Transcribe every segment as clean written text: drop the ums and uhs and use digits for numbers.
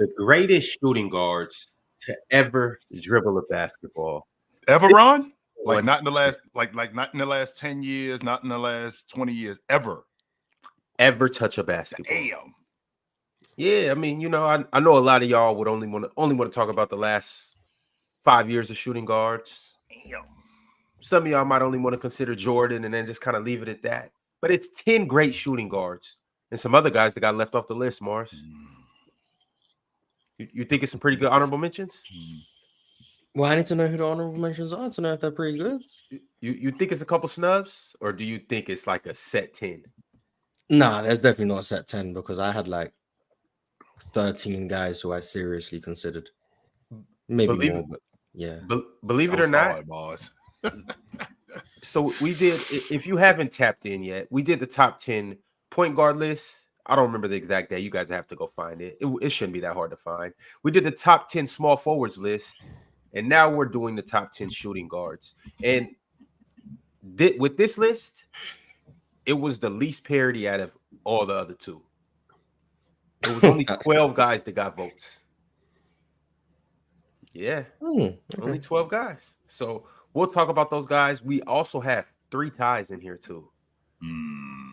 the greatest shooting guards to ever dribble a basketball. Ever, Ron? Like One- not in the last, like not in the last 10 years, not in the last 20 years, ever. Ever touch a basketball. Damn. Yeah, I mean, I know a lot of y'all would only want to talk about the last 5 years of shooting guards. Damn. Some of y'all might only want to consider Jordan and then just kind of leave it at that. But it's 10 great shooting guards and some other guys that got left off the list, Mars. You think it's some pretty good honorable mentions? Well, I need to know who the honorable mentions are to know if they're pretty good. You think it's a couple snubs, or do you think it's like a set 10? Nah, there's definitely not a set 10 because I had like 13 guys who I seriously considered. Maybe more, but yeah. Believe it or not, hard, boss. So we did, if you haven't tapped in yet, we did the top 10 point guard list. I don't remember the exact day. You guys have to go find it. It shouldn't be that hard to find. We did the top 10 small forwards list, and now we're doing the top 10 shooting guards. And with this list, it was the least parity out of all the other two. It was only 12 guys that got votes. Yeah, okay. Only 12 guys. So we'll talk about those guys. We also have 3 ties in here too.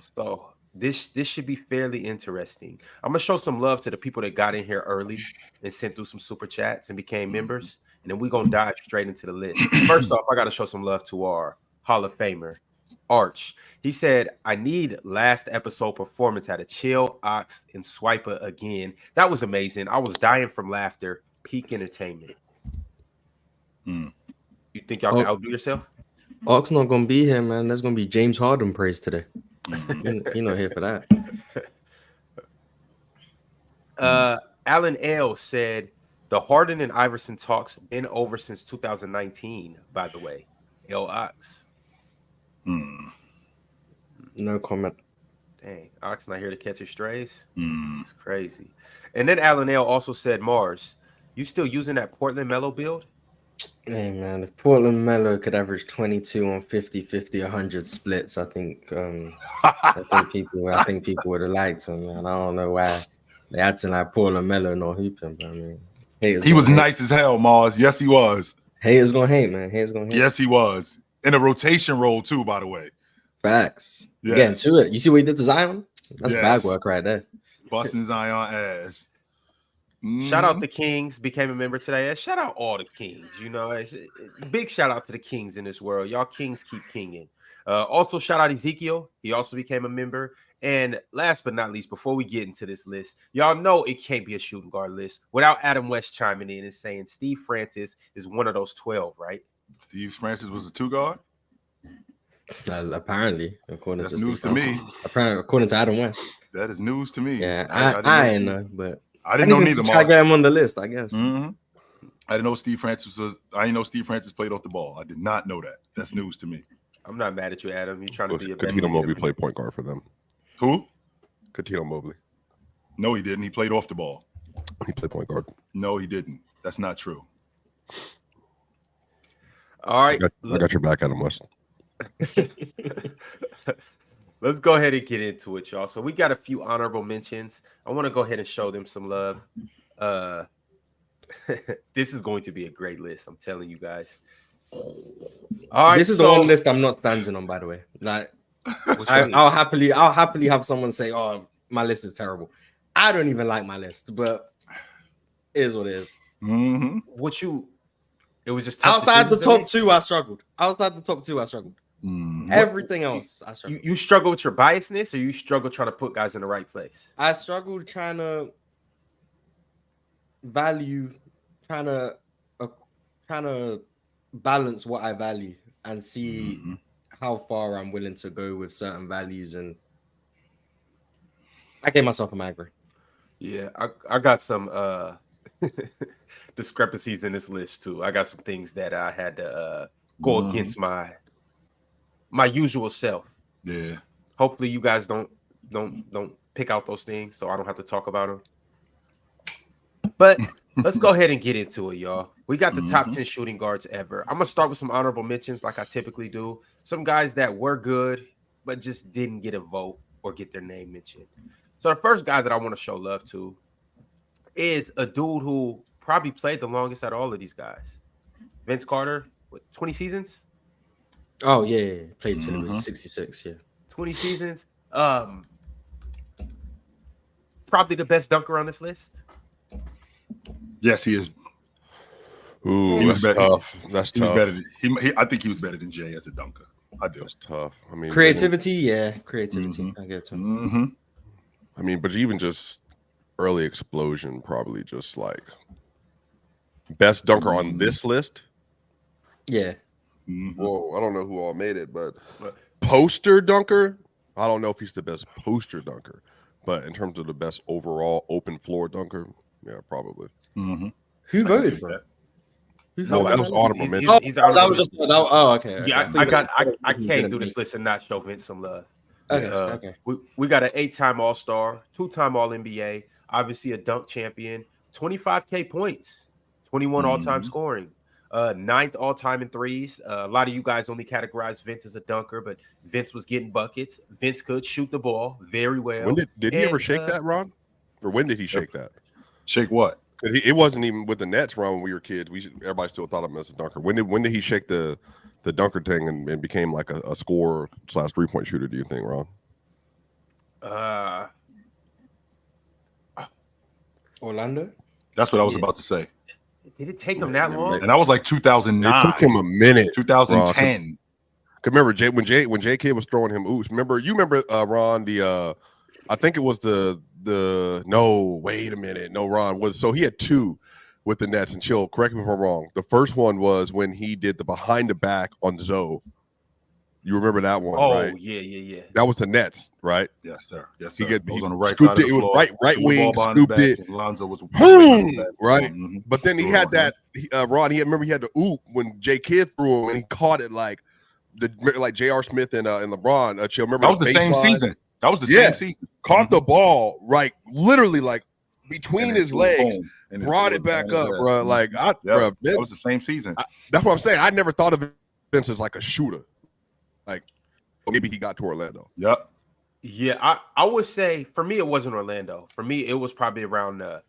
So this should be fairly interesting. I'm gonna show some love to the people that got in here early and sent through some super chats and became members, and then we're gonna dive straight into the list. First off, I gotta show some love to our Hall of Famer, Arch. He said, I need last episode performance out of Chill, Ox, and Swiper again. That was amazing. I was dying from laughter. Peak entertainment. You think y'all can outdo yourself? Ox not gonna be here, man. There's gonna be James Harden praise today. You're not here for that. Alan L said the Harden and Iverson talks been over since 2019. By the way, L Ox. No comment. Dang, Ox not here to catch his strays. It's crazy. And then Alan L also said, Mars, you still using that Portland Melo build? Hey man, if Portland Melo could average 22 on 50, 50, 100 splits, I think people would have liked him, man. I don't know why they acting like Portland Melo not hooping, but I mean, he was nice as hell, Mars. Yes, he was. Haters gonna hate, man. Haters gonna hate. Yes, he was. In a rotation role too, by the way. Facts. Yes. Getting to it. You see what he did to Zion? That's bag work right there. Busting Zion ass. Shout out the Kings, became a member today. Shout out all the Kings. Big shout out to the Kings in this world. Y'all Kings keep kinging. Also, shout out Ezekiel. He also became a member. And last but not least, before we get into this list, y'all know it can't be a shooting guard list without Adam West chiming in and saying Steve Francis is one of those 12, right? Steve Francis was a 2 guard? Apparently, according That's to news Steve to Francis. me. Apparently, according to Adam West. That is news to me. Yeah, I ain't know, but I didn't know neither. Try to get him on the list, I guess. I didn't know Steve Francis was. I didn't know Steve Francis played off the ball. I did not know that. That's news to me. I'm not mad at you, Adam. You're trying to be a best. Katino Mobley played point guard for them. Who? Katino Mobley. No, he didn't. He played off the ball. He played point guard. No, he didn't. That's not true. All right, I got your back, Adam West. Let's go ahead and get into it, y'all. So we got a few honorable mentions. I want to go ahead and show them some love. This is going to be a great list. I'm telling you guys. All right, this is the one list I'm not standing on, by the way. Like, I'll happily have someone say, "Oh, my list is terrible." I don't even like my list, but it is what it is. It was just outside the top 2. I struggled. Everything else, I struggled. You struggle with your biasness, or you struggle trying to put guys in the right place? I struggled trying to balance what I value and see how far I'm willing to go with certain values, and I gave myself a migraine. Yeah, I got some discrepancies in this list too. I got some things that I had to go against my usual self. Yeah. Hopefully you guys don't pick out those things so I don't have to talk about them. But let's go ahead and get into it, y'all. We got the top 10 shooting guards ever. I'm going to start with some honorable mentions like I typically do. Some guys that were good but just didn't get a vote or get their name mentioned. So the first guy that I want to show love to is a dude who probably played the longest out of all of these guys. Vince Carter, what, 20 seasons? Oh yeah. Played till he was 66. Yeah. 20 seasons. Probably the best dunker on this list. Yes, he is. Ooh, He was that's better. tough. That's He was tough. better. I think he was better than Jay as a dunker. I do. That's tough. I mean, Creativity, yeah. Creativity. I get to him. Mm-hmm. I mean, but even just early explosion, probably just like best dunker on this list. Yeah. Mm-hmm. Whoa, I don't know who all made it, but poster dunker, I don't know if he's the best poster dunker, but in terms of the best overall open floor dunker, yeah, probably. Mm-hmm. Who voted for it? No, that was honorable mention. That was just okay. Yeah, I can't do this list and not show Vince some love. Okay. We got an 8-time All-Star, 2-time All-NBA, obviously a dunk champion, 25K points, 21 all-time scoring, 9th all-time in threes. A lot of you guys only categorize Vince as a dunker, but Vince was getting buckets. Vince could shoot the ball very well. When did he ever shake that, Ron? Or when did he shake that? Shake what? It wasn't even with the Nets, Ron, when we were kids. Everybody still thought of him as a dunker. When did he shake the dunker thing and became like a scorer / 3-point shooter, do you think, Ron? Orlando? That's what I was about to say. Did it take him that long? And that was like 2009. It took him a minute. 2010. Remember when J Kid was throwing him oops. You remember Ron, I think it was no, wait a minute. No, Ron so he had 2 with the Nets, and chill, correct me if I'm wrong. The first one was when he did the behind the back on Zoe. You remember that one, right? Oh, yeah. That was the Nets, right? Yes, sir. Yes, He sir. was on the right scooped side of it. the It floor. was right wing, scooped it. Lonzo was boom, right. Mm-hmm. But then he had that Ron. He had the oop when J Kidd threw him, and he caught it like J.R. Smith and LeBron. Chill. Remember that was the same season. That was the same season. Caught the ball literally between his legs, brought it back up, bro. Bro, that was the same season. That's what I'm saying. I never thought of Vince as like a shooter. Like maybe he got to Orlando. Yep. Yeah, I would say for me it wasn't Orlando. For me, it was probably around the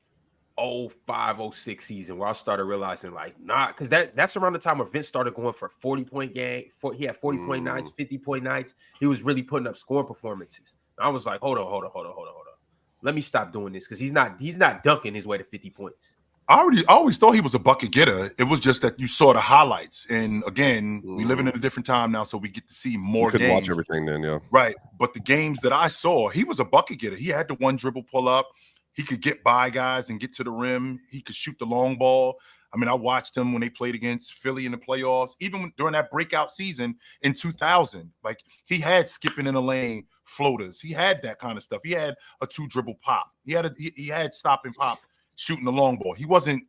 05-06 season where I started realizing because that's around the time where Vince started going for 40-point game. He had 40-point nights, 50-point nights. He was really putting up scoring performances. I was like, hold on. Let me stop doing this because he's not dunking his way to 50 points. I always thought he was a bucket getter. It was just that you saw the highlights. And again, we living in a different time now, so we get to see more games. Watch everything then, yeah. Right. But the games that I saw, he was a bucket getter. He had the one dribble pull up. He could get by guys and get to the rim. He could shoot the long ball. I mean, I watched him when they played against Philly in the playoffs, even during that breakout season in 2000. He had skipping in the lane, floaters. He had that kind of stuff. He had a 2-dribble pop. He had stop and pop, shooting the long ball. He wasn't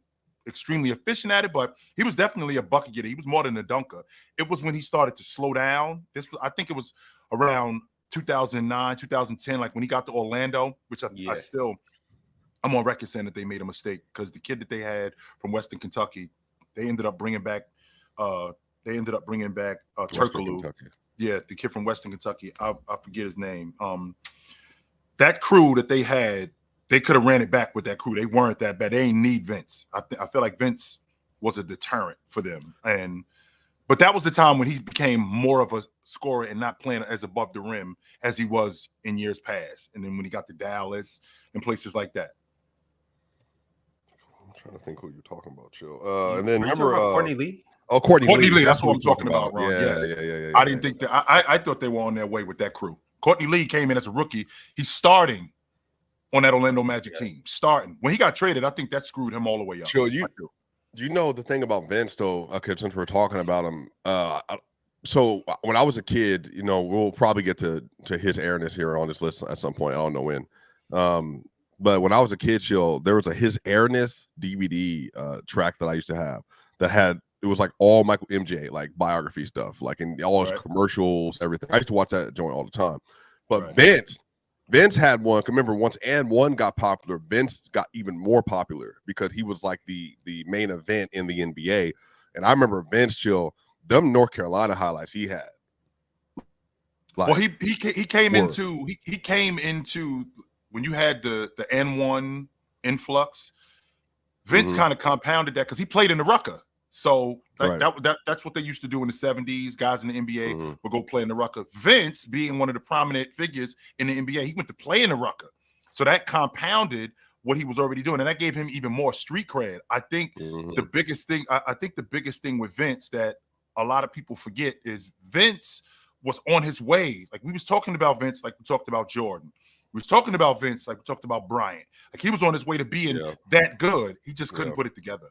extremely efficient at it, but he was definitely a bucket getter. He was more than a dunker. It was when he started to slow down. I think it was around 2009, 2010, when he got to Orlando, which I'm on record saying that they made a mistake because the kid that they had from Western Kentucky, they ended up bringing back Turkoglu. Yeah, the kid from Western Kentucky. I forget his name. That crew that they had, they could have ran it back with that crew. They weren't that bad. They ain't need Vince. I feel like Vince was a deterrent for them. But that was the time when he became more of a scorer and not playing as above the rim as he was in years past. And then when he got to Dallas and places like that. I'm trying to think who you're talking about, chill. And then remember Courtney Lee? Oh, Courtney Lee. That's what I'm talking about, Ron. Yeah. I didn't think that. I thought they were on their way with that crew. Courtney Lee came in as a rookie. He's starting on that Orlando Magic team. Starting. When he got traded, I think that screwed him all the way up. Chill, you know the thing about Vince, though, okay, since we're talking about him, so when I was a kid, we'll probably get to his airness here on this list at some point. I don't know when. But when I was a kid, there was a His Airness DVD track that I used to have that it was all Michael MJ, biography stuff, in all his commercials, everything. I used to watch that joint all the time. But Vince had one. Remember, once And One got popular, Vince got even more popular because he was the main event in the NBA. And I remember Vince, them North Carolina highlights he had. He came into when you had the N1 influx, Vince kind of compounded that because he played in the Rucker. So that's what they used to do in the 70s. Guys in the NBA would go play in the Rucker. Vince, being one of the prominent figures in the NBA, he went to play in the Rucker. So that compounded what he was already doing, and that gave him even more street cred. I think the biggest thing, the biggest thing with Vince that a lot of people forget is Vince was on his way. Like we was talking about Vince, like we talked about Jordan. We was talking about Vince, like we talked about Bryant. Like he was on his way to being that good. He just couldn't put it together.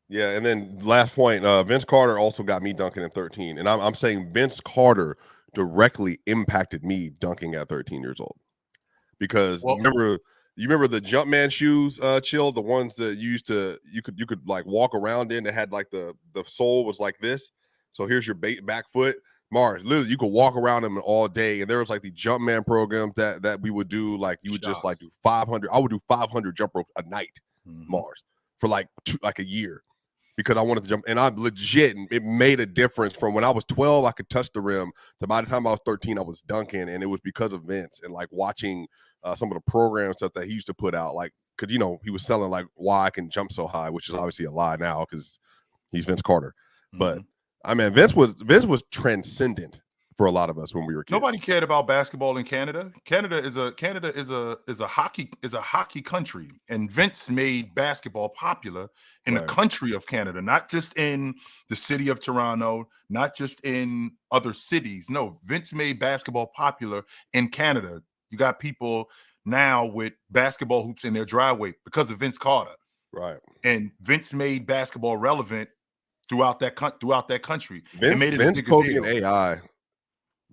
Yeah, and then last point, Vince Carter also got me dunking at 13. And I'm saying Vince Carter directly impacted me dunking at 13 years old. Because you remember the Jumpman shoes, Chill, the ones that you could like walk around in that had like the sole was like this. So here's your back foot. Mars, literally, you could walk around them all day, and there was like the Jumpman programs that we would do. Like you would just like do 500. I would do 500 jump rope a night, Mars, for like a year, because I wanted to jump. And I'm legit. It made a difference from when I was 12, I could touch the rim, to by the time I was 13, I was dunking, and it was because of Vince and like watching some of the program stuff that he used to put out. Like, because he was selling like why I can jump so high, which is obviously a lie now because he's Vince Carter, but. I mean, Vince was transcendent for a lot of us when we were kids. Nobody cared about basketball in Canada. Canada is a hockey country, and Vince made basketball popular in the country of Canada, not just in the city of Toronto, not just in other cities. No, Vince made basketball popular in Canada. You got people now with basketball hoops in their driveway because of Vince Carter. Right. And Vince made basketball relevant throughout that country. Vince, Kobe, and AI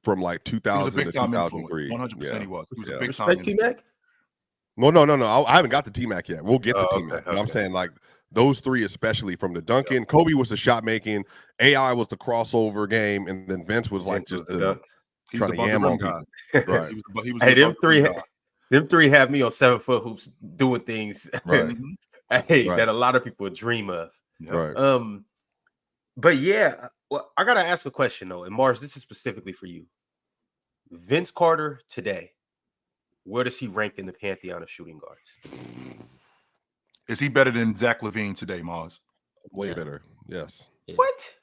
from like 2000 to 2003. 100% he was. He was a big Respect T-Mac? No. I haven't got the T-Mac yet. We'll get the T-Mac. But I'm saying like those three, especially from the dunking. Kobe was the shot making. AI was the crossover game. And then Vince was like just trying to yam on people. Right. Hey, them three have me on 7 foot hoops doing things that a lot of people would dream of. Right. But yeah, well, I gotta ask a question though, and Mars, this is specifically for you. Vince Carter today, where does he rank in the pantheon of shooting guards? Is he better than Zach LaVine today, Mars? Way better. Yes. Yeah. What?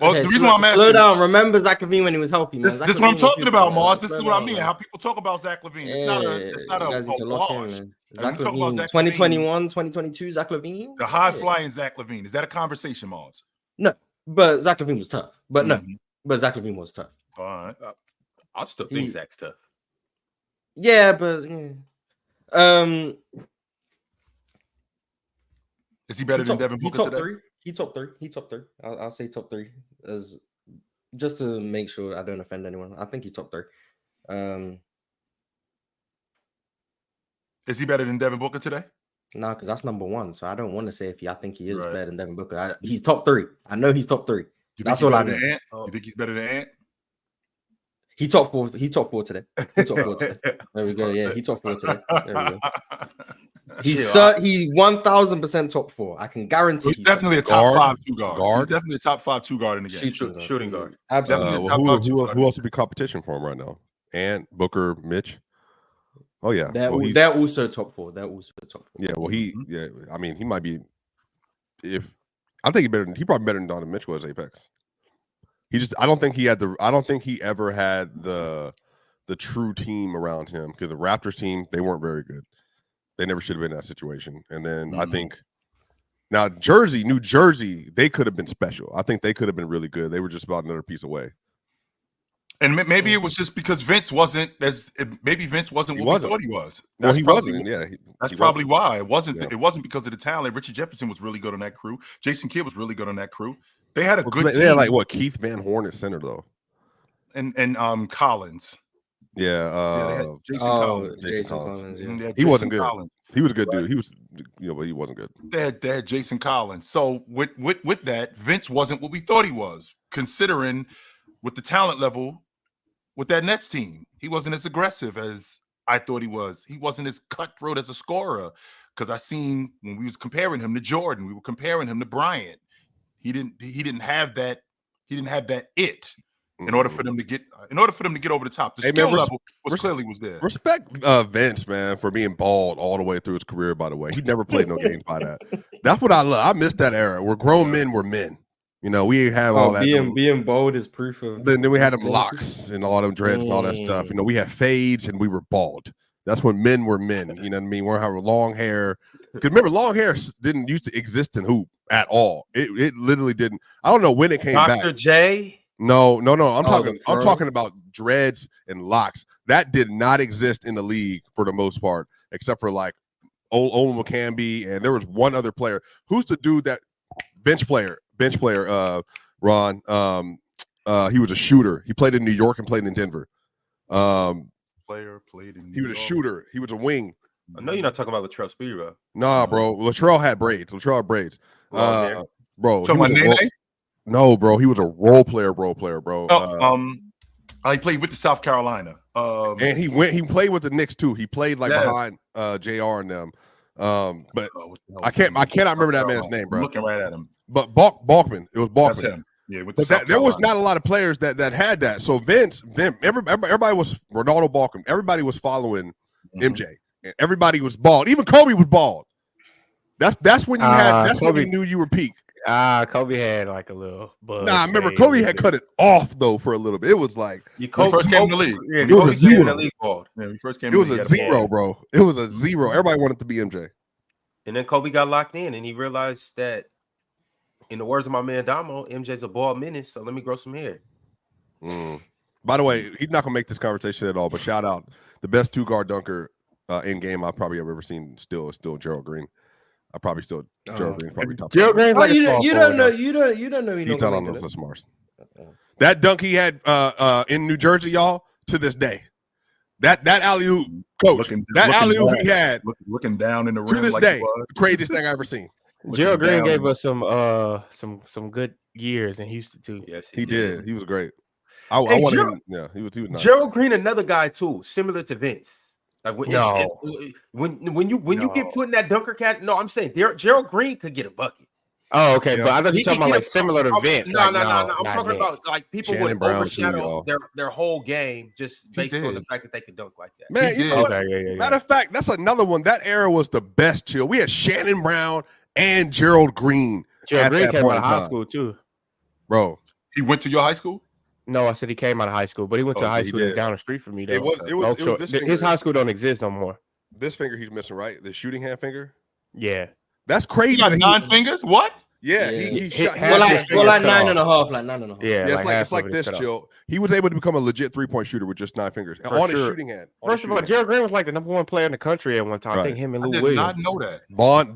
Well, the reason why I'm asking, slow down. Remember Zach LaVine when he was healthy, man. This is what I'm talking about, Mars. This is what I mean. How people talk about Zach LaVine. It's not a wash. Zach LaVine, 2021, 2022, Zach LaVine. The high flying Zach LaVine. Is that a conversation, Mars? No, but Zach LaVine was tough. But but Zach LaVine was tough. All right. I still think Zach's tough. Yeah, but is he better than Devin Booker today? He top three. I'll say top three, as just to make sure I don't offend anyone. I think he's top three. Is he better than Devin Booker today? No, because that's number one. So I don't want to say I think he is better than Devin Booker. He's top three. I know he's top three. That's all I know. You think he's better than Ant? He top four. He top four today. He top four today. There we go. Yeah, he top four today. There we go. He's 1000% top four. I can guarantee. He's definitely a top 5 2 guard. He's definitely a top 5 2 guard in the game. Shooting guard. Absolutely. Who else would be competition for him right now? Ant, Booker, Mitch. Oh yeah, they're also top four. Yeah, well I mean, he might be. I think he probably better than Donovan Mitchell as Apex. I don't think he ever had the true team around him, because the Raptors team, they weren't very good. They never should have been in that situation. And then I think now New Jersey, they could have been special. I think they could have been really good. They were just about another piece away. And maybe it was just because Vince wasn't what we thought he was. Well, he wasn't. Yeah, that's probably why it wasn't. Yeah. It wasn't because of the talent. Richie Jefferson was really good on that crew. Jason Kidd was really good on that crew. They had a good team. They had like Keith Van Horn at center though, and Collins. Yeah, Jason Collins. Yeah. He wasn't good. Collins. He was a good dude. He was, but he wasn't good. They had Jason Collins. So with that, Vince wasn't what we thought he was, considering with the talent level with that Nets team. He wasn't as aggressive as I thought he was. He wasn't as cutthroat as a scorer, because I seen when we was comparing him to Jordan, we were comparing him to Bryant. He didn't have that. He didn't have that it. in order for them to get over the top. The skill level clearly was there. Respect Vince, man, for being bald all the way through his career, by the way. He never played no games by that. That's what I love. I miss that era where grown men were men. You know, we have all that. Being bold is proof of. Then we had them locks and all them dreads and all that stuff. You know, we had fades and we were bald. That's when men were men. You know what I mean? We have long hair. Because remember, long hair didn't used to exist in hoop at all. It literally didn't. I don't know when it came back. Dr. J. No. I'm talking about dreads and locks. That did not exist in the league for the most part, except for like Olin McCambie, and there was one other player. Who's the dude that bench player, Ron? He was a shooter. He played in New York and played in Denver. He was a shooter. He was a wing. I know you're not talking about Latrell Sprewell. Nah, bro. Latrell had braids. Bro. No, bro. He was a role player, bro. He played with the South Carolina. And he played with the Knicks too. He played behind JR and them. But I cannot remember that man's name, bro. I'm looking right at him. But Balkman. It was Balkman. That's him. Yeah, there was not a lot of players that had that. So Vince, everybody was Ronaldo Balkman. Everybody was following MJ. And everybody was bald. Even Kobe was bald. That's when you had. That's when you knew you were peak. Kobe had like a little buzz. Nah, I remember Kobe had cut it off though for a little bit. It was like Kobe first came in the league. Yeah, it was a zero. Yeah, he first came. It was a zero, bro. It was a zero. Everybody wanted to be MJ. And then Kobe got locked in, and he realized that, in the words of my man Damo, MJ's a bald menace. So let me grow some hair. By the way, he's not gonna make this conversation at all. But shout out the best 2-guard dunker in game I've probably ever seen. Still Gerald Green. I probably still Gerald Green probably top. Gerald Green. You don't know. You don't know. He's not on those Mars. That dunk he had in New Jersey, y'all, to this day. That alley-oop, coach. That alley-oop he had looking down in the rim to this like day. The craziest thing I ever seen. Gerald Green gave us some good years in Houston too. Yes, he did. He was great. I wanted him. Yeah, he was nice. Gerald Green, another guy too, similar to Vince. Like when you get put in that dunker cat. No, I'm saying Gerald Green could get a bucket. Oh, okay, but I thought you were talking about like similar to Vince. No. I'm talking about like people would overshadow their whole game just based on the fact that they could dunk like that. Man, you know what? Matter of fact, that's another one. That era was the best. Chill. We had Shannon Brown and Gerald Green. Gerald Green came out of high school too, bro. He went to your high school? No, I said he came out of high school, but he went to high school that's down the street from me. Though. It was his high school don't exist no more. This finger he's missing, right? The shooting hand finger. Yeah, that's crazy. He got 9 fingers. What? Yeah, he shot like 9.5. Yeah, it's like this, Chill. He was able to become a legit 3-point shooter with just 9 fingers on his shooting hand. First of all, Gerald Green was like the #1 player in the country at one time. Right. I think him and Lou Williams. I did not know that.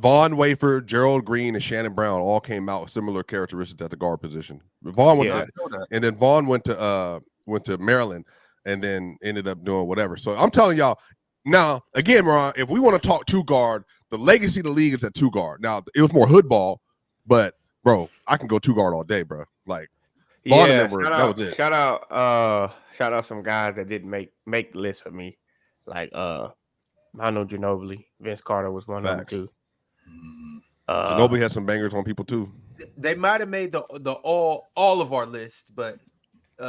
Vaughn Wafer, Gerald Green, and Shannon Brown all came out with similar characteristics at the guard position. Vaughn went and then Vaughn went to Maryland and then ended up doing whatever. So I'm telling y'all now, again, Ron, if we want to talk 2-guard, the legacy of the league is at 2-guard. Now it was more hood ball, but bro, I can go 2-guard all day, bro. Like, that was it. Shout out some guys that didn't make the list for me, like Manu Ginobili, Vince Carter was one of them too. Ginobili had some bangers on people too. They might have made the all of our list, but maybe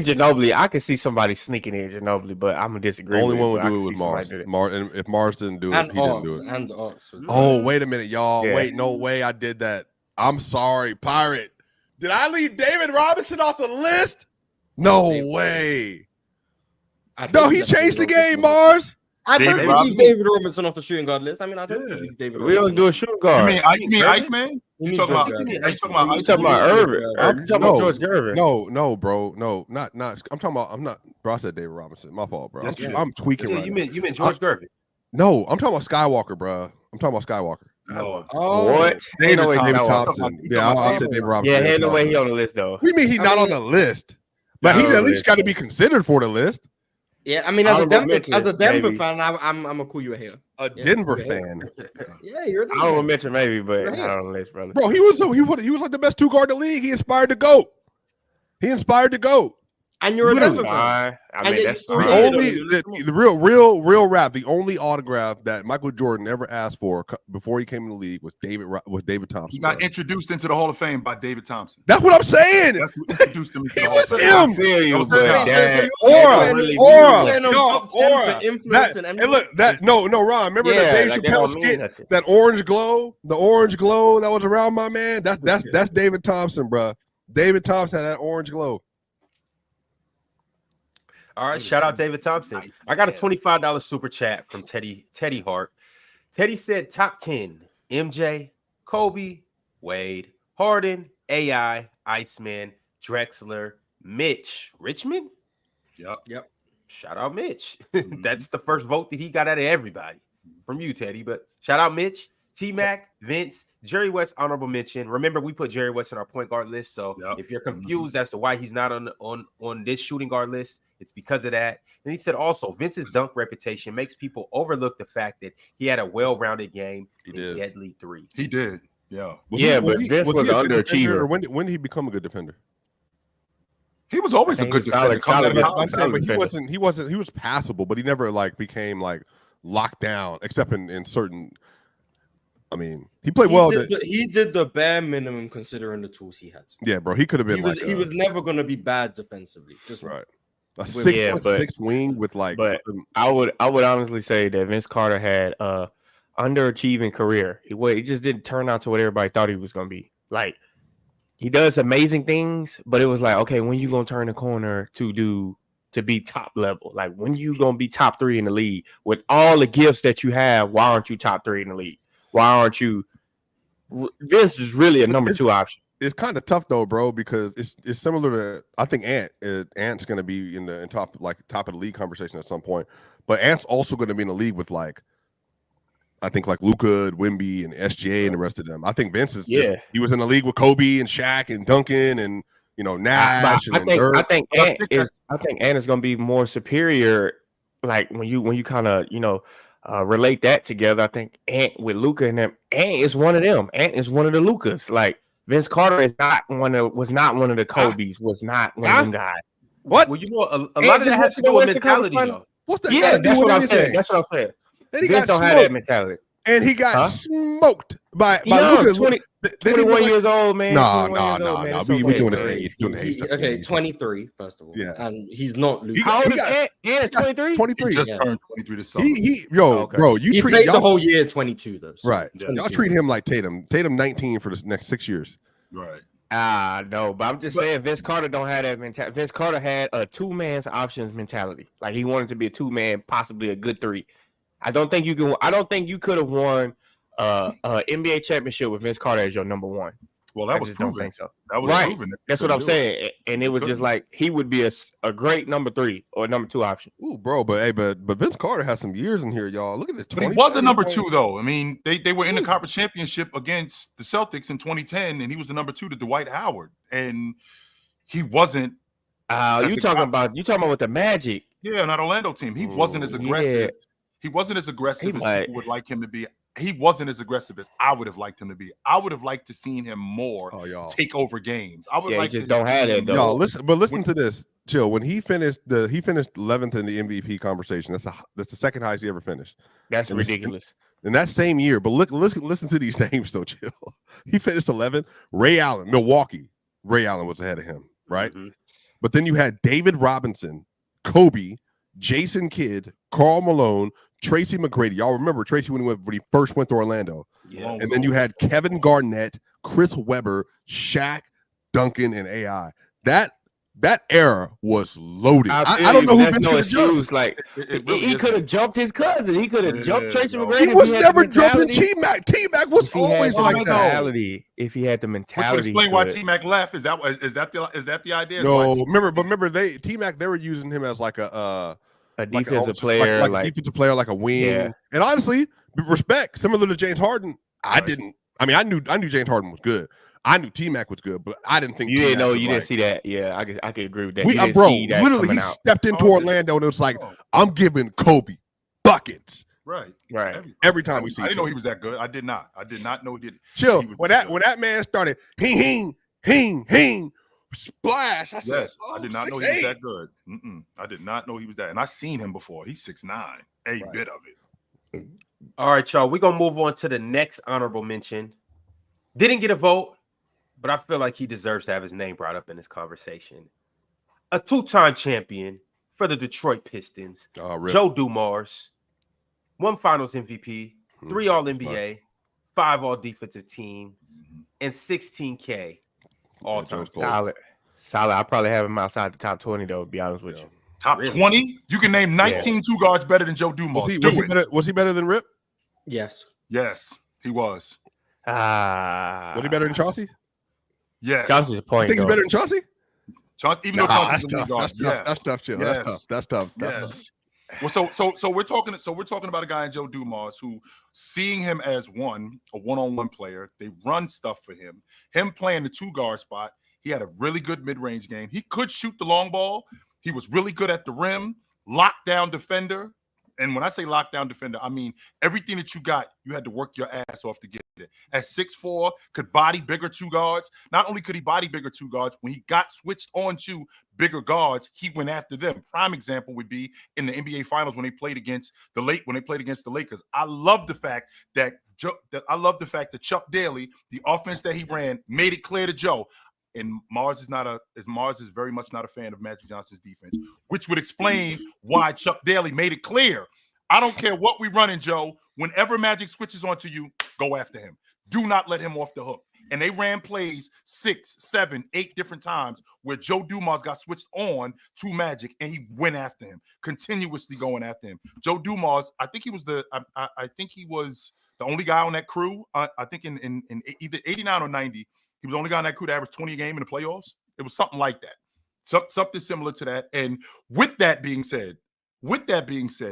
Ginobili. I could see somebody sneaking in Ginobili, but I'm gonna disagree. The only one would do it with Mars. And if Mars didn't do it, he didn't do it. And Ox. Oh, wait a minute, y'all. Yeah. Wait, no way I did that. I'm sorry, Pirate. Did I leave David Robinson off the list? No way. No, he changed the game, Mars. I don't leave David Robinson off the shooting guard list. I mean, I don't leave David Robinson. We don't do a shooting guard. You mean Iceman? You talking about Irvin? I'm talking about George Gervin. No, bro. No, not. I'm talking about. Bro, I said David Robinson. My fault, bro. I'm tweaking. Yeah, right you meant George Gervin? No, I'm talking about Skywalker, bro. I'm talking about Skywalker. Oh, what? David Thompson. Yeah, I'll say David Robinson. Yeah, ain't no way he on the list though. What do you mean he's not on the list? But he at least got to be considered for the list. Yeah, I mean, as a Denver fan, I'm gonna call you a hater. A Denver fan. Yeah, you're. I don't mention maybe, but not on the list, brother. Bro, he was like the best 2-guard in the league. He inspired to go. And you're a Literally. Denver fan. Fine. I And mean, yet you that's still fine. The hate only, it. the real rap, the only autograph that Michael Jordan ever asked for before he came in the league was David Thompson. He got bro. introduced into the Hall of Fame by David Thompson. That's what I'm saying. That's who introduced him into the Hall of Fame. Him. I feel you, That was but his job. that Aura, really aura, mean nothing. That, and look, that no, Ron. Remember that Dave like, that Chappelle don't mean skit, nothing. that orange glow, the orange glow that was around my man. That's David Thompson, bro. David Thompson had that orange glow. All right, shout out David Thompson. I got a $25 super chat from Teddy Hart. Teddy said top 10: MJ, Kobe, Wade, Harden, AI, Iceman, Drexler, Mitch, Richmond. Yep. Shout out Mitch. That's the first vote that he got out of everybody from you, Teddy. But shout out Mitch, T-Mac, Vince, Jerry West, honorable mention. Remember, we put Jerry West in our point guard list. So if you're confused as to why he's not on this shooting guard list, it's because of that. And he said also Vince's dunk reputation makes people overlook the fact that he had a well-rounded game in deadly three. He did. Yeah. But Vince was an underachiever. When did he become a good defender? He was always a good defender. solid He was passable, but he never became locked down, except in certain. I mean, he played well. He did the bare minimum considering the tools he had. Yeah, bro, he could have been. He was never going to be bad defensively. Just right. A 6'6" wing with But I would honestly say that Vince Carter had underachieving career. He just didn't turn out to what everybody thought he was going to be. Like, he does amazing things, but it was like, okay, when you going to turn the corner to be top level? Like, when you going to be top 3 in the league with all the gifts that you have? Why aren't you top 3 in the league? Why aren't you? Vince is really a number 2 option. It's kind of tough though, bro, because it's similar to, I think Ant's going to be in the top of the league conversation at some point, but Ant's also going to be in the league with I think Luka, Wemby, and SGA and the rest of them. I think Vince is he was in the league with Kobe and Shaq and Duncan and Nash. I think Ant is going to be more superior. Like when you kind of relate that together, I think Ant with Luka and them. Ant is one of them. Ant is one of the Lukas. Like Vince Carter was not one of the Kobe's. Was not one of them guys. What? Well, a lot of that has to do with mentality, though. What's that? Yeah, that's what I'm saying. That's what I'm saying. Vince don't have that mentality. And he got smoked by Luka. 21 years old, man. No. We doing this age. Okay, 23, first of all. Yeah. And he's not Luka. How old is Ant? Ant 23? 23. He just turned 23 this summer. Bro, you he treat played the whole year 22, though. So right. Y'all treat him like Tatum. Tatum 19 for the next 6 years. Right. No, but I'm just saying Vince Carter don't have that mentality. Vince Carter had a 2-man's options mentality. Like he wanted to be a 2-man, possibly a good 3. I don't think you could have won NBA championship with Vince Carter as your number 1. Well, that was proven. Don't think so. That was right. proven. That's what I'm saying. And it was just like he would be a great number 3 or number 2 option. Ooh, bro, but Vince Carter has some years in here, y'all. Look at this. But he was a number 2, though. I mean, they were in the conference championship against the Celtics in 2010, and he was the number 2 to Dwight Howard, and he wasn't. You talking about with the Magic? Yeah, not Orlando team. He wasn't as aggressive. Yeah. He wasn't as aggressive as people would like him to be. He wasn't as aggressive as I would have liked him to be. I would have liked to seen him more take over games. I would like just don't have that though. Y'all listen to this. Chill. When he finished 11th in the MVP conversation. That's the second highest he ever finished. That's ridiculous. In that same year, but listen to these names though, Chill. He finished 11th. Ray Allen, Milwaukee. Ray Allen was ahead of him, right? Mm-hmm. But then you had David Robinson, Kobe, Jason Kidd, Karl Malone, Tracy McGrady. Y'all remember Tracy when he first went to Orlando. Yeah. And then you had Kevin Garnett, Chris Webber, Shaq, Duncan, and AI. That era was loaded. I don't know who Vince could have jumped. Like he could have jumped his cousin. He could have jumped Tracy McGrady. He was never jumping T-Mac. T-Mac was always like that. If he had the mentality, which would explain why T-Mac left. Is that the idea? No, remember T-Mac, they were using him as like a defensive player, like a defensive player, like a wing. Yeah. And honestly, respect, similar to James Harden. I knew James Harden was good. I knew T-Mac was good, but I didn't think you didn't know. You didn't see that. Yeah, I could agree with that. Bro, literally, he stepped into Orlando and it was like, I'm giving Kobe buckets. Right. Every time we see. I didn't know he was that good. I did not know he did. Chill. When that man started, hing, splash. I said, Yes, I did not know he was that good. I did not know he was that. And I seen him before. He's 6'9", bit of it. All right, y'all. We're going to move on to the next honorable mention. Didn't get a vote, but I feel like he deserves to have his name brought up in this conversation. A two-time champion for the Detroit Pistons, Joe Dumars, 1 Finals MVP, 3 All-NBA, 5 All-Defensive Teams, and 16K all-time. Solid. I probably have him outside the top 20, though, to be honest with you. Top 20? You can name 19 two guards better than Joe Dumars. Was he better than Rip? Yes. Yes, he was. Was he better than Chauncey? Yes. Chauncey's a point. You think he's better than Chauncey? Even though Chauncey's a guard. That's tough, Chill. Yes. That's tough. Yes. Well, so we're talking about a guy in Joe Dumars who, seeing him as a one-on-one player, they run stuff for him. Him playing the 2-guard spot, he had a really good mid-range game. He could shoot the long ball. He was really good at the rim, lockdown defender. And when I say lockdown defender, I mean everything that you got, you had to work your ass off to get it. At 6'4", could body bigger 2 guards. Not only could he body bigger 2 guards, when he got switched on to bigger guards, he went after them. Prime example would be in the NBA Finals when they played against the Lakers. I love the fact that Chuck Daly, the offense that he ran, made it clear to Joe. And Mars is very much not a fan of Magic Johnson's defense, which would explain why Chuck Daly made it clear. I don't care what we run in, Joe. Whenever Magic switches onto you, go after him. Do not let him off the hook. And they ran plays 6, 7, 8 different times where Joe Dumars got switched on to Magic, and he went after him, continuously going after him. Joe Dumars, I think he was the only guy on that crew. I think in either 89 or 90. He was the only guy on that crew to average 20 a game in the playoffs. It was something like that. Something similar to that. And with that being said,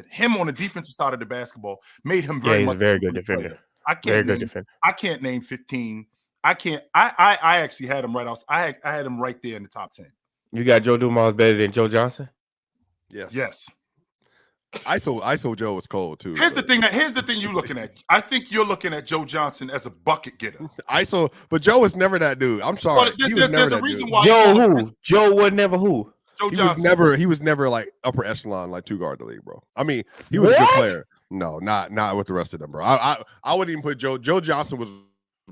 him on the defensive side of the basketball made him very much a very good defender. I can't name 15. I actually had him right out. I had him right there in the top 10. You got Joe Dumars better than Joe Johnson? Yes. ISO Joe was cold too. Here's the thing you're looking at. I think you're looking at Joe Johnson as a bucket getter. But Joe was never that dude. I'm sorry. There's a reason why. Joe was never who? He was never like upper echelon, like 2-guard the league, bro. I mean, he was a good player. No, not with the rest of them, bro. I wouldn't even put Joe Johnson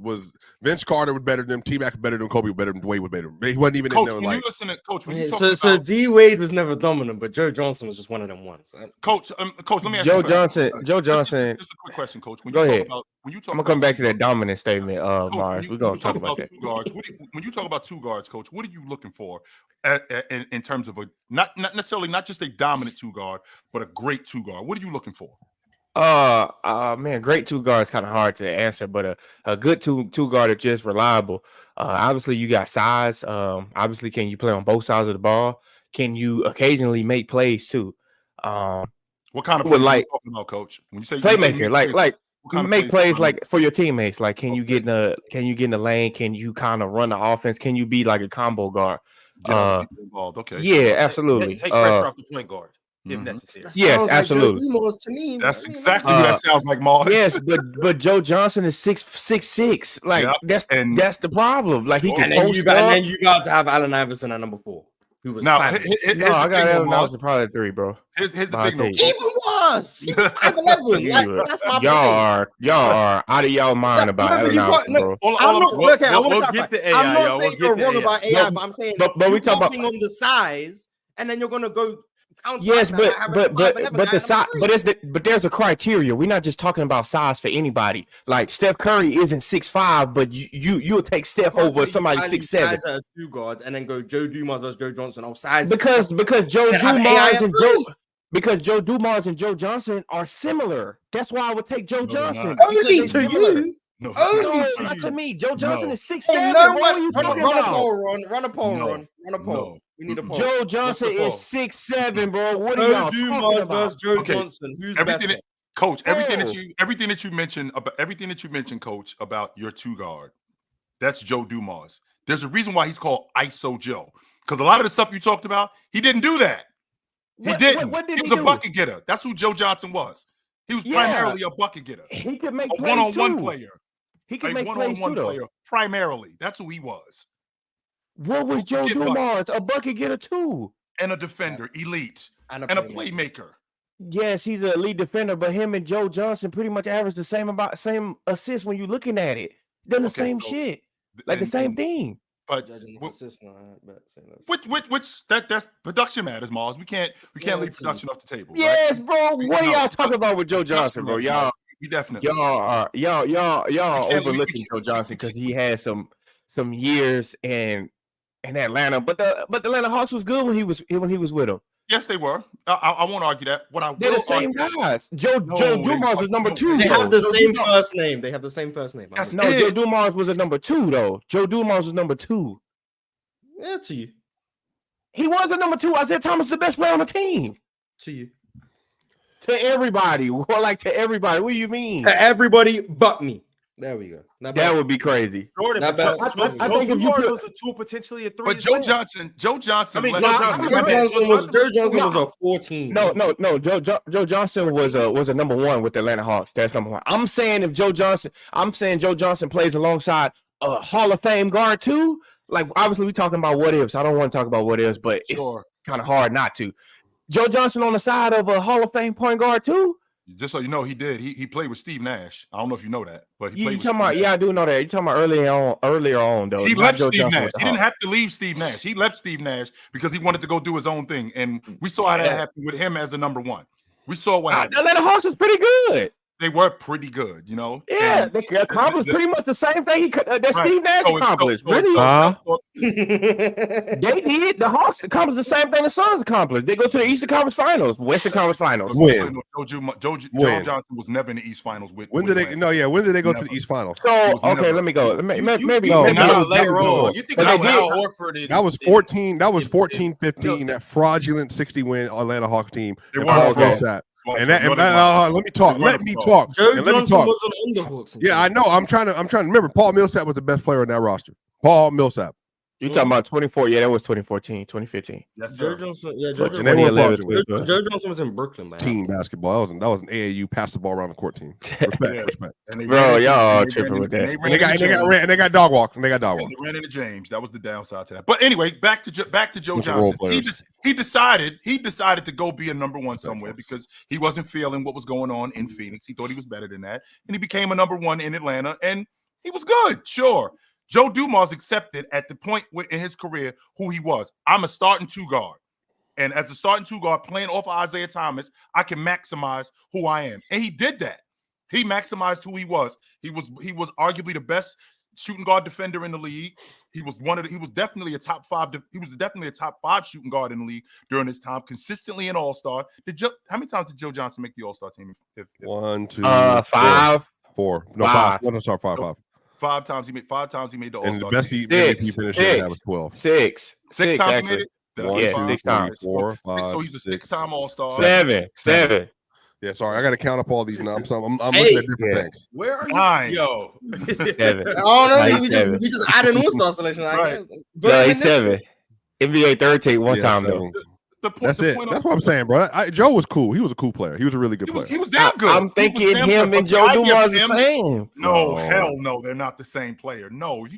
was Vince Carter was better than him. T-Mac was better than Kobe, better than Dwyane was better. He wasn't even Coach, in there. When you listen to Coach, so D Wade was never dominant, but Joe Johnson was just one of them ones. Coach, let me ask Joe you Joe Johnson. Just a quick question, Coach. Go ahead. I'm gonna come back to that dominant statement, Mars. We're gonna talk about that. 2 guards. When you talk about 2 guards, Coach, what are you looking for in terms of a not just a dominant 2 guard, but a great 2 guard? What are you looking for? Man, great 2 guards kind of hard to answer, but a good two guard is just reliable. Obviously you got size. Obviously, can you play on both sides of the ball? Can you occasionally make plays too? What kind of plays are you talking about, Coach? When you say playmaker, like make plays like for your teammates. Like, can you get in the lane? Can you kind of run the offense? Can you be like a combo guard? Okay. Yeah, absolutely. Take pressure off the point guard. If necessary. Yes, absolutely. Like to me, that's exactly what that sounds like, Mars. Yes, but Joe Johnson is 6'6". Like that's the problem. Like he can and then you got to have Allen Iverson at number 4. Who was I got Allen Iverson probably at 3, bro. Here's the thing, though. Even worse. He was 5'11". That's my y'all are out of y'all mind about Allen Iverson, bro. I'm not saying you're wrong about AI, but I'm saying but we talk about on the size, and then you're gonna go. Yes, but the size, but there's a criteria. We're not just talking about size for anybody. Like Steph Curry isn't 6'5", but you'll take Steph over somebody 6'7". 2 guards, and then go Joe Dumars versus Joe Johnson on size. Because Joe Dumars and Joe Johnson are similar. That's why I would take Joe Johnson. Only to you. No, not to me. Joe Johnson is 6'7". What are you talking about? Run a poll. We need a poll. Joe Johnson is 6'7", bro. What are y'all talking about? Joe Johnson. Who's better? Coach, everything that you mentioned, Coach, about your 2 guard, that's Joe Dumars. There's a reason why he's called ISO Joe. Because a lot of the stuff you talked about, he didn't do that. He didn't. He was a bucket getter. That's who Joe Johnson was. He was primarily a bucket getter. He could make a one-on-one player. He could make one-on-one player primarily. That's who he was. What was Joe Dumars? A bucket getter too. And a defender, elite. And a playmaker. Yes, he's an elite defender, but him and Joe Johnson pretty much average the same assists when you're looking at it. They're the same shit. Like the same thing. But which that's production matters, Mars. We can't leave production off the table. Yes, right? bro. What are y'all talking about with Joe Johnson, bro? Y'all overlooking Joe Johnson because he had some years in Atlanta, but the Atlanta Hawks was good when he was with him. Yes, they were. I won't argue that. They're the same guys. Joe Dumars was number 2. They have the same first name. They have the same first name. Joe Dumars was a number 2 though. Joe Dumars was number 2. Yeah, to you. He was a number 2. Isaiah Thomas is the best player on the team. To you. To everybody. Or like to everybody. What do you mean? To everybody but me. There we go. That would be crazy. Jordan, I think if you was a 2, potentially a 3. But Joe Johnson. Joe Johnson was a 14. No. Joe Johnson was a number 1 with the Atlanta Hawks. That's number 1. I'm saying Joe Johnson plays alongside a Hall of Fame guard too. Like obviously we talking about what ifs. I don't want to talk about what ifs, but it's kind of hard not to. Joe Johnson on the side of a Hall of Fame point guard too. Just so you know, he did. He played with Steve Nash. I don't know if you know that, but he played with talking about. Yeah, I do know that. You're talking about earlier on though. He left Steve Nash. He didn't have to leave Steve Nash. He left Steve Nash because he wanted to go do his own thing, and we saw how that happened with him as a number 1. We saw what happened. The Atlanta Hawks was pretty good. They were pretty good, you know. Yeah, they accomplished pretty much the same thing Steve Nash accomplished. They did. The Hawks accomplished the same thing the Suns accomplished. They go to the Eastern Conference Finals, Western Conference Finals. Joe Johnson was never in the East Finals with. When did they? No, yeah. When did they go to the East Finals? So okay, let me go. Maybe later on. You think Al Horford? That was 14. That was 14-15. That fraudulent 60-win Atlanta Hawks team. They were. Let me talk. Joe Johnson was an Underhawks. Yeah, I know. I'm trying to remember. Paul Millsap was the best player on that roster. Paul Millsap. You talking about 24? Yeah, that was 2014, 2015. Yes, Joe Johnson. Yeah, Joe Johnson was in Brooklyn. Man. Team basketball. That was an AAU pass the ball around the court team. Respect. Bro, y'all tripping with that. And they got dog walk. They ran into James. That was the downside to that. But anyway, back to Joe Johnson. He decided to go be a number 1 somewhere because he wasn't feeling what was going on in Phoenix. He thought he was better than that, and he became a number 1 in Atlanta, and he was good. Sure. Joe Dumars accepted at the point in his career who he was. I'm a starting 2 guard. And as a starting 2 guard playing off of Isaiah Thomas, I can maximize who I am. And he did that. He maximized who he was. He was arguably the best shooting guard defender in the league. He was definitely a top 5. He was definitely a top 5 shooting guard in the league during his time, consistently an all-star. How many times did Joe Johnson make the all-star team? 1, 2, 5, 4. No, 5. No, sorry, 5. 5 times he made the All-Star. And the best MVP finisher was 12. 6 times he made it. Yeah, 6 times. 4, 5, so he's a 6-time All-Star. 7. Yeah, sorry, I got to count up all these now. I'm looking at different things. Where are you? 9. Yo. 7. Oh no, we just added an All-Star selection. Right. No, he's 7. NBA third take one time 7. Though. That's it. That's what I'm saying, bro. Joe was cool. He was a cool player. He was a really good player. He was damn good. I'm thinking him and Joe Dumars the same. No, hell no, they're not the same player. No, if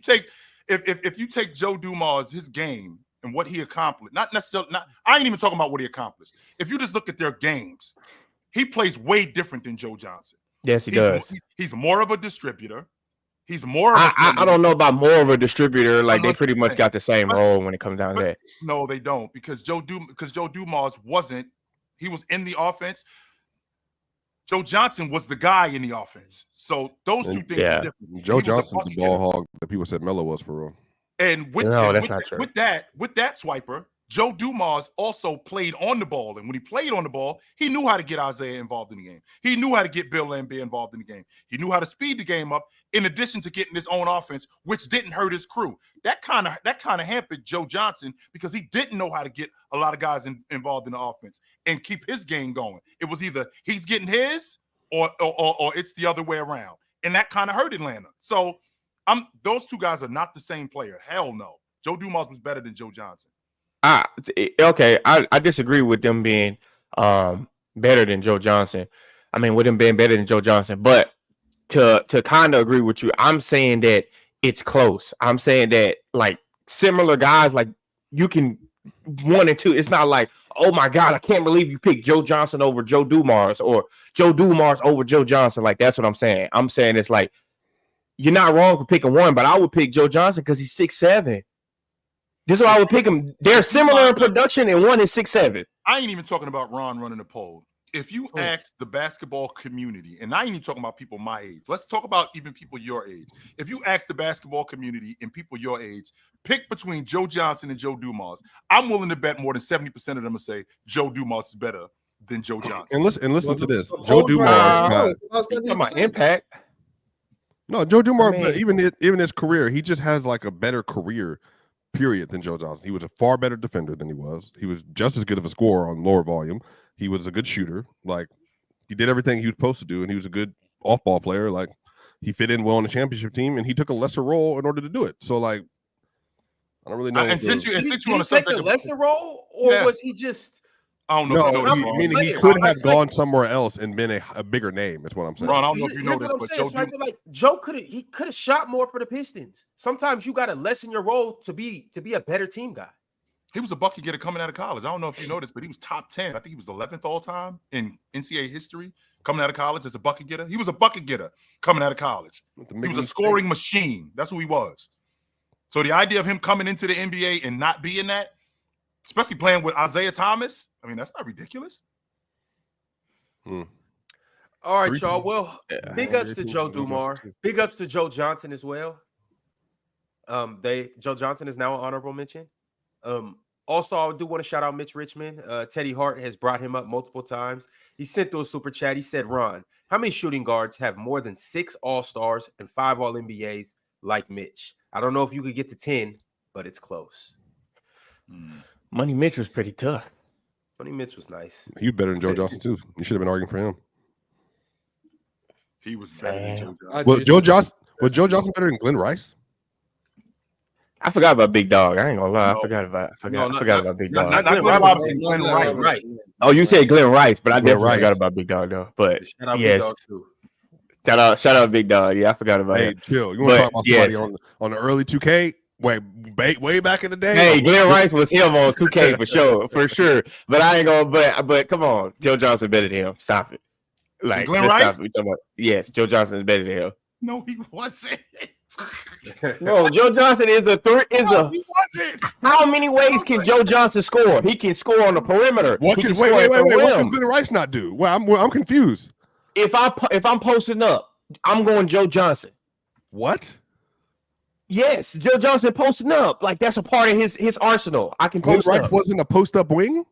you take Joe Dumars, his game and what he accomplished, not necessarily. I ain't even talking about what he accomplished. If you just look at their games, he plays way different than Joe Johnson. Yes, he does. He's more of a distributor. He's more. I don't know about more of a distributor. Like they pretty much got the same role when it comes down to that. No, they don't, because Joe Dumars wasn't. He was in the offense. Joe Johnson was the guy in the offense. So those two things are different. Joe Johnson's the ball hog that people said Melo was for real. And with that swiper, Joe Dumars also played on the ball. And when he played on the ball, he knew how to get Isaiah involved in the game. He knew how to get Bill Laimbeer involved in the game. He knew how to speed the game up in addition to getting his own offense, which didn't hurt his crew. That kind of hampered Joe Johnson because he didn't know how to get a lot of guys involved in the offense and keep his game going. It was either he's getting his or it's the other way around. And that kind of hurt Atlanta. So those two guys are not the same player. Hell no. Joe Dumars was better than Joe Johnson. Okay, I disagree with them being better than Joe Johnson. I mean, with them being better than Joe Johnson, but to kind of agree with you, I'm saying that it's close. I'm saying that like similar guys. Like you can 1 and 2. It's not like, oh my God, I can't believe you picked Joe Johnson over Joe Dumars or Joe Dumars over Joe Johnson. Like that's what I'm saying. I'm saying it's like you're not wrong for picking one, but I would pick Joe Johnson because he's 6'7". This is why I would pick him. They're similar in production, and one is 6'7". I ain't even talking about Ron running the poll. If you ask the basketball community, and I ain't even talking about people my age, let's talk about even people your age. If you ask the basketball community and people your age, pick between Joe Johnson and Joe Dumars, I'm willing to bet more than 70% of them will say Joe Dumars is better than Joe Johnson. And listen to this. Joe Dumars talking about impact. No, Joe Dumars, even his career, he just has like a better career, period, than Joe Johnson. He was a far better defender than he was. He was just as good of a scorer on lower volume. He was a good shooter. Like, he did everything he was supposed to do, and he was a good off-ball player. Like, he fit in well on the championship team, and he took a lesser role in order to do it. So, like, I don't really know. And since you on the subject, a lesser role, or was he just? I don't know. No, meaning he could have gone somewhere else and been a bigger name. That's what I'm saying. Ron, I don't know if you know this, but Joe could have shot more for the Pistons. Sometimes you got to lessen your role to be a better team guy. He was a bucket getter coming out of college. I don't know if you know this, but he was top 10. I think he was 11th all time in NCAA history coming out of college as a bucket getter. He was a bucket getter coming out of college. He was a scoring machine. That's who he was. So the idea of him coming into the NBA and not being that, especially playing with Isaiah Thomas, I mean, that's not ridiculous. All right, y'all. Well, big ups to Joe Dumars. Big ups to Joe Johnson as well. Joe Johnson is now an honorable mention. Also, I do want to shout out Mitch Richmond. Teddy Hart has brought him up multiple times. He sent through a super chat. He said, Ron, how many shooting guards have more than 6 All-Stars and 5 All-NBAs like Mitch? I don't know if you could get to 10, but it's close. Money Mitch was pretty tough. Money Mitch was nice. He was better than Joe Johnson, too. You should have been arguing for him. He was better than Joe Johnson. Was Joe Johnson better than Glenn Rice? I forgot about Big Dog. I ain't gonna lie. I forgot about Big Dog. Not Glenn Robinson, Glenn Rice. Right. Oh, you said Glenn Rice, but I definitely forgot about Big Dog though. But shout out Big Dog too. Shout out Big Dog. Yeah, I forgot about him. Chill. You want to talk about somebody on the early 2K? Way back in the day. Hey, Glenn Rice was him on 2K for sure. But I ain't gonna. But come on, Joe Johnson better than him. Stop it. Like Glenn Rice? Yes, Joe Johnson is better than him. No, he wasn't. No, Joe Johnson he wasn't. How many ways can Joe Johnson score? He can score on the perimeter. Wait. What can Glenn Rice not do? Well, I'm confused. If I'm posting up, I'm going Joe Johnson. What? Yes, Joe Johnson posting up. Like that's a part of his arsenal. I can post Glenn Rice up. wasn't a post up wing.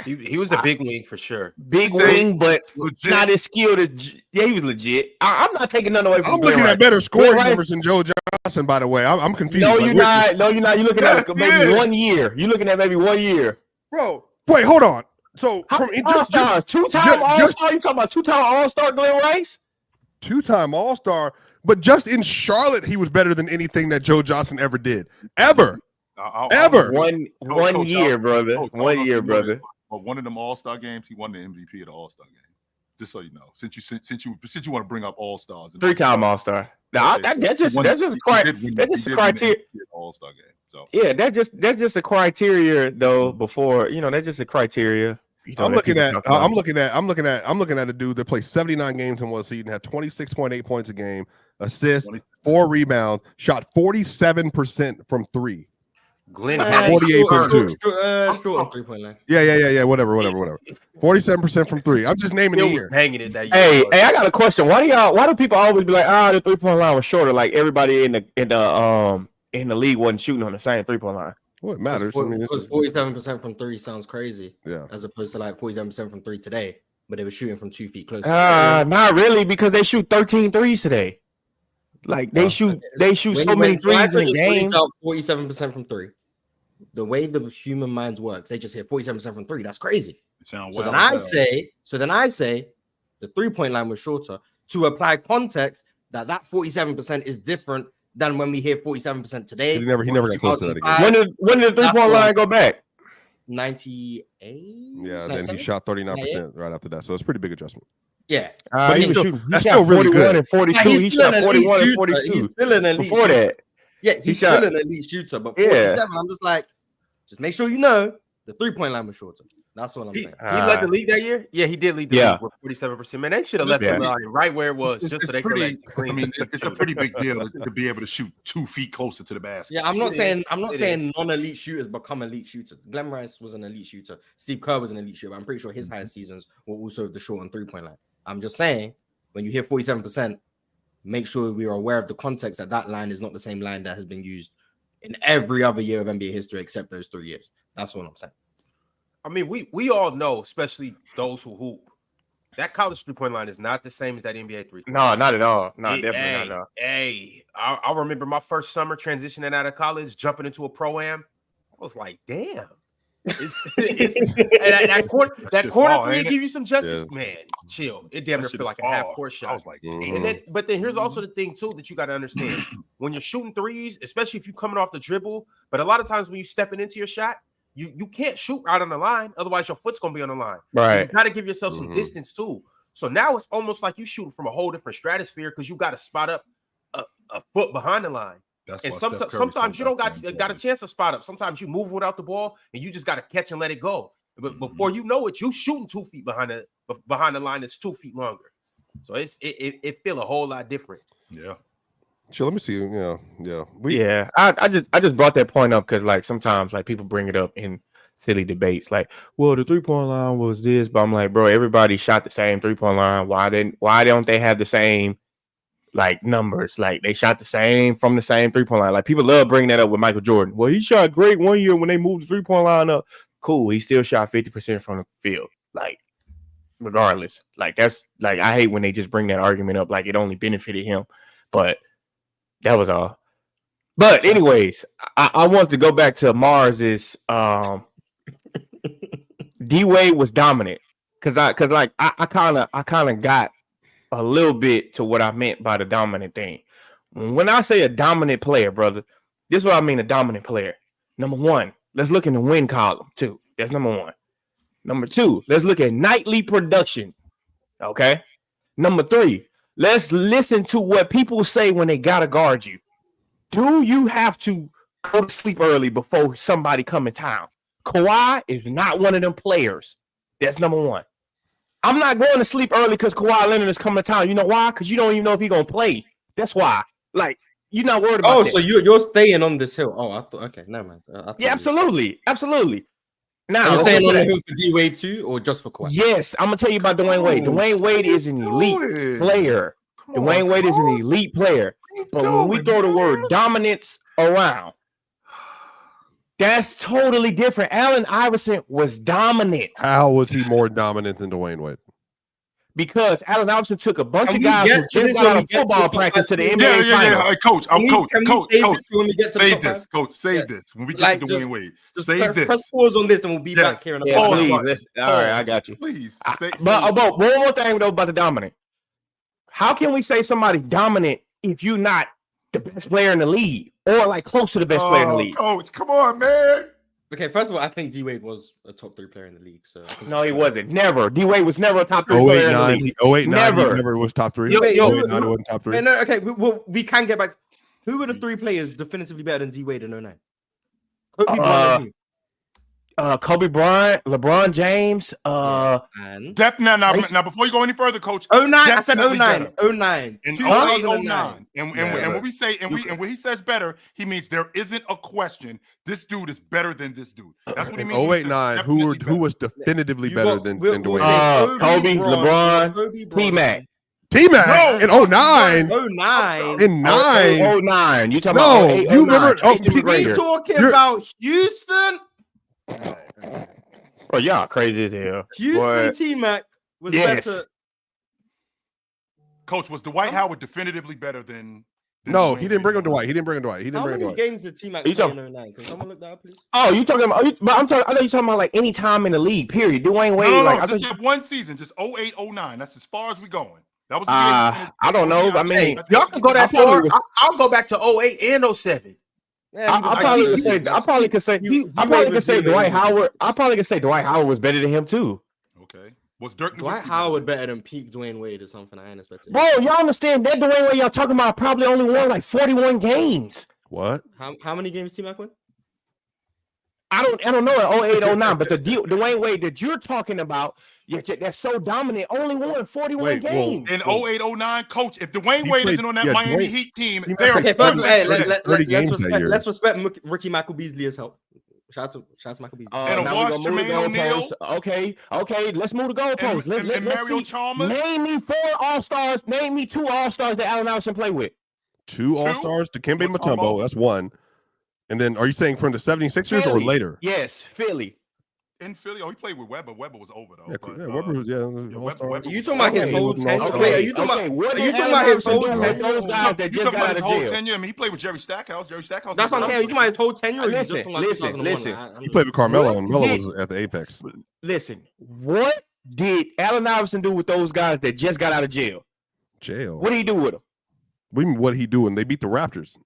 He was a big wing for sure. Big wing, but not as skilled as. Yeah, he was legit. I'm not taking none away from. I'm looking at better scoring numbers than Joe Johnson. By the way, I'm confused. No, you're not. No, you're not. You're looking at maybe 1 year. You're looking at maybe 1 year, bro. Wait, hold on. So from All-Star, 2-time All-Star. You talking about 2-time All-Star Glenn Rice? 2-time All-Star, but just in Charlotte, he was better than anything that Joe Johnson ever did. Ever. One year, brother. 1 year, brother. But one of them All-Star games, he won the MVP of the All-Star game. Just so you know, since you want to bring up All-Stars, 3-time All-Star. Now that's just a criteria. All-Star game. So yeah, that's just a criteria though. Before that's just a criteria. I'm looking at a dude that played 79 games in one season, had 26.8 points a game, assists, 4 rebounds, shot 47% from 3. Glenn 48.2. Short on 3-point line. Yeah. Whatever. 47% from 3. I'm just naming the year. Hanging it that year. Hey, I got a question. Why do people always be like, the 3-point line was shorter? Like everybody in the league wasn't shooting on the same 3-point line. Well, it matters. Because 47% from 3 sounds crazy. Yeah. As opposed to like 47% from 3 today, but they were shooting from 2 feet closer. Not really, because they shoot 13 threes today. Like they shoot so many threes in a game. 47% from 3. The way the human mind works, they just hit 47% from 3. That's crazy. So then I say the 3-point line was shorter to apply context that 47% is different than when we hear 47% today. He never got close to that again. When did the 3-point line go back? 98. Yeah, then he shot 39% right after that. So it's a pretty big adjustment. Yeah, but he was shooting. That's still really good. And 42. He shot 41 and 42. He's still in the league. Before that. Yeah, he's still an elite shooter, but 47, I'm just like, just make sure you know the 3-point line was shorter. That's what I'm saying. He led the league that year. Yeah, he did lead the league with 47%. Man, they should have left the line right where it was, just so they could let I mean, it's a pretty big deal to be able to shoot 2 feet closer to the basket. Yeah, I'm not saying non-elite shooters become elite shooters. Glenn Rice was an elite shooter. Steve Kerr was an elite shooter. I'm pretty sure his highest seasons were also the short and 3-point line. I'm just saying, when you hit 47%, make sure we are aware of the context that line is not the same line that has been used in every other year of NBA history except those 3 years. That's what I'm saying. I mean, we all know, especially those who hoop, that college 3-point line is not the same as that NBA 3. No, not at all. No, definitely not at all. Hey, I remember my first summer transitioning out of college, jumping into a pro-am. I was like, damn. That corner three give you some justice, man. Chill. It damn near feel like a half-court shot. I was like, but then here's also the thing too that you got to understand: when you're shooting threes, especially if you're coming off the dribble, but a lot of times when you're stepping into your shot, you can't shoot out on the line, otherwise your foot's gonna be on the line. Right. So you got to give yourself some distance too. So now it's almost like you shooting from a whole different stratosphere because you got to spot up a foot behind the line. And sometimes you don't got a chance to spot up. Sometimes you move without the ball and you just got to catch and let it go. But before you know it, you shooting 2 feet behind the line that's 2 feet longer. So it feel a whole lot different. Yeah. Sure, let me see. I just brought that point up because like sometimes like people bring it up in silly debates, like, well, the 3-point line was this, but I'm like, bro, everybody shot the same 3-point line. Why don't they have the same like numbers? Like they shot the same from the same 3-point line. Like people love bringing that up with Michael Jordan. Well, he shot great one year when they moved the 3-point line up. Cool, he still shot 50% from the field. Like regardless, like that's like I hate when they just bring that argument up like it only benefited him, but. That was all. But anyways, I want to go back to Mars's D Wade was dominant. Cause I kind of got a little bit to what I meant by the dominant thing. When I say a dominant player, brother, this is what I mean, a dominant player. Number one, let's look in the win column too. That's number one. Number two, let's look at nightly production. Okay. Number three, let's listen to what people say when they gotta guard you. Do you have to go to sleep early before somebody come in town? Kawhi is not one of them players. That's number one. I'm not going to sleep early because Kawhi Leonard is coming to town. You know why? Because you don't even know if he's gonna play. That's why. Like, you're not worried about that. So you're staying on this hill. Oh, I thought, okay, never mind. Yeah, absolutely. Now, you're saying on the hill for D Wade too, or just for Kawhi? Yes, I'm gonna tell you about Dwyane Wade. Dwyane Wade is an elite player. Dwyane Wade is an elite player. But when we throw the word dominance around, that's totally different. Allen Iverson was dominant. How was he more dominant than Dwyane Wade? Because Allen Iverson took a bunch of guys from just out of football practice to the NBA Finals. Hey, Coach, save this. When we get to Dwyane Wade, save this. Press pause on this and we'll be back here in a please. All right, I got you. Please. But one more thing, though, about the dominant. How can we say somebody dominant if you're not the best player in the league or like close to the best player in the league? Coach, come on, man. Okay, first of all, I think D Wade was a top 3 player in the league. So no, he wasn't. Never. D Wade was never a top 3 player in the league. 08-9, he never was top 3. 08-9 wasn't top 3. No, okay, we can get back. Who were the 3 players definitively better than D Wade in 09? Kobe Bryant, LeBron James, now before you go any further, Coach. 09, I said 09. In 2009. And when we say and when he says better, he means there isn't a question. This dude is better than this dude. That's what he means. 08-9, who was definitively better than Dwyane? Kobe, LeBron, T-Mac. T-Mac in 09. 09. In 9. 09. You talking about 08, you remember? We talking about Houston? Oh, y'all crazy as hell. Houston T-Mac was better. Coach, was Dwight Howard definitively better than no, he didn't bring him Dwight. How many games did T-Mac play in 09? Can someone look that up, please? Oh, you talking about? But I know you're talking about like any time in the league. Period. Dwyane Wade. No, just that one season, just 08-09. That's as far as we going. That was. I don't know. I mean, y'all can go that far. I'll go back to 08 and 07. Yeah, I probably could say Dwight Howard. I probably could say Dwight Howard was better than him too. Okay. Was Dwight Howard better than peak Dwyane Wade or something? I ain't expecting. Bro, y'all understand that Dwyane Wade y'all talking about probably only won like 41 games. What? How many games T-Mac win? I don't know at 08, 09, but the Dwyane Wade that you're talking about, that's so dominant, only won 41 games. In 08, 09, coach, if Dwyane He Wade played- isn't on that yeah, Miami Dwyane- Heat team, he they're Okay, first of all, hey, 30 games that year. let's respect Ricky Michael Beasley as help. Shout out to Michael Beasley. And a Now we wash gonna move the Jermaine O'Neal. goalposts. Okay, let's move the goalposts. And Let's Mario see. Chalmers. Name me 4 All-Stars. Name me 2 All-Stars that Allen Iverson played with. 2 All-Stars, Dikembe Mutombo. Mutombo, that's 1. And then are you saying from the 76ers or Philly. later? Yes, Philly. In Philly, he played with Weber. Weber was over though. Yeah, but, Weber was Weber- All-Star. Weber You was talking about his Okay. whole tenure? Okay, are you talking about? What Are did you talking Allen about his Iverson whole do with tenure? those guys that You just talking got about out his of whole jail? tenure? I mean, he played with Jerry Stackhouse. Jerry Stackhouse. That's what I'm saying. You talking about his whole tenure? Or you just Listen, talking about listen, 2001? listen. He played with Carmelo, and Melo Did- was at the apex. Listen, what did Allen Iverson do with those guys that just got out of jail? Jail. What did he do with them? What he doing? They beat the Raptors.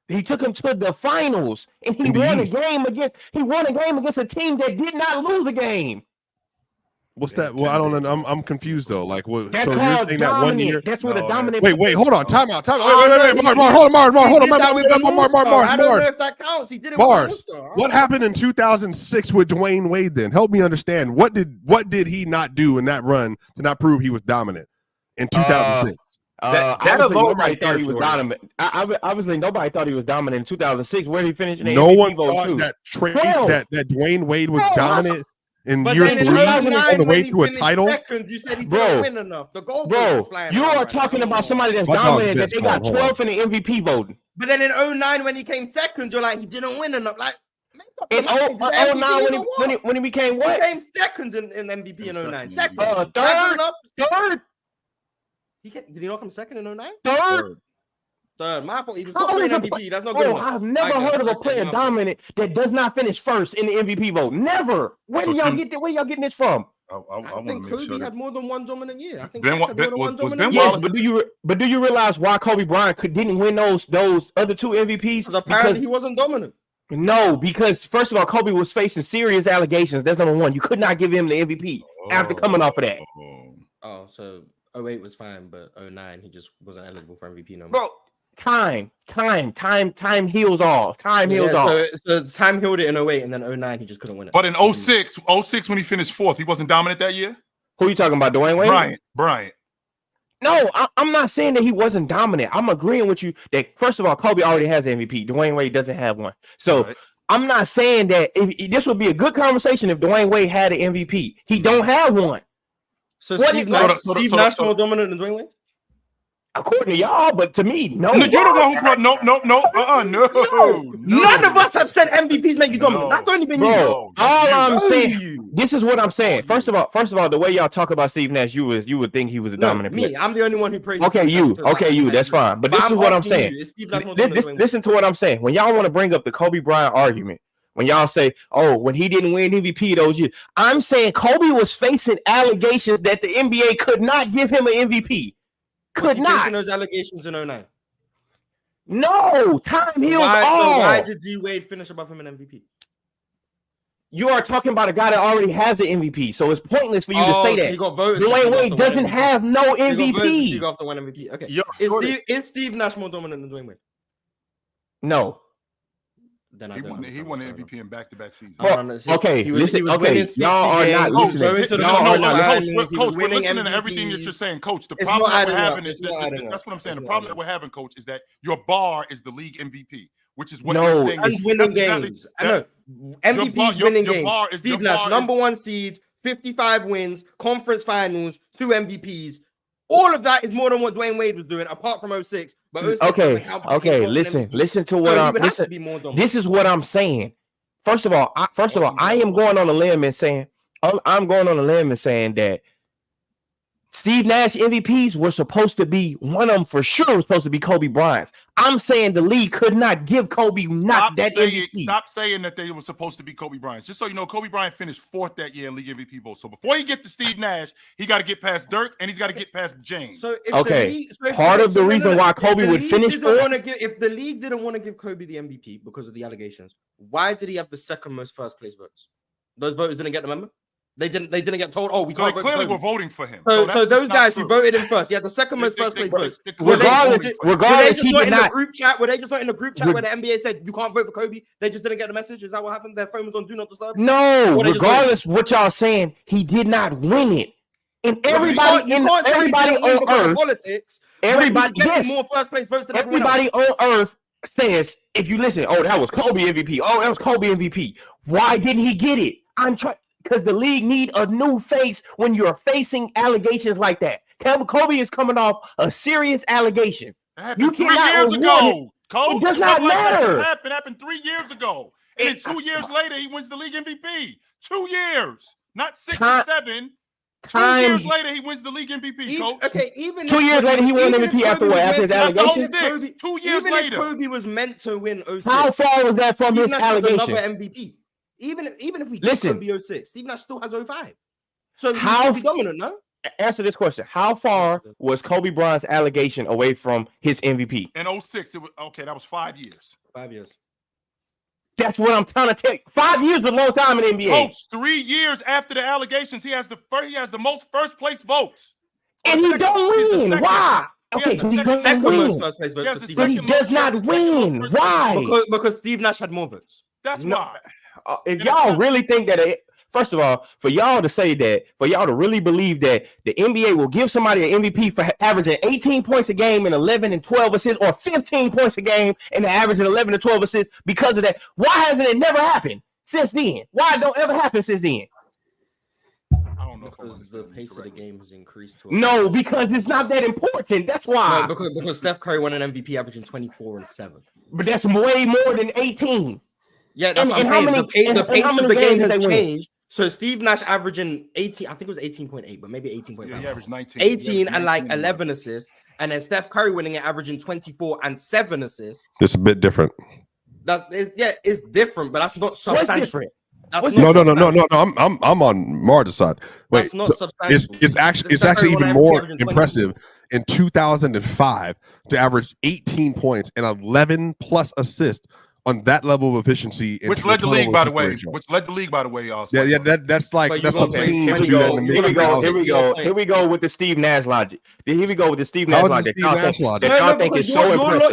He took them to the finals, and he In the won a East. game against a team that did not lose the game. What's that? Well, I don't know. I'm confused though. Like, what? That's So you're called saying that 1 year? dominant. That's what a No, dominant. Wait, hold on. Time out. Wait, no, Mark, hold on, Mark, He hold did that with the on, Mark. All-Star. I don't know if that counts. He did it with the Mars, All-Star. what happened in 2006 with Dwyane Wade then? Help me understand. What did he not do in that run to not prove he was dominant in 2006? That Obviously alone nobody right thought there, he was Jordan. dominant. Obviously, nobody thought he was dominant in 2006. Where did he finish? In the No MVP one vote, thought too? that Bro. that Dwyane Wade was Bro, dominant in But year then in 3 2009, on the way when he to a finished title. seconds, you said he Bro. didn't win enough. The goalpost Bro, is flying you around are right talking now. about somebody that's My dog's dominant that best they got friend. Hold on. 12th in the MVP voting. But then in 2009, when he came seconds, you're like, he didn't win enough. Like, make up In your mind. 09 when he became He what? came seconds in MVP in 2009. Second. Third. That good enough? Third. Did he not come second in 2009? Third. Third. My fault. He was How not playing is a MVP. That's not good Bro, enough. I've never heard of a player dominant that does not finish first in the MVP vote. Never. Where So do y'all Tim- get where y'all getting this from? I I want think to make Kobe sure had that more than one dominant year. I think Ben Shaq Wa- had Ben- more than was- one was dominant Ben year. Yes, Wallace- but do you realize why Kobe Bryant didn't win those other 2 MVPs? Because apparently he wasn't dominant. No, because first of all, Kobe was facing serious allegations. That's number 1. You could not give him the MVP after coming off of that. Oh, so 08 was fine, but 09 he just wasn't eligible for MVP no more. Bro, time heals all. Time heals all. So time healed it in 08, and then 09 he just couldn't win it. But in 06 when he finished 4th, he wasn't dominant that year. Who are you talking about, Dwyane Wade? Bryant. No, I'm not saying that he wasn't dominant. I'm agreeing with you that first of all, Kobe already has an MVP. Dwyane Wade doesn't have one. So Right. I'm not saying that if this would be a good conversation if Dwyane Wade had an MVP. He don't have one. So What Steve if- Nash, so- Steve so- Nash so- more dominant than Dwyane Wade? According to y'all, but to me, no. No, you're the one who brought no. None of us have said MVPs make you dominant. No. That's only been Bro, you. No, all you. I'm Only saying, you. this is what I'm saying. First of all, the way y'all talk about Steve Nash, you would think he was a No, dominant me. player. I'm the only one who praises. Okay, Steve you. Nash. Okay, you. That's fine. But this is what I'm asking saying. you, is Steve Nash more dominant than Dwyane Wade? Listen to what I'm saying. When y'all want to bring up the Kobe Bryant argument, when y'all say, "Oh, when he didn't win MVP those years," I'm saying Kobe was facing allegations that the NBA could not give him an MVP. Was Could he not. facing those allegations in 2009? No, time heals So all. why did D Wade finish above him in MVP? You are talking about a guy that already has an MVP, so it's pointless for you to say so that. he got voted. Dwyane Wade doesn't have no He got voted MVP. to go after one MVP. Okay. Yo, Is Steve Nash more dominant than Dwyane Wade? No. Then He won the MVP in back-to-back seasons. Okay, listen, okay, winning 60 y'all are not games, listening. going to the Y'all are not finals, Coach, he was we're winning listening to everything that MVPs. you're saying, Coach. The It's problem not that we're adding up. having is It's not adding that's up. what I'm saying. It's The not problem adding that we're having, Coach, is that your bar is the league MVP, which is what No, you're saying. And is- winning that's exactly- games. I know. MVPs your winning bar games. is- Steve your Nash, bar number is- 1 seed, 55 wins, conference finals, 2 MVPs. All of that is more than what Dwyane Wade was doing, apart from 06. But 06 doesn't count because he was Listen MVP. to So what he I'm would have to listen. be more dominant. This is what I'm saying. First of all, I am going on a limb and saying that Steve Nash MVPs were supposed to be one of them for sure. Was supposed to be Kobe Bryant's. I'm saying the league could not give Kobe MVP. Stop saying that they were supposed to be Kobe Bryant. Just so you know, Kobe Bryant finished 4th that year in league MVP vote. So before he get to Steve Nash, he got to get past Dirk and he's got to get past James. So if Okay, the league, so if part the- of the so no, reason no, no. why If Kobe the would league finish didn't fourth- wanna give, if the league didn't want to give Kobe the MVP because of the allegations, why did he have the second most first place votes? Those voters didn't get the member. They didn't get told. Oh, we So can't they vote clearly for were Kobe. voting for him. So those that's guys not who true. voted him first, he had the second most first place votes. Regardless, Were they just he not did in the not. group chat? Were they just not in the group chat where the NBA said you can't vote for Kobe? They just didn't get the message. Is that what happened? Their phone was on do not disturb. No, regardless what y'all saying, he did not win it. And everybody on earth, politics. Everybody, yes, more first place votes than everybody on earth says, if you listen, oh, that was Kobe MVP. Oh, that was Kobe MVP. Why didn't he get it? I'm trying because the league need a new face when you're facing allegations like that. Kobe is coming off a serious allegation. You 3 years ago. It does not matter. It happened 3 years ago. And then 2 years later, he wins the league MVP. 2 years, not 6 or 7. 2 years later, he wins the league MVP, coach. Okay, even 2 years later, he won MVP after what? After his allegations? 2 years later. Kobe was meant to win 06. How far was that from his allegations? Another MVP. Even if we listen, Kobe 06, Steve Nash still has 05. So how be dominant, no? Answer this question. How far was Kobe Bryant's allegation away from his MVP? In 06, it was that was 5 years. 5 years. That's what I'm trying to tell you. 5 years is a long time in the NBA. Coach, 3 years after the allegations, he has the most first place votes. And he don't win. Why? Okay, he doesn't win. First place votes but he does not win. Why? Because Steve Nash had more votes. That's why. If y'all really think that, first of all, for y'all to say that, for y'all to really believe that the NBA will give somebody an MVP for averaging 18 points a game and 11 and 12 assists, or 15 points a game and averaging 11 and 12 assists because of that, why hasn't it never happened since then? Why it don't ever happen since then? I don't know because the pace of the game has increased. No, because it's not that important. That's why. No, because Steph Curry won an MVP averaging 24 and 7. But that's way more than 18. Yeah, that's what I'm saying. The pace of the game has changed. So Steve Nash averaging 18, I think it was 18.8, but maybe 18.5. Yeah, he averaged 19. 18 and like 11 assists. And then Steph Curry winning it, averaging 24 and 7 assists. It's a bit different. It's different, but that's not substantial. What's different? No. I'm on Marge's side. Wait, that's not substantial. It's actually even more impressive in 2005 to average 18 points and 11 plus assists on that level of efficiency, which led the league, by the way. Also. Yeah. That's obscene to do that in the mid. Here we go with the Steve Nash logic. Here we go with the Steve Nash logic.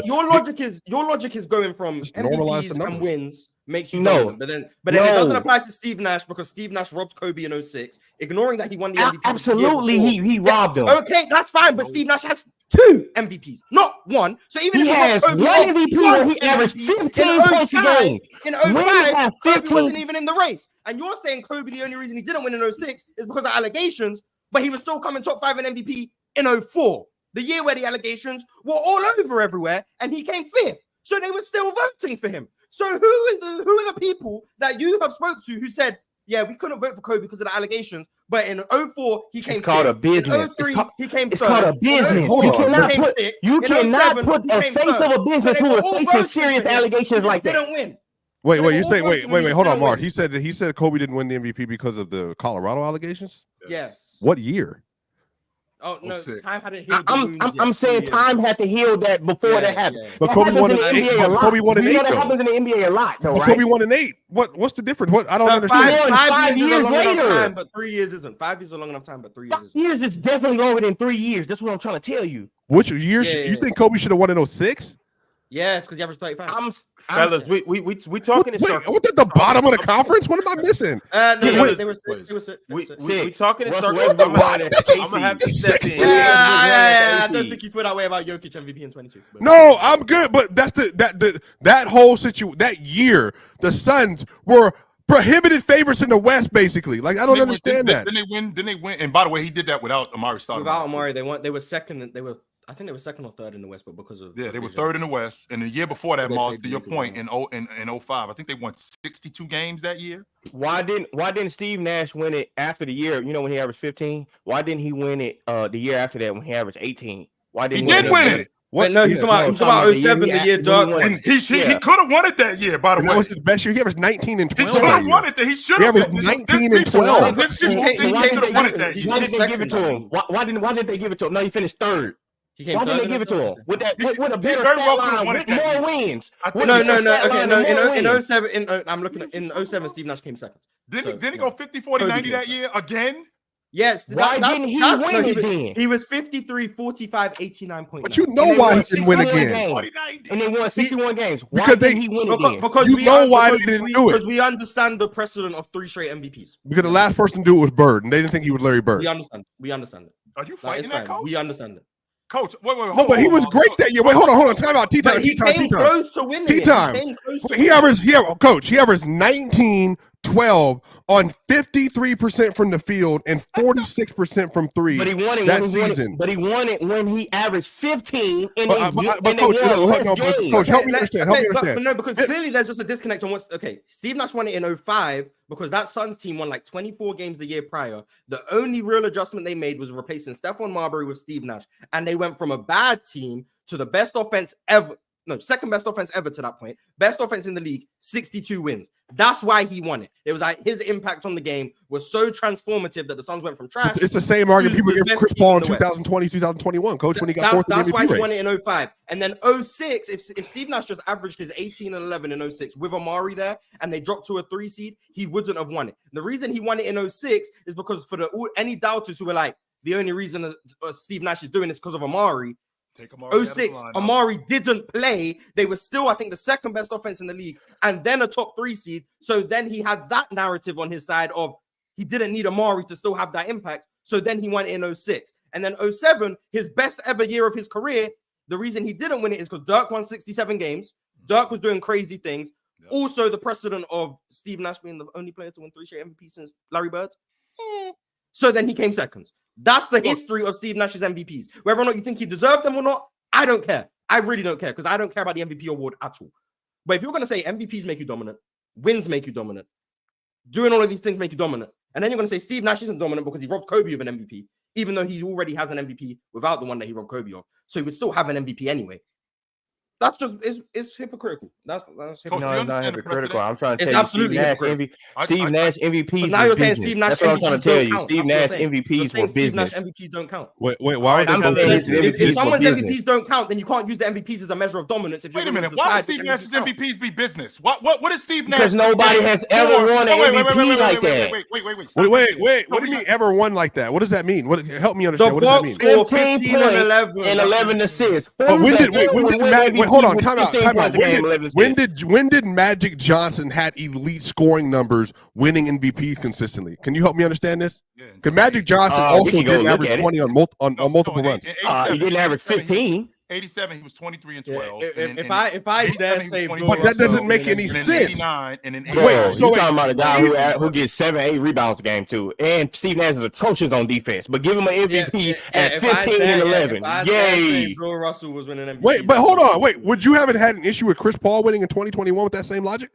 Your logic is going from MVPs and wins makes you know, but then it doesn't apply to Steve Nash because Steve Nash robbed Kobe in 06, ignoring that he won the MVP. Absolutely, he robbed him. Okay, that's fine, but Steve Nash has 2 MVPs, not 1. So even he if has one MVP where he averaged 15 points a game. In 05, Kobe wasn't even in the race. And you're saying Kobe, the only reason he didn't win in 06 is because of allegations, but he was still coming top 5 in MVP in 04, the year where the allegations were all over everywhere, and he came 5th. So they were still voting for him. So who are the people that you have spoke to who said, yeah, we couldn't vote for Kobe because of the allegations, but in 04 he came. It's called a business. In 03 he came. It's called a business. You cannot put a face of a business who is facing serious allegations like that. Didn't win. Wait. You say wait. Hold on, Mark. He said Kobe didn't win the MVP because of the Colorado allegations. Yes. What year? Oh no, time hadn't healed. I'm saying time had to heal that before that happened. Yeah. But Kobe won an 8. Kobe won an 8. That happens in the NBA a lot, though, right? Kobe won an 8. What's the difference? What I don't understand. 5 years later, time, but 3 years isn't. 5 years is a long enough time, but 3 years. 5 years is definitely longer than 3 years. That's what I'm trying to tell you. Which year? You think Kobe should have won in 06? Yes, because you averaged 35. Fellas, we talking in circles. What's at the bottom of the conference? What am I missing? They were 6. We talking in circles. What the bottom? I'm gonna have to step in. I don't think you feel that way about Jokic MVP in 22. No, I'm good, but that's that whole situation. That year, the Suns were prohibited favorites in the West, basically. Like I don't understand that. Then they win. And by the way, he did that without Amari Stoudemire. Without Amari, they were second. I think they were second or third in the West, but because of they were third in the West. And the year before that, Mars, to your point, in 05, I think they won 62 games that year. Why didn't Steve Nash win it after the year? You know, when he averaged 15. Why didn't he win it the year after that when he averaged 18? Why didn't he win it? What? No, he's talking about 07, the year Dirk won. He could have won it that year, by the way. That was his best year. He averaged 19 and 12. He could have won it. He should have. He averaged 19 and 12. He could have won it that year. Why didn't they give it to him? Why didn't they give it to him? No, he finished 3rd. Why didn't they give it to him? With a better very well stat line, won with it that more year. wins. No. Okay, in 07, I'm looking at in 07, Steve Nash came second. Didn't he go 50, 40, 90 that year again? Yes. Why didn't he win it then? He was 53, 45, 89.9. But you know why he didn't win again. 40, 90. And they won 61 games. Why Because didn't he win again? Because you we know why they didn't do it. Because we understand the precedent of 3 straight MVPs. Because the last person to do it was Bird, and they didn't think he was Larry Bird. We understand it. Are you fighting that, Coach? We understand it. Coach, wait. No, but he was great that year. Wait, hold on. Time out. But he came close to winning. T-time. He averaged 19, 12 on 53% from the field and 46% from three. But he won it that season. But he won it when he averaged 15 and Coach, help me understand. No, because clearly there's just a disconnect on what's okay. Steve Nash won it in 05 because that Suns team won like 24 games the year prior. The only real adjustment they made was replacing Stephon Marbury with Steve Nash, and they went from a bad team to the best offense ever. No, second best offense ever to that point. Best offense in the league, 62 wins. That's why he won it. It was like his impact on the game was so transformative that the Suns went from trash. It's the same argument people give Chris Paul in 2020, 2021, Coach, when he got fourth in the MVP race. That's why he won it in 05. And then 06, if Steve Nash just averaged his 18 and 11 in 06 with Amari there and they dropped to a 3 seed, he wouldn't have won it. The reason he won it in 06 is because for any doubters who were like, the only reason Steve Nash is doing this because of Amari. 06, Amari didn't play. They were still, I think, the second best offense in the league and then a top 3 seed. So then he had that narrative on his side of he didn't need Amari to still have that impact. So then he won it in 06. And then 07, his best ever year of his career, the reason he didn't win it is because Dirk won 67 games. Dirk was doing crazy things. Yep. Also, the precedent of Steve Nash being the only player to win 3 straight MVP since Larry Bird. So then he came second. That's the history of Steve Nash's MVPs. Whether or not you think he deserved them or not, I don't care. I really don't care because I don't care about the MVP award at all. But if you're going to say MVPs make you dominant, wins make you dominant, doing all of these things make you dominant, and then you're going to say Steve Nash isn't dominant because he robbed Kobe of an MVP, even though he already has an MVP without the one that he robbed Kobe of. So he would still have an MVP anyway. That's just it's hypocritical. That's hypocritical. No, it's not hypocritical. I'm trying to it's tell you, absolutely Steve Nash MVPs. Now you're saying Steve Nash. That's what I'm trying to tell you. Steve Nash MVPs were Steve Nash business. MVPs don't count. Wait. Why? If someone's MVPs don't count, then you can't use the MVPs as a measure of dominance. Wait a minute. Why would Steve Nash's MVPs be business? What is Steve Nash? Because nobody has ever won an MVP like that. Wait. What do you mean ever won like that? What does that mean? Help me understand. What does that mean? 15 points and 11 assists. When did hold on? Time out. When did Magic Johnson had elite scoring numbers, winning MVP consistently? Can you help me understand this? Because Magic Johnson also didn't average 20 on multiple runs. He didn't average 15. 87, he was 23 and 12. If I dare say, but that doesn't make any sense. 89 and then wait, so talking about a guy who gets 7-8 rebounds a game too, and Steve Nash is atrocious on defense, but give him an MVP at 15 and 11. Yay! Bill Russell was winning MVP. Wait, but hold on. Wait, would you haven't had an issue with Chris Paul winning in 2021 with that same logic?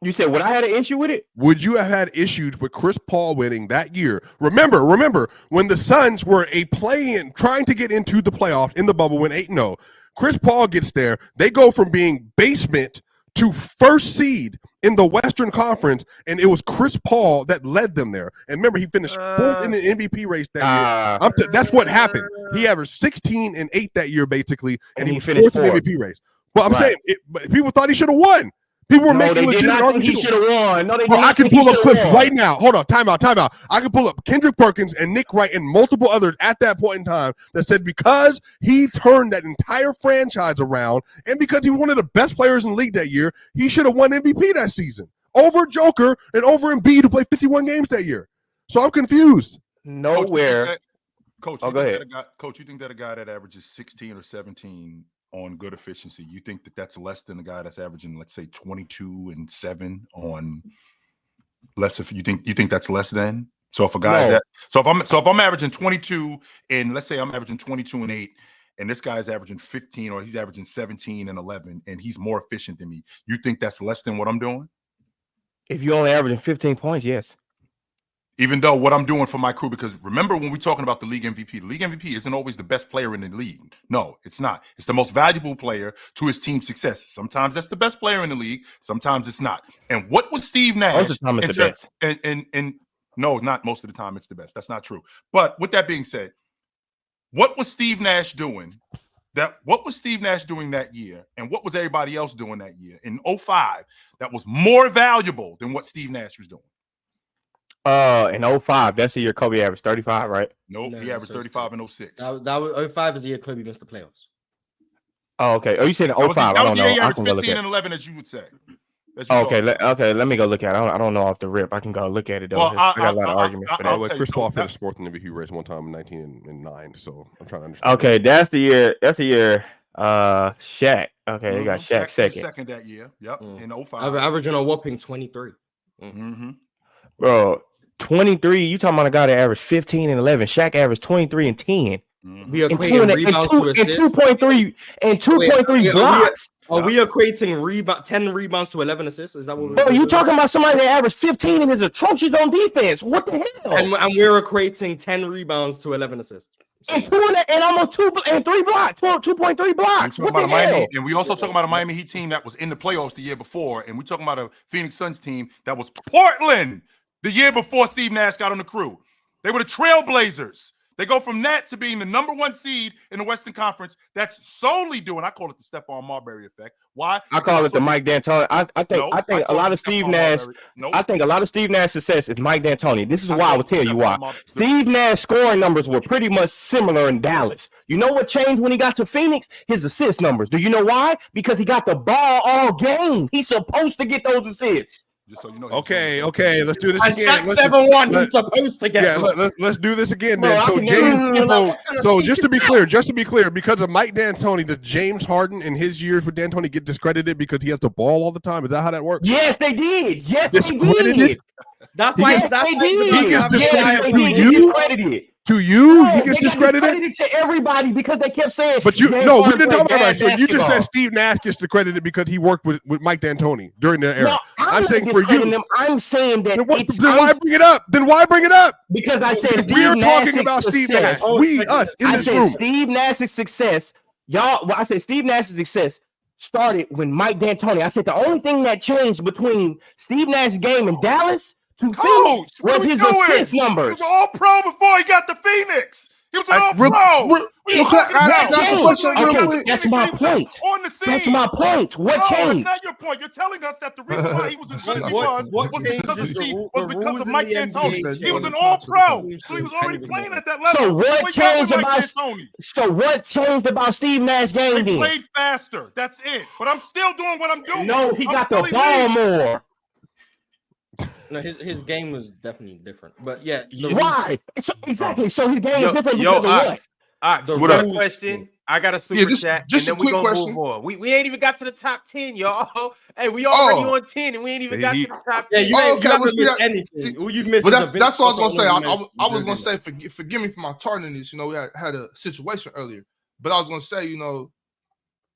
You said, would I had an issue with it? Would you have had issues with Chris Paul winning that year? Remember when the Suns were trying to get into the playoffs in the bubble, when 8-0. Chris Paul gets there. They go from being basement to first seed in the Western Conference, and it was Chris Paul that led them there. And remember, he finished fourth in the MVP race that year. That's what happened. He averaged 16 and 8 that year, basically, and he was fourth in the MVP race. Well, I'm saying, but people thought he should have won. People were making legitimate arguments. He should have won. No, I can pull up clips right now. Hold on, time out. I can pull up Kendrick Perkins and Nick Wright and multiple others at that point in time that said because he turned that entire franchise around and because he was one of the best players in the league that year, he should have won MVP that season over Joker and over Embiid who played 51 games that year. So I'm confused. Nowhere. Coach, go ahead. Coach, you think that a guy that averages 16 or 17 on good efficiency, you think that that's less than a guy that's averaging, let's say, 22 and 7 on less? If you think that's less than? So if a guy's if I'm averaging 22 and let's say I'm averaging 22 and 8, and this guy's averaging 15 or he's averaging 17 and 11, and he's more efficient than me, you think that's less than what I'm doing? If you're only averaging 15 points, yes. Even though what I'm doing for my crew, because remember when we're talking about the league MVP isn't always the best player in the league. No, it's not. It's the most valuable player to his team's success. Sometimes that's the best player in the league. Sometimes it's not. And what was Steve Nash? Most of the time it's the best. And no, not most of the time it's the best. That's not true. But with that being said, What was Steve Nash doing? What was Steve Nash doing that year, and what was everybody else doing that year in 05 that was more valuable than what Steve Nash was doing? In 05, that's the year Kobe averaged 35, right? Nope, he averaged 35 in 06. That was 05 is the year Kobe missed the playoffs. Oh, okay. Oh, you said in 05. That was the year he averaged 15 and and 11, as you would say. Okay, let me go look at it. I don't know off the rip. I can go look at it though. Well, I got a lot of arguments for that. Chris Paul finished fourth in the MVP race one time in 1909. So I'm trying to understand. Okay, that's the year. Shaq. Okay, they got Shaq second. Second that year. Yep. In 05. Averaging a whopping 23. Bro, 23. You talking about a guy that averaged 15 and 11? Shaq averaged 23 and 10. We equating rebounds to assists. And 2.3 blocks. Are we equating 10 rebounds to 11 assists? Is that what we're Bro, you talking about somebody that averaged 15 and is atrocious on defense? What the hell? And we're equating 10 rebounds to 11 assists. And almost 3 blocks, 2.3 blocks. What the hell? Miami, and we also talking about a Miami Heat team that was in the playoffs the year before, and we talking about a Phoenix Suns team that was Portland the year before Steve Nash got on the crew. They were the Trailblazers. They go from that to being the ¡1 seed in the Western Conference. That's solely doing, I call it the Stephon Marbury effect. Why? I call it the Mike D'Antoni. I think a lot of Steve Nash. I think a lot of Steve Nash's success is Mike D'Antoni. This is why I will tell you why. Steve Nash scoring numbers were pretty much similar in Dallas. You know what changed when he got to Phoenix? His assist numbers. Do you know why? Because he got the ball all game. He's supposed to get those assists. Just so you know. Okay, let's do this again. 7-1. He's supposed to get. Yeah, let's do this again. Then. So James, so just to be clear, because of Mike D'Antoni, does James Harden in his years with D'Antoni get discredited because he has the ball all the time? Is that how that works? Yes, they did. Yes, they did. That's why he gets discredited. To you, he gets discredited to everybody because they kept saying. But we didn't talk about that. So you just said Steve Nash gets discredited because he worked with Mike D'Antoni during the era. No, I'm saying for you. Them. I'm saying that. Then why bring it up? Because I said we're talking about Steve Nash. Us in this room. Steve Nash's success, y'all. Well, I said Steve Nash's success started when Mike D'Antoni. I said the only thing that changed between Steve Nash's game in Dallas to Phoenix was his assist numbers. He was an all-pro before he got to Phoenix. He was an all-pro. That's my point. That's my point. What changed? That's not your point. You're telling us that the reason why he was as good as he was because of Mike D'Antoni. He was an all-pro, so he was already playing at that level. So what changed about Steve Nash's game? He played faster. That's it. But I'm still doing what I'm doing. No, he got the ball more. No, his game was definitely different. But yeah, why? Exactly. So his game is different because of what? All right, so question. I got a super chat, and then we gonna move on. We ain't even got to the top 10, y'all. Hey, we already on 10, and we ain't even got to the top 10. Yeah, you haven't missed anything. You missed. But that's what I was gonna say. I was gonna say, forgive me for my tardiness. You know, we had a situation earlier, but I was gonna say, you know,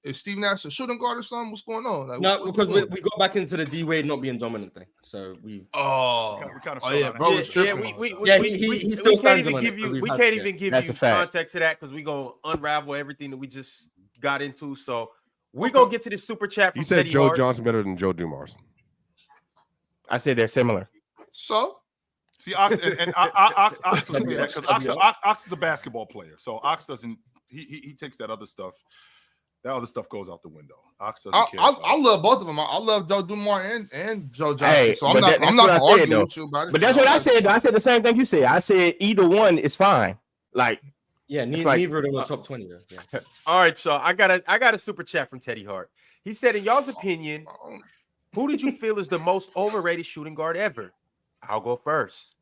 is Steve Nash a shooting guard or something? What's going on? Like, no, because we go back into the D Wade not being dominant thing. So we kind of bro, we still can't even give you context to that because we gonna unravel everything that we just got into. So we're gonna get to the super chat. You said Joe Johnson better than Joe Dumars. I said they're similar. So see, Ox will say that because Ox is a basketball player, so Ox doesn't. He takes that other stuff. That other stuff goes out the window. Ox doesn't care. I love both of them. I love Joe Dumars and Joe Johnson. Hey, so I'm not arguing with you about it. But that's what I said. I said the same thing you said. I said either one is fine. Like, yeah, neither of them are top 20 though. Yeah. All right, so I got a super chat from Teddy Hart. He said, in y'all's opinion, who did you feel is the most overrated shooting guard ever? I'll go first. ...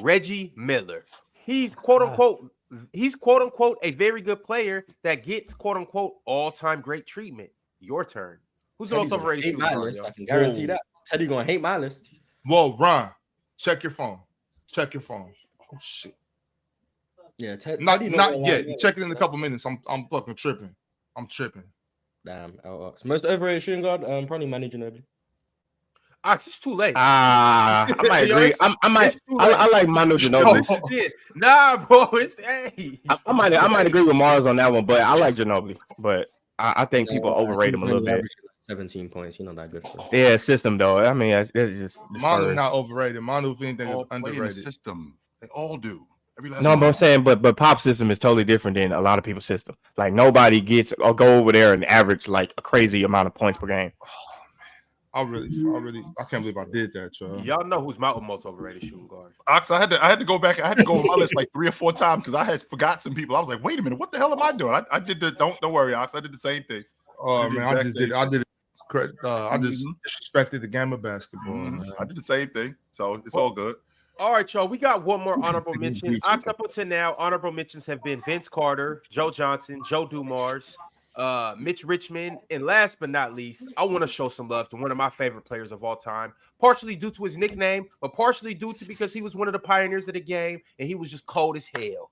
Reggie Miller. He's quote unquote a very good player that gets quote unquote all-time great treatment. Your turn. Who's the most overrated shooting guard? I can guarantee that. Teddy gonna hate my list. Whoa, Ron, check your phone. Check your phone. Oh shit. Yeah, not yet. Check it in a couple minutes. I'm fucking tripping. I'm tripping. Damn, Ox. Most overrated shooting guard, probably Manu Ginobili. Ox, it's too late. I might agree. I like Manu Ginobili. Nah, bro, it's hey. I might agree with Mars on that one, but I like Ginobili. But I think people overrate him a little bit. 17 points, he's not that good for. Yeah, system though. I mean, it's just Manu not overrated. Manu, if anything, is underrated. System, they all do. No, but I'm saying, but Pop system is totally different than a lot of people's system. Like nobody gets or go over there and average like a crazy amount of points per game. Oh, man. I can't believe I did that, y'all. Y'all know who's my most overrated shooting guard. Ox, I had to go back. I had to go on my list like 3 or 4 times because I had forgot some people. I was like, wait a minute, what the hell am I doing? I did the don't worry, Ox. I did the same thing. Oh man, I just disrespected the game of basketball. Mm-hmm. I did the same thing, so it's all good. All right, y'all. We got one more honorable mention. Ox, up until now, honorable mentions have been Vince Carter, Joe Johnson, Joe Dumars, Mitch Richmond, and last but not least, I want to show some love to one of my favorite players of all time, partially due to his nickname, but partially due to because he was one of the pioneers of the game, and he was just cold as hell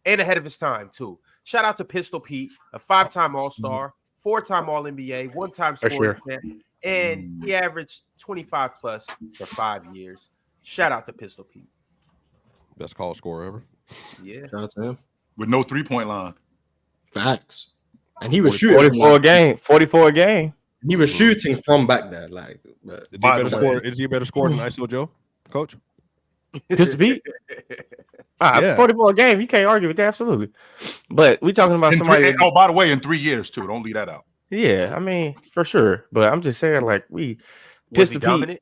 and ahead of his time too. Shout out to Pistol Pete, a 5-time All-Star, 4-time All-NBA, 1-time scoring champ, and he averaged 25 plus for 5 years. Shout out to Pistol Pete. Best college scorer ever. Yeah. Shout out to him. With no 3-point line. Facts. And he was shooting 44 a game. 44 a game. He was shooting from back there. Like, Is he a better scorer than ISO Joe, Coach? Pistol Pete? 44 a game. You can't argue with that. Absolutely. But we talking about somebody. By the way, in 3 years, too. Don't leave that out. Yeah, I mean, for sure. But I'm just saying, like, Pistol Pete.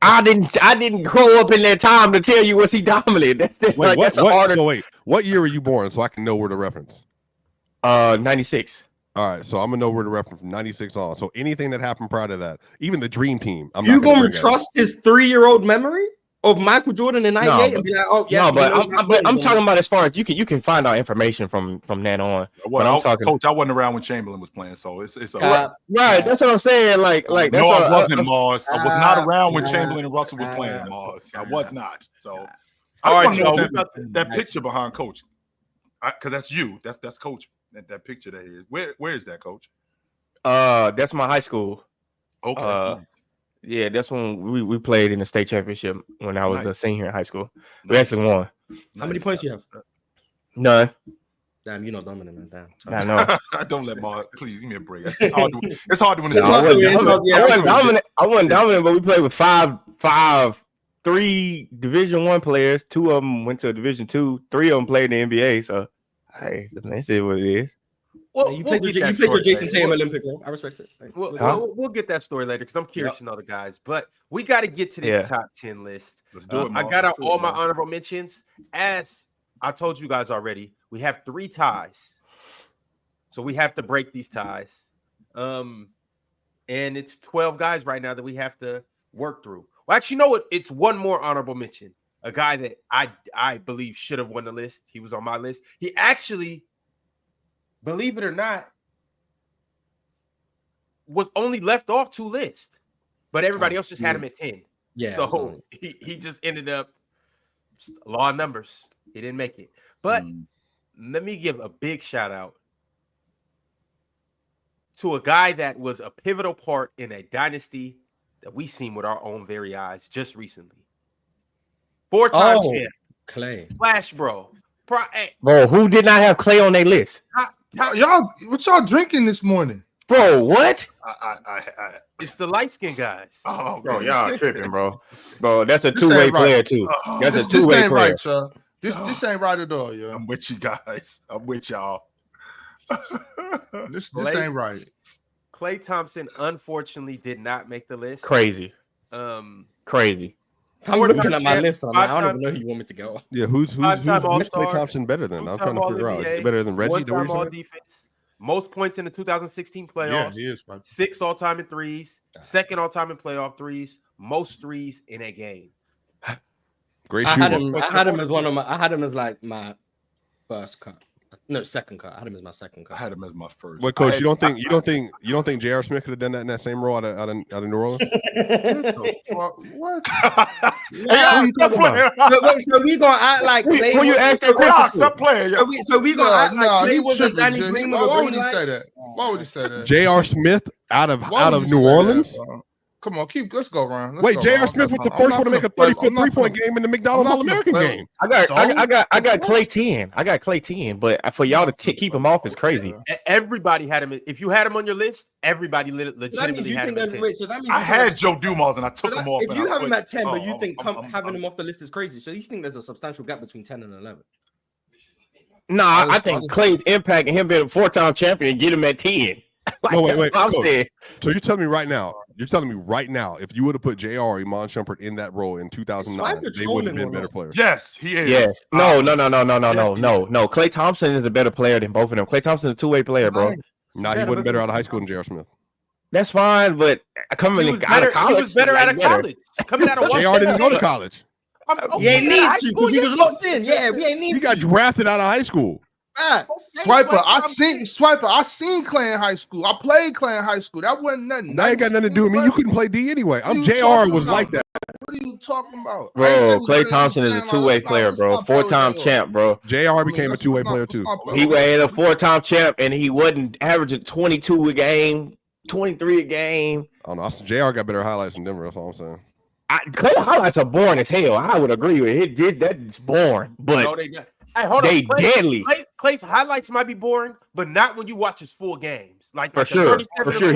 I didn't grow up in that time to tell you was he dominant. What year were you born so I can know where to reference? 96. All right, so I'm gonna know where to reference from 96 on. So anything that happened prior to that, even the Dream Team, you gonna trust his 3-year-old memory of Michael Jordan in '98 and be like, oh yeah. No, but I'm talking about as far as you can find out information from then on. Well, Coach, I wasn't around when Chamberlain was playing, so it's right. That's what I'm saying. Like that's no, I wasn't, Mars. I was not around when Chamberlain and Russell were playing, Mars. I was not. So I just want to know that picture behind Coach, because that's you. That's Coach. That picture that is. Where is that, Coach? That's my high school. Okay. Yeah, that's when we played in the state championship when I was a senior in high school. We actually won. How many points you have? None. Damn, you know dominant, man. Damn. I know. Don't let Mark. Please give me a break. It's hard to win. I wasn't dominant, but we played with three Division I players. 2 of them went to Division II. 3 of them played in the NBA. So, hey, that's it. What it is. Well, you played your Jason Tatum Olympic role. I respect it. We'll get that story later because I'm curious to know the guys. But we got to get to this top 10 list. Let's do it. I got out all my honorable mentions. As I told you guys already, we have 3 ties, so we have to break these ties. And it's 12 guys right now that we have to work through. Well, actually, you know what? It's one more honorable mention. A guy that I believe should have won the list. He was on my list. He actually, believe it or not, was only left off 2 lists, but everybody else just had him at 10. Yeah. So he just ended up law of numbers. He didn't make it. But let me give a big shout out to a guy that was a pivotal part in a dynasty that we seen with our own very eyes just recently. 4-time champ, Clay, Splash Bro. Bro, who did not have Clay on their list? Y'all, what y'all drinking this morning? Bro, what? It's the light-skinned guys. Oh, bro, y'all tripping, bro. Bro, that's a two-way player, too. That's a two-way player. Right, y'all. This ain't right at all, yo. I'm with you guys. I'm with y'all. This ain't right. Klay Thompson, unfortunately, did not make the list. Crazy. Crazy. I'm looking at my list. I don't even know who you want me to go. Yeah, who's Klay Thompson better than? I'm trying to figure out. Is he better than Reggie? One-time all defense. Most points in the 2016 playoffs. Yeah, he is. 6th all-time in threes. 2nd all-time in playoff threes. Most threes in a game. Great shooter. I had him as like my first cut. No, second cut. I had him as my second cut. I had him as my first. But Coach, you don't think J.R. Smith could have done that in that same role out of New Orleans? What? Stop playing. So we gonna act like Clay. When you ask that question, stop playing. So we gonna act like Clay wasn't Danny Green. Why would he say that? Why would he say that? J.R. Smith out of New Orleans? Come on, let's go, Ryan. Wait, J.R. Smith was the first one to make a 30-foot three-point game in the McDonald's All-American game. I got Clay 10. I got Clay 10, but for y'all to keep him off is crazy. Everybody had him. If you had him on your list, everybody legitimately had him. So that means I had Joe Dumars and I took him off. If you have him at 10, but you think having him off the list is crazy, so you think there's a substantial gap between 10 and 11? Nah, I think Clay's impact and him being a 4-time champion get him at 10. Like, no, wait. I'm saying. So you're telling me right now, if you would have put JR or Iman Shumpert in that role in 2009, they would have been better players. Yes, he is. Yes. No. Klay Thompson is a better player than both of them. Klay Thompson's a two-way player, bro. Nah, he wasn't better out of high school than J.R. Smith. That's fine, but coming out of college, he was better out of college. Coming out of JR didn't go to college. We ain't need to because we was locked in. Yeah, we ain't need to. He got drafted out of high school. Swiper, I seen Clay in high school. I played Clay in high school. That wasn't nothing. That ain't got nothing to do with me. You couldn't play D anyway. JR was like that. What are you talking about? Bro, Klay Thompson is a two-way player, bro. 4-time champ, bro. JR became a two-way player too. He was a 4-time champ, and he wasn't averaging 22 a game, 23 a game. I don't know. JR got better highlights than Denver. That's all I'm saying. Clay highlights are boring as hell. I would agree with it. That's boring, but no, hey, hold they on. deadly. Clay's highlights might be boring, but not when you watch his full games. Like for sure, for sure.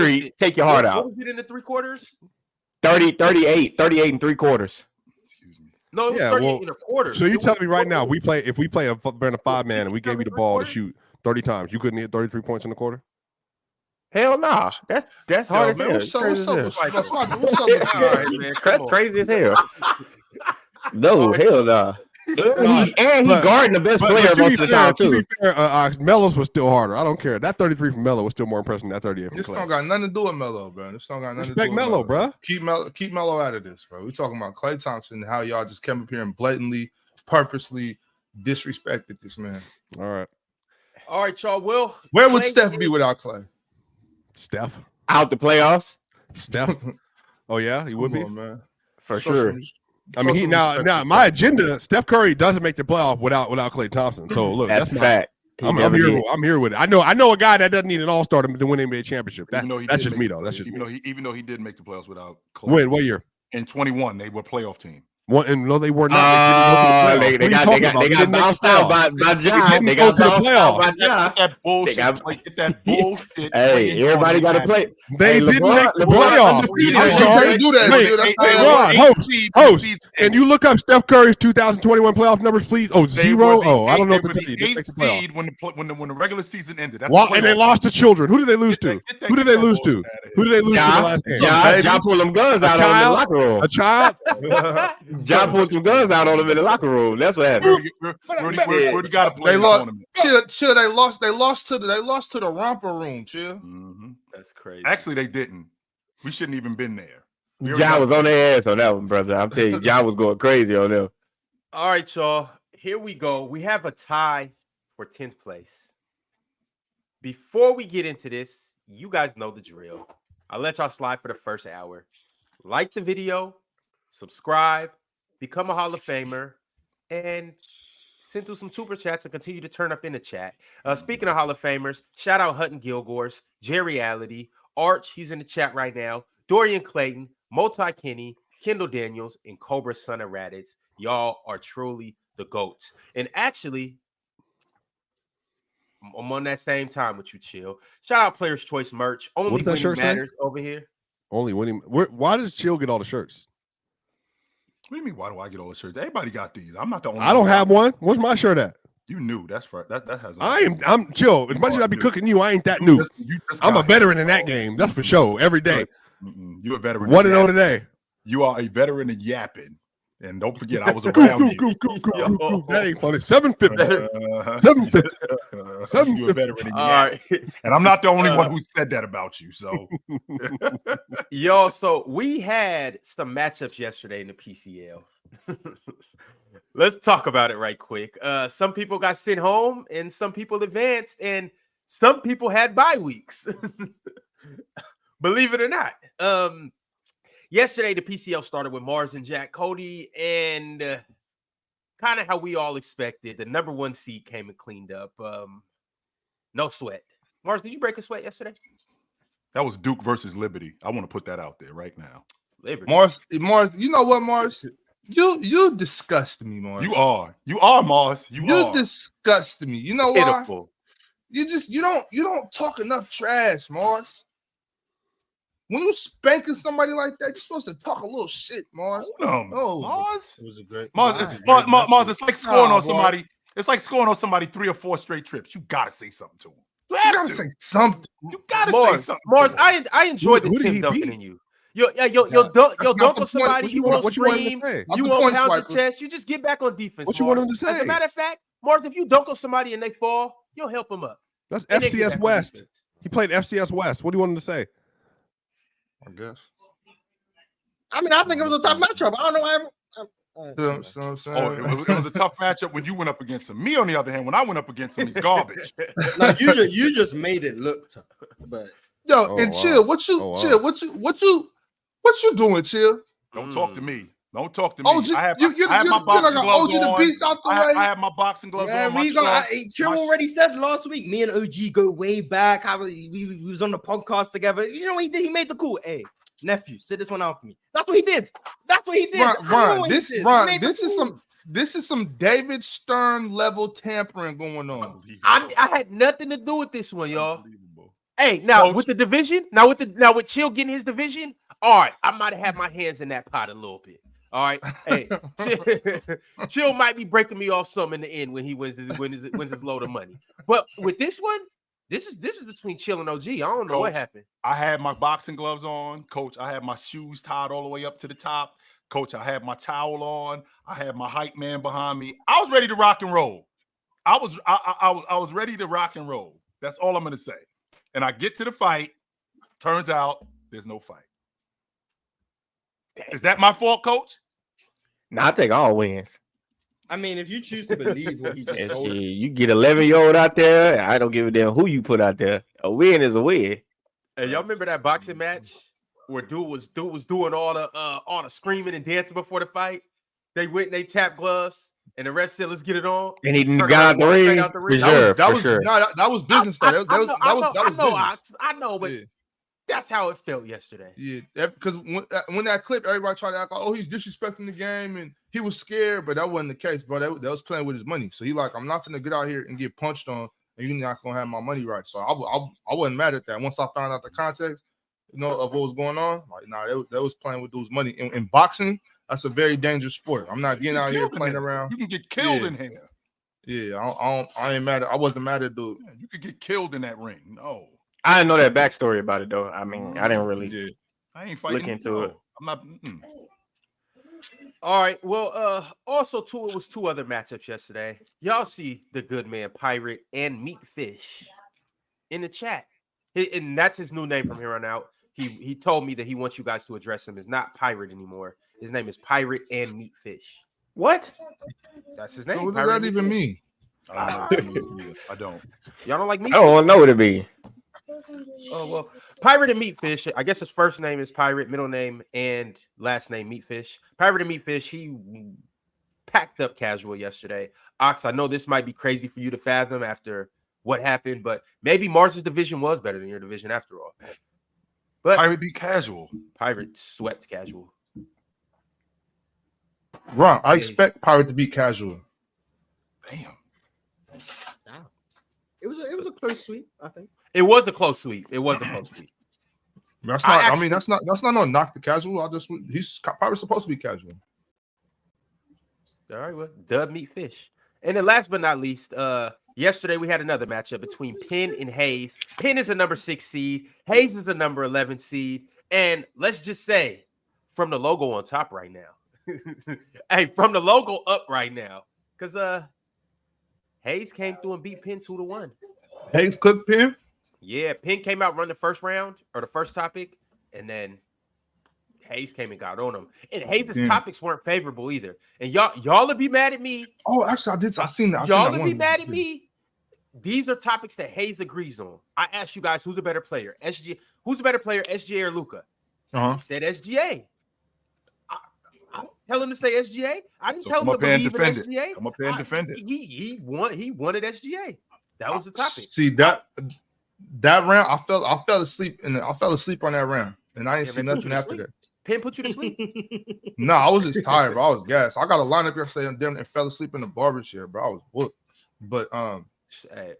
He take your heart out. What was it in the three quarters? 38 and 3/4. No, it was 38 and a quarter. So you tell me right now, if we play a 5-man and we gave you the ball to shoot 30 times, you couldn't hit 33 points in the quarter? Hell nah. That's hard as hell. What's up? That's crazy as hell. No, hell nah. And he guarding the best player most of the time too. To be fair, Melo's was still harder. I don't care. That 33 from Melo was still more impressive than that 38 from Clay. This don't got nothing to do with Melo, bro. This don't got nothing to do with Melo, bro. Keep Melo out of this, bro. We talking about Klay Thompson and how y'all just came up here and blatantly, purposely disrespected this man. All right, y'all. Where would Steph be without Klay? Steph out the playoffs. Steph. Oh yeah, he would be, man. For sure. I mean, now my agenda. Steph Curry doesn't make the playoff without Klay Thompson. So look, that's fact. I'm here with it. I know a guy that doesn't need an all-star to win NBA championship. That's just me though. That's just even though he did make the playoffs without Klay. When what year? In 21, they were a playoff team. And no, they were not. They got bounced out by Ja. They got bounced out by Ja. That bullshit. Get that bullshit. Hey, everybody got to play. They didn't make the playoffs. I'm sorry. Do that. Hey, Ron, host. Can you look up Steph Curry's 2021 playoff numbers, please? Oh, 0. Oh, I don't know what to tell you. They seed when the regular season ended. And they lost to children. Who did they lose to? Who did they lose to? Who did they lose to the last game? Ja pulled them guns out on the locker room. A child. Ja pulled some guns out on him in the locker room. That's what happened. Where you got to play? They lost. They lost to the romper room. Chill. Mm-hmm. That's crazy. Actually, they didn't. We shouldn't even been there. Ja was on their ass on that one, brother. I'm telling you, Ja was going crazy on them. All right, y'all. Here we go. We have a tie for 10th place. Before we get into this, you guys know the drill. I'll let y'all slide for the first hour. Like the video, subscribe, become a Hall of Famer, and send through some super chats and continue to turn up in the chat. Speaking of Hall of Famers, shout out Hutton Gilgores, Jerry Reality, Arch, he's in the chat right now, Dorian Clayton, Multi Kenny, Kendall Daniels, and Cobra Son of Raditz. Y'all are truly the GOATs. And actually, I'm on that same time with you, Chill. Shout out Players Choice merch. Only What's that shirt matters over here. Only winning. Why does Chill get all the shirts? What do you mean? Why do I get all the shirts? Everybody got these. I'm not the only. I don't have one. Where's my shirt at? You knew. That's right. That has. I'm Chill. As much as I be cooking you, I ain't that new. I'm a veteran in that game. That's for sure. Every day. You're a veteran. 1-0 today. You are a veteran in yapping. And don't forget, I was around you. That ain't funny. 750. 750. 750. You're a veteran in yapping. And I'm not the only one who said that about you. So, yo, so we had some matchups yesterday in the PCL. Let's talk about it right quick. Some people got sent home, and some people advanced, and some people had bye weeks. Believe it or not. Yesterday, the PCL started with Mars and Jack Cody, and kind of how we all expected. The number one seed came and cleaned up. No sweat. Mars, did you break a sweat yesterday? That was Duke versus Liberty. I want to put that out there right now. Liberty. Mars, you know what, Mars? You disgust me, Mars. You are, Mars. You disgust me. You know why? Pitiful. You don't talk enough trash, Mars. When you spanking somebody like that, you're supposed to talk a little shit, Mars. No, Mars. It was a great Mars. It's like scoring on somebody. Boy. It's like scoring on somebody 3 or 4 straight trips. You gotta say something to him. You gotta say something. You gotta say something. Mars, I enjoyed the Tim Duncan in you. You'll dunk on somebody. You won't scream. You won't pound your chest. You just get back on defense. What you want him to say? As a matter of fact, Mars, if you dunk on somebody and they fall, you'll help them up. That's FCS West. He played FCS West. What do you want him to say? I guess. I mean, I think it was a tough matchup. I don't know why. It was a tough matchup when you went up against him. Me, on the other hand, when I went up against him, he's garbage. No, you just made it look tough. But Chill. What you doing, Chill? Don't talk to me. Don't talk to me. I have my boxing gloves on. The beast out the way. I have my boxing gloves on. Chill already said last week. Me and OG go way back. We was on the podcast together. You know what he did? He made the call. Hey, nephew, sit this one out for me. That's what he did. Ron, this is some David Stern level tampering going on. I had nothing to do with this one, y'all. Hey, now with the division, now with Chill getting his division, all right, I might have had my hands in that pot a little bit. All right, hey, Chill might be breaking me off some in the end when he wins his load of money. But with this one, this is between Chill and OG. I don't know what happened. I had my boxing gloves on, Coach. I had my shoes tied all the way up to the top, Coach. I had my towel on. I had my hype man behind me. I was ready to rock and roll. I was ready to rock and roll. That's all I'm gonna say. And I get to the fight. Turns out there's no fight. Is that my fault, Coach? No, I take all wins. I mean, if you choose to believe what he just told you, you get 11-year-old out there. I don't give a damn who you put out there. A win is a win. Hey, y'all remember that boxing match where dude was doing all the screaming and dancing before the fight? They went and they tapped gloves, and the rest said, "Let's get it on." And he got out the ring. That was business. I know, but that's how it felt yesterday. Yeah, because when that clip, everybody tried to act like, "Oh, he's disrespecting the game," and he was scared, but that wasn't the case. But that was playing with his money. So he like, I'm not gonna get out here and get punched on, and you're not gonna have my money right. So I wasn't mad at that. Once I found out the context, of what was going on, like, that was playing with those money. In boxing, that's a very dangerous sport. I'm not getting out here playing around. You can get killed in here. Yeah, I ain't mad. I wasn't mad at dude. Yeah, you could get killed in that ring. No, I didn't know that backstory about it though. I mean, I didn't really. I ain't fighting. Look into it. I'm not. All right. Well, also too, it was 2 other matchups yesterday. Y'all see the good man Pirate and Meat Fish in the chat, and that's his new name from here on out. He told me that he wants you guys to address him as not Pirate anymore. His name is Pirate and Meat Fish. What? That's his name. What does that even mean? I don't. Y'all don't like Meat? I don't know what it be. Oh well, Pirate and Meat Fish. I guess his first name is Pirate, middle name and last name Meat Fish. Pirate and Meat Fish. He packed up casual yesterday. Ox, I know this might be crazy for you to fathom after what happened, but maybe Mars's division was better than your division after all. But Pirate be casual. Pirate swept casual. Ron, I expect Pirate to be casual. Damn. it was a close sweep, I think. It was a close sweep. That's not. That's not no knock the casual. He's Pirate's supposed to be casual. All right, well, dub Meat Fish. And then last but not least, yesterday we had another matchup between Penn and Hayes. Penn is a number 6 seed. Hayes is a number 11 seed. And let's just say, from the logo on top right now, hey, from the logo up right now, because Hayes came through and beat Penn 2-1. Hayes cooked Penn. Yeah, Penn came out run the first round or the first topic, and then Hayes came and got on him. And Hayes' topics weren't favorable either. And y'all would be mad at me. Oh, actually, I seen that. Y'all would be mad at me. These are topics that Hayes agrees on. I asked you guys who's a better player, SGA. Who's a better player, SGA or Luka? He said SGA. I didn't tell him to say SGA. I didn't tell him to believe in SGA. I'm up there and defend it. He wanted SGA. That was the topic. See that that round, I fell asleep on that round, and I didn't see nothing after that. Pen put you to sleep? No, I was just tired, bro. I was gassed. I got a lineup yesterday and fell asleep in the barber chair, bro. I was whooped. But hey,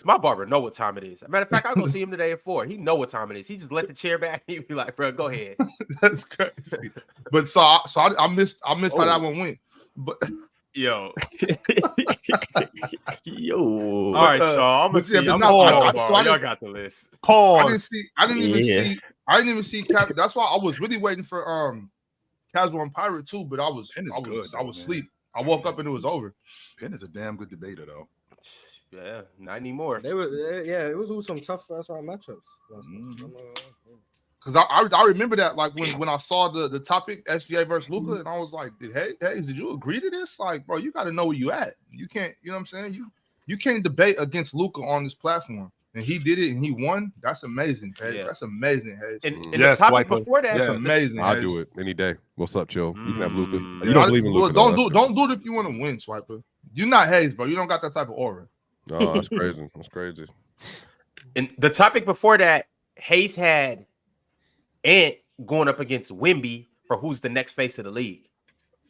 my barber know what time it is. As a matter of fact, I'll go see him today at 4. He know what time it is. He just let the chair back. He be like, bro, go ahead. That's crazy. But I missed how that one went. But yo. Yo. All right, y'all. I'm gonna see. Y'all got the list. Pause. I didn't even see Cap. That's why I was really waiting for Casual and Pirate too, but I was asleep. I woke up and it was over. Penn is a damn good debater though. Yeah, not anymore. It was all some tough first round matchups. Because I remember that, like when I saw the topic SGA versus Luka, and I was like, did you agree to this? Like, bro, you got to know where you at. You can't, you know what I'm saying? You can't debate against Luka on this platform, and he did it and he won. That's amazing, Paige. Yeah. That's amazing, Hayes. And the topic before that, that's amazing. I'll do it any day. What's up, Chill? You can have Luka. You don't believe in Luka. Don't do it if you want to win, Swiper. You're not Hayes, bro. You don't got that type of aura. Oh, that's crazy. That's crazy. And the topic before that, Hayes had Ant going up against Wemby for who's the next face of the league,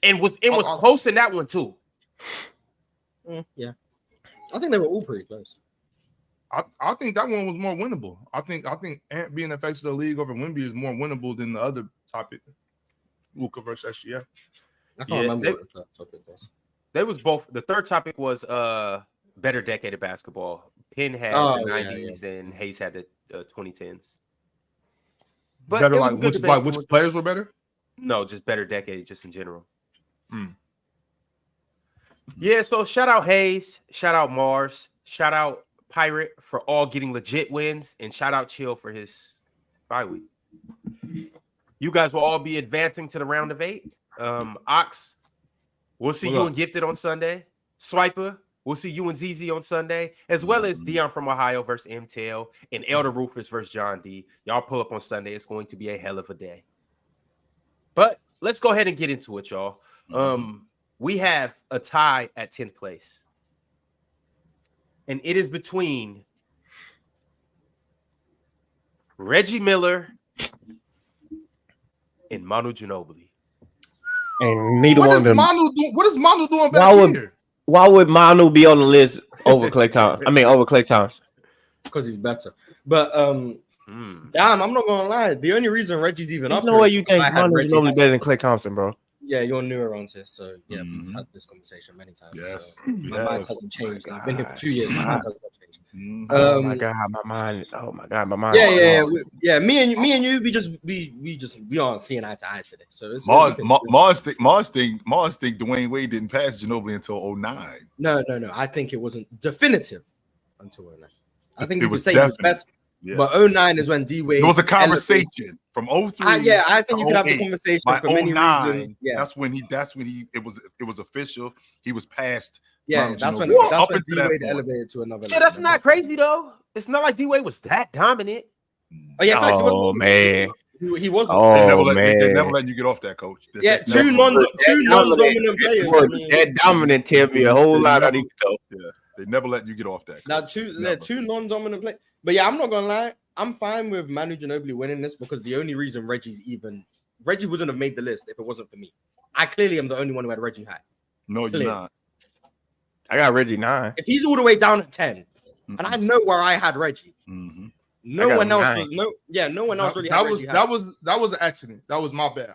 and was close in that one too. Yeah, I think they were all pretty close. I think that one was more winnable. I think Ant being the face of the league over Wemby is more winnable than the other topic, Luka versus SGA. I can't remember what that topic was. They was both. The third topic was better decade of basketball. Penn had the 90s and Hayes had the 2010s. But better, which players were better? No, just better decade, just in general. Yeah, so shout out Hayes, shout out Mars, shout out Pirate for all getting legit wins, and shout out Chill for his bye week. You guys will all be advancing to the round of 8. Ox, we'll see you and Gifted on Sunday. Swiper, we'll see you and ZZ on Sunday, as well as Dion from Ohio versus MTL and Elder Rufus versus John D. Y'all pull up on Sunday. It's going to be a hell of a day. But let's go ahead and get into it, y'all. We have a tie at 10th place. And it is between Reggie Miller and Manu Ginobili. And neither one of them. What is Manu doing back here? Why would Manu be on the list over Klay Thompson? Over Klay Thompson. Because he's better. But damn, I'm not gonna lie. The only reason Reggie's even up. No way you think Manu is normally better than Klay Thompson, bro. Yeah, you're new around here, so yeah, we've had this conversation many times. Yes. So my mind hasn't changed. I've been here for 2 years. My mind has not changed. Oh my god, my mind. Oh my god, my mind. Yeah. Me and you, we aren't seeing eye to eye today. So it's Mars think Dwyane Wade didn't pass Ginobili until 09. No. I think it wasn't definitive until 09. I think it you was could say he was better. Yeah. But 09 is when D Wade. It was a conversation from 03. I think you could have the conversation for many reasons. Yeah, that's when he. It was official. He was passed. Yeah, that's when D Wade elevated to another level. That's not crazy though. It's not like D Wade was that dominant. Oh yeah, oh man. He wasn't. Oh, they never let you get off that, coach. Two non-dominant players. That dominant tell me a whole lot of these though. Yeah, they never let you get off that. Now two non-dominant players. But yeah, I'm not gonna lie. I'm fine with Manu Ginobili winning this because the only reason Reggie wouldn't have made the list if it wasn't for me. I clearly am the only one who had Reggie high. No, you're not. I got Reggie 9. If he's all the way down at 10, and I know where I had Reggie. No one else really had Reggie high. That was an accident. That was my bad.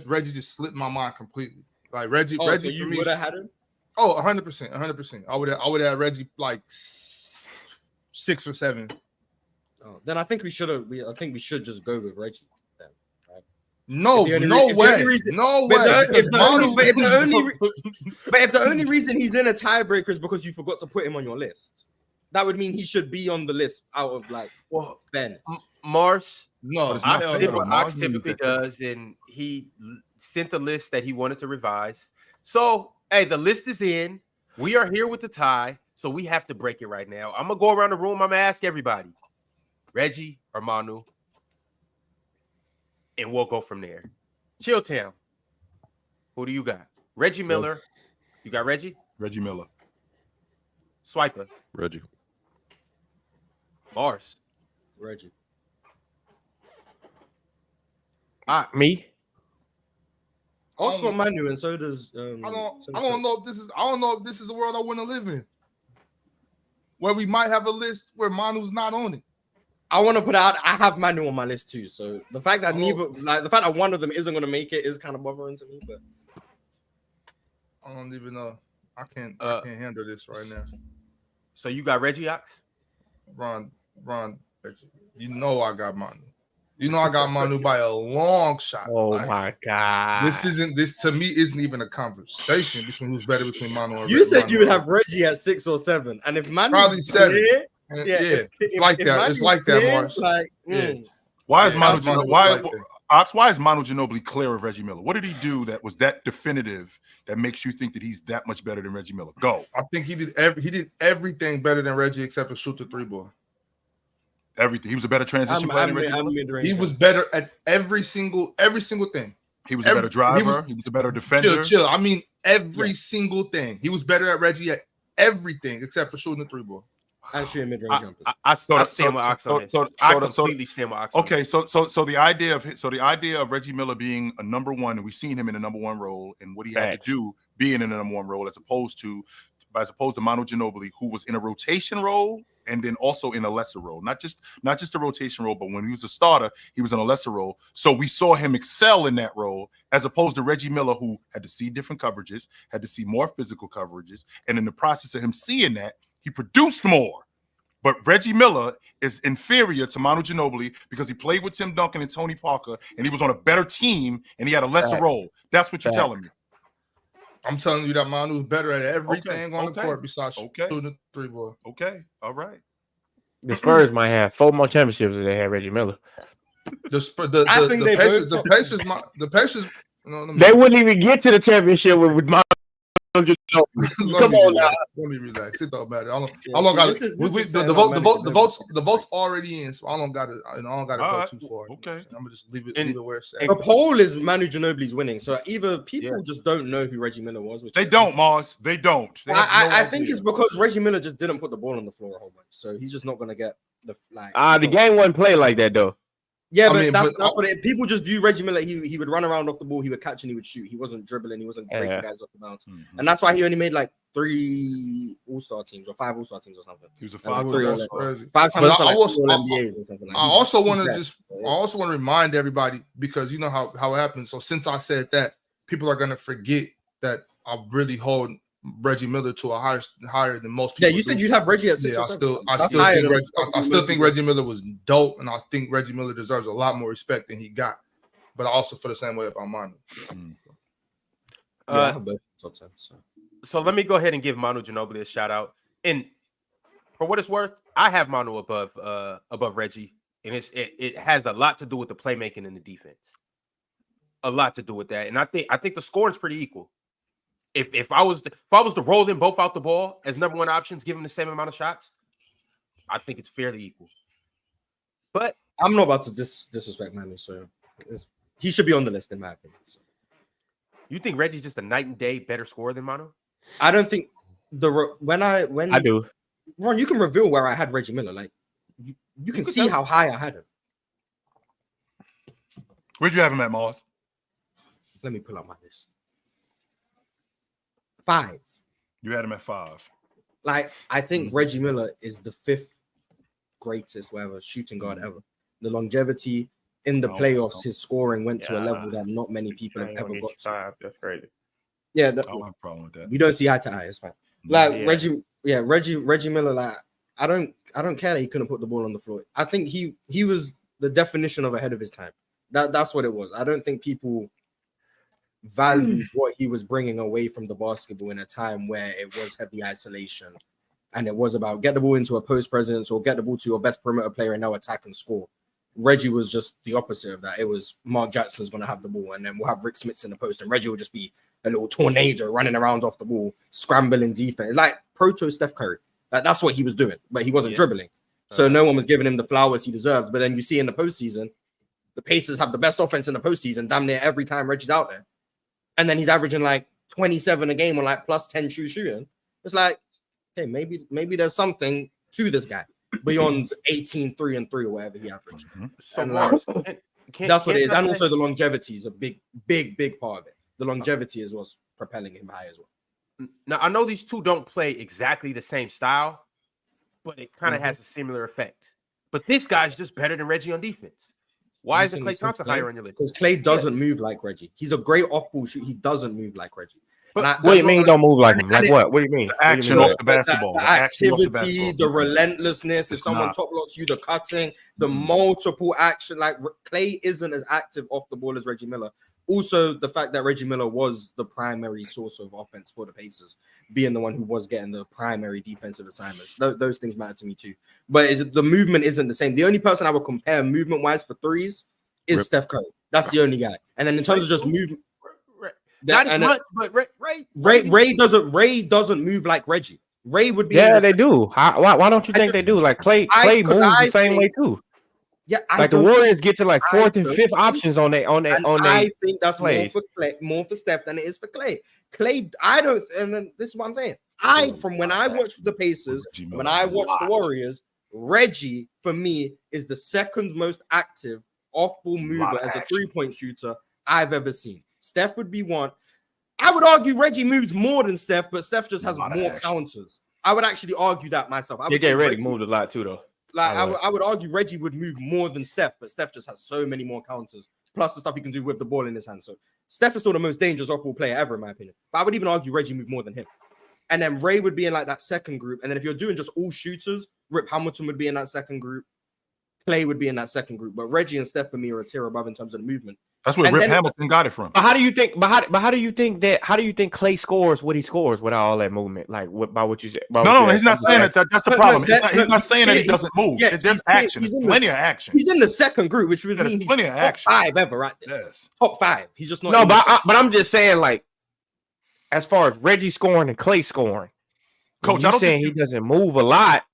Reggie just slipped my mind completely. Like Reggie so you would have had him? Oh, 100%. I would have Reggie like 6 or 7. Oh, then I think we should just go with Reggie. Then, right? No way. If the only reason he's in a tiebreaker is because you forgot to put him on your list, that would mean he should be on the list out of fairness. Mars. No, Ox typically does, and he sent a list that he wanted to revise. So, hey, the list is in. We are here with the tie, so we have to break it right now. I'm gonna go around the room. I'm gonna ask everybody. Reggie or Manu, and we'll go from there. Chilltown, who do you got? Reggie Miller. You got Reggie? Reggie Miller. Swiper. Reggie. Bars. Reggie. Me? Also got Manu, and so does. I don't know if this is a world I want to live in, where we might have a list where Manu's not on it. I want to put out. I have Manu on my list too. So the fact that the fact that one of them isn't going to make it is kind of bothering to me. But I don't even know. I can't handle this right now. So you got Reggie Ox? Ron, you know I got Manu. You know I got Manu by a long shot. Oh my god! This to me isn't even a conversation between who's better between Manu and you said you would have Reggie at 6 or 7, and if Manu probably 7, it's like that. It's like that, Mars. Why is Manu Ginobili clear of Reggie Miller? What did he do that was that definitive that makes you think that he's that much better than Reggie Miller? Go. I think he did everything better than Reggie except for shoot the 3-ball. Everything. He was a better transition player than Reggie Miller. He was better at every single thing. He was a better driver. He was a better defender. Chill. I mean, every single thing. He was better at Reggie at everything except for shooting the 3-ball. And shooting mid-range jumpers. I stand with Ox on this. I completely stand with Ox. Okay, so the idea of Reggie Miller being a number one, and we've seen him in a number one role, and what he had to do being in a number one role, as opposed to Manu Ginobili, who was in a rotation role and then also in a lesser role, not just a rotation role, but when he was a starter, he was in a lesser role. So we saw him excel in that role, as opposed to Reggie Miller, who had to see different coverages, had to see more physical coverages, and in the process of him seeing that, he produced more. But Reggie Miller is inferior to Manu Ginobili because he played with Tim Duncan and Tony Parker, and he was on a better team, and he had a lesser role. That's what you're telling me. I'm telling you that Manu's better at everything on the court besides shooting the 3-ball. Okay, all right. The Spurs might have 4 more championships if they had Reggie Miller. The Pacers. They wouldn't even get to the championship with Manu. Come on now. Let me relax. It don't matter. The vote's already in, so I don't got to go too far. Okay, I'm gonna just leave it where it's at. The poll is Manu Ginobili's winning, so either people just don't know who Reggie Miller was. They don't, Mars. They don't. I think it's because Reggie Miller just didn't put the ball on the floor a whole bunch, so he's just not gonna get the the game wasn't played like that though. Yeah, that's what people just view Reggie Miller. He would run around off the ball, he would catch and he would shoot. He wasn't dribbling, he wasn't breaking guys off the bounce. Mm-hmm. And that's why he only made like 3 All-Star teams or 5 All-Star teams or something. He was a 5 times NBAs or something. I also want to remind everybody, because you know how it happens. So since I said that, people are gonna forget that I really hold Reggie Miller to a higher than most people. Yeah, you said you'd have Reggie at 6 or 7. I still think Reggie Miller was dope, and I think Reggie Miller deserves a lot more respect than he got. But I also feel the same way about Manu. So let me go ahead and give Manu Ginobili a shout out. And for what it's worth, I have Manu above Reggie, and it has a lot to do with the playmaking and the defense. A lot to do with that, and I think the scoring's pretty equal. If I was to roll them both out the ball as number one options, give them the same amount of shots, I think it's fairly equal. But I'm not about to disrespect Manu, so he should be on the list in my opinion. So. You think Reggie's just a night and day better scorer than Manu? I don't think when I do. Ron, you can reveal where I had Reggie Miller. Like you can see how high I had him. Where'd you have him at, Mars? Let me pull out my list. 5. You had him at 5. Like, I think Reggie Miller is the 5th greatest, whatever, shooting guard ever. The longevity in the playoffs, his scoring went to a level that not many people have ever got to. That's crazy. Yeah, I don't have a problem with that. We don't see eye to eye. It's fine. Like Reggie Miller. Like, I don't care that he couldn't put the ball on the floor. I think he was the definition of ahead of his time. That's what it was. I don't think people valued what he was bringing away from the basketball in a time where it was heavy isolation and it was about get the ball into a post presence or get the ball to your best perimeter player and now attack and score. Reggie was just the opposite of that. It was Mark Jackson's going to have the ball and then we'll have Rick Smits in the post and Reggie will just be a little tornado running around off the ball, scrambling defense, like proto Steph Curry. Like, that's what he was doing, but he wasn't dribbling. So no one was giving him the flowers he deserved. But then you see in the postseason, the Pacers have the best offense in the postseason damn near every time Reggie's out there. And then he's averaging like 27 a game on like plus 10 shooting. It's like, okay, maybe there's something to this guy. beyond 18, 3 and 3 or whatever he averaged. So that's what it is. And also the longevity is a big part of it. The longevity is what's propelling him high as well. Now, I know these two don't play exactly the same style, but it kind of has a similar effect. But this guy's just better than Reggie on defense. Why isn't Klay Thompson higher on your list? Because Klay doesn't move like Reggie. He's a great off-ball shooter. He doesn't move like Reggie. But what do you mean don't move like him? Like what? What do you mean? The action off the basketball. The activity, the relentlessness. If someone top blocks you, the cutting, the multiple action. Like Klay isn't as active off the ball as Reggie Miller. Also, the fact that Reggie Miller was the primary source of offense for the Pacers, being the one who was getting the primary defensive assignments. Those things matter to me too. But the movement isn't the same. The only person I would compare movement-wise for threes is Steph Curry. That's the only guy. And then in terms of just movement, not as much, but Ray doesn't move like Reggie. Ray would be. Yeah, they do. Why don't you think they do? Like Klay moves the same way too. Yeah, like the Warriors get to like fourth and fifth options on their. I think that's more for Steph than it is for Klay. Klay, I don't, and this is what I'm saying. From when I watched the Pacers, when I watched the Warriors, Reggie for me is the second most active off-ball mover as a three-point shooter I've ever seen. Steph would be one. I would argue Reggie moves more than Steph, but Steph just has more counters. I would actually argue that myself. Reggie moved a lot too, though. Like I would argue Reggie would move more than Steph, but Steph just has so many more counters, plus the stuff he can do with the ball in his hand. So Steph is still the most dangerous off-ball player ever, in my opinion. But I would even argue Reggie moved more than him. And then Ray would be in like that second group. And then if you're doing just all shooters, Rip Hamilton would be in that second group. Klay would be in that second group. But Reggie and Steph for me are a tier above in terms of the movement. That's where Rip Hamilton got it from. But how do you think? How do you think Klay scores what he scores without all that movement? Like by what you said? No, he's not saying that. That's the problem. He's not saying that he doesn't move. Yeah, there's action. There's plenty of action. He's in the second group, which would mean he's plenty of action. Top 5 ever, right? Yes. Top 5. He's just not. No, but I'm just saying, like, as far as Reggie scoring and Klay scoring, Coach, you saying he doesn't move a lot.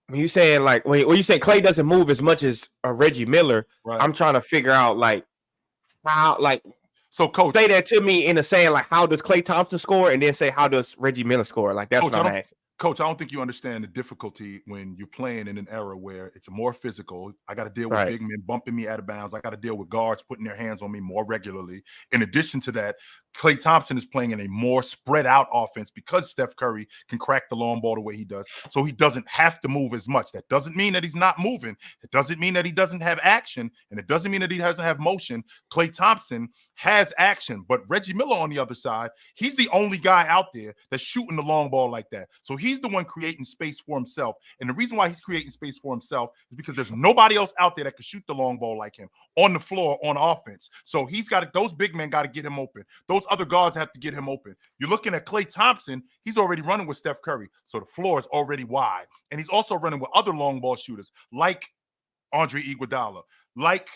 When you saying like when you say Klay doesn't move as much as Reggie Miller, right. I'm trying to figure out like how so Coach say that to me in a saying like how does Klay Thompson score and then say how does Reggie Miller score? Like that's Coach, what I'm asking. Coach, I don't think you understand the difficulty when you're playing in an era where it's more physical. I got to deal with big men bumping me out of bounds. I got to deal with guards putting their hands on me more regularly. In addition to that, Klay Thompson is playing in a more spread out offense because Steph Curry can crack the long ball the way he does. So he doesn't have to move as much. That doesn't mean that he's not moving. It doesn't mean that he doesn't have action. And it doesn't mean that he doesn't have motion. Klay Thompson has action. But Reggie Miller on the other side, he's the only guy out there that's shooting the long ball like that. So he's the one creating space for himself. And the reason why he's creating space for himself is because there's nobody else out there that can shoot the long ball like him on the floor on offense. So he's got those big men got to get him open. Those other guards have to get him open. You're looking at Klay Thompson. He's already running with Steph Curry. So the floor is already wide. And he's also running with other long ball shooters like Andre Iguodala, like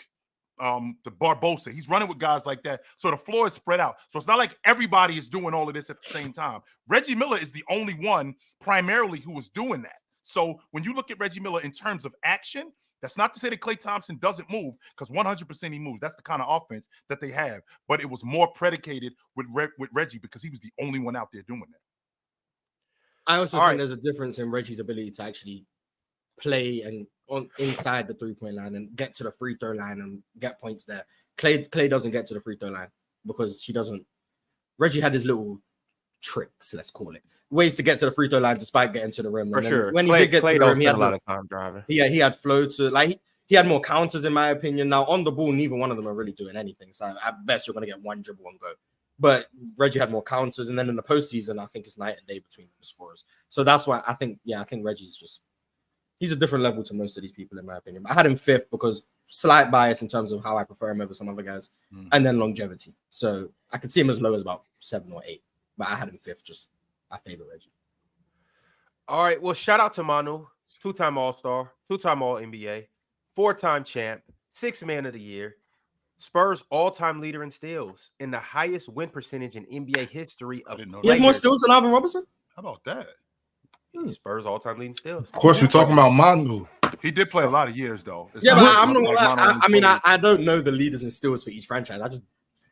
the Barbosa. He's running with guys like that. So the floor is spread out. So it's not like everybody is doing all of this at the same time. Reggie Miller is the only one primarily who is doing that. So when you look at Reggie Miller in terms of action, that's not to say that Klay Thompson doesn't move, because 100% he moves. That's the kind of offense that they have. But it was more predicated with Reggie because he was the only one out there doing that. I also think there's a difference in Reggie's ability to actually play and on inside the three-point line and get to the free throw line and get points there. Klay doesn't get to the free throw line because he doesn't. Reggie had his little tricks, let's call it, ways to get to the free throw line despite getting to the rim. For sure. When he did get to the rim, he had a lot of time driving. Yeah, he had flow to like he had more counters in my opinion. Now on the ball, neither one of them are really doing anything. So at best, you're going to get one dribble and go. But Reggie had more counters, and then in the postseason, I think it's night and day between the scorers. So that's why I think Reggie's he's a different level to most of these people in my opinion. I had him 5th because slight bias in terms of how I prefer him over some other guys, and then longevity. So I could see him as low as about 7 or 8, but I had him 5th. Just I favor Reggie. All right. Well, shout out to Manu, 2-time All-Star, 2-time All-NBA, 4-time champ, 6th man of the year, Spurs all-time leader in steals, and the highest win percentage in NBA history of. He has more steals than Alvin Robinson. How about that? Spurs all-time leading steals. Of course, we're talking about Manu. He did play a lot of years though. Yeah, but I'm not. I don't know the leaders in steals for each franchise.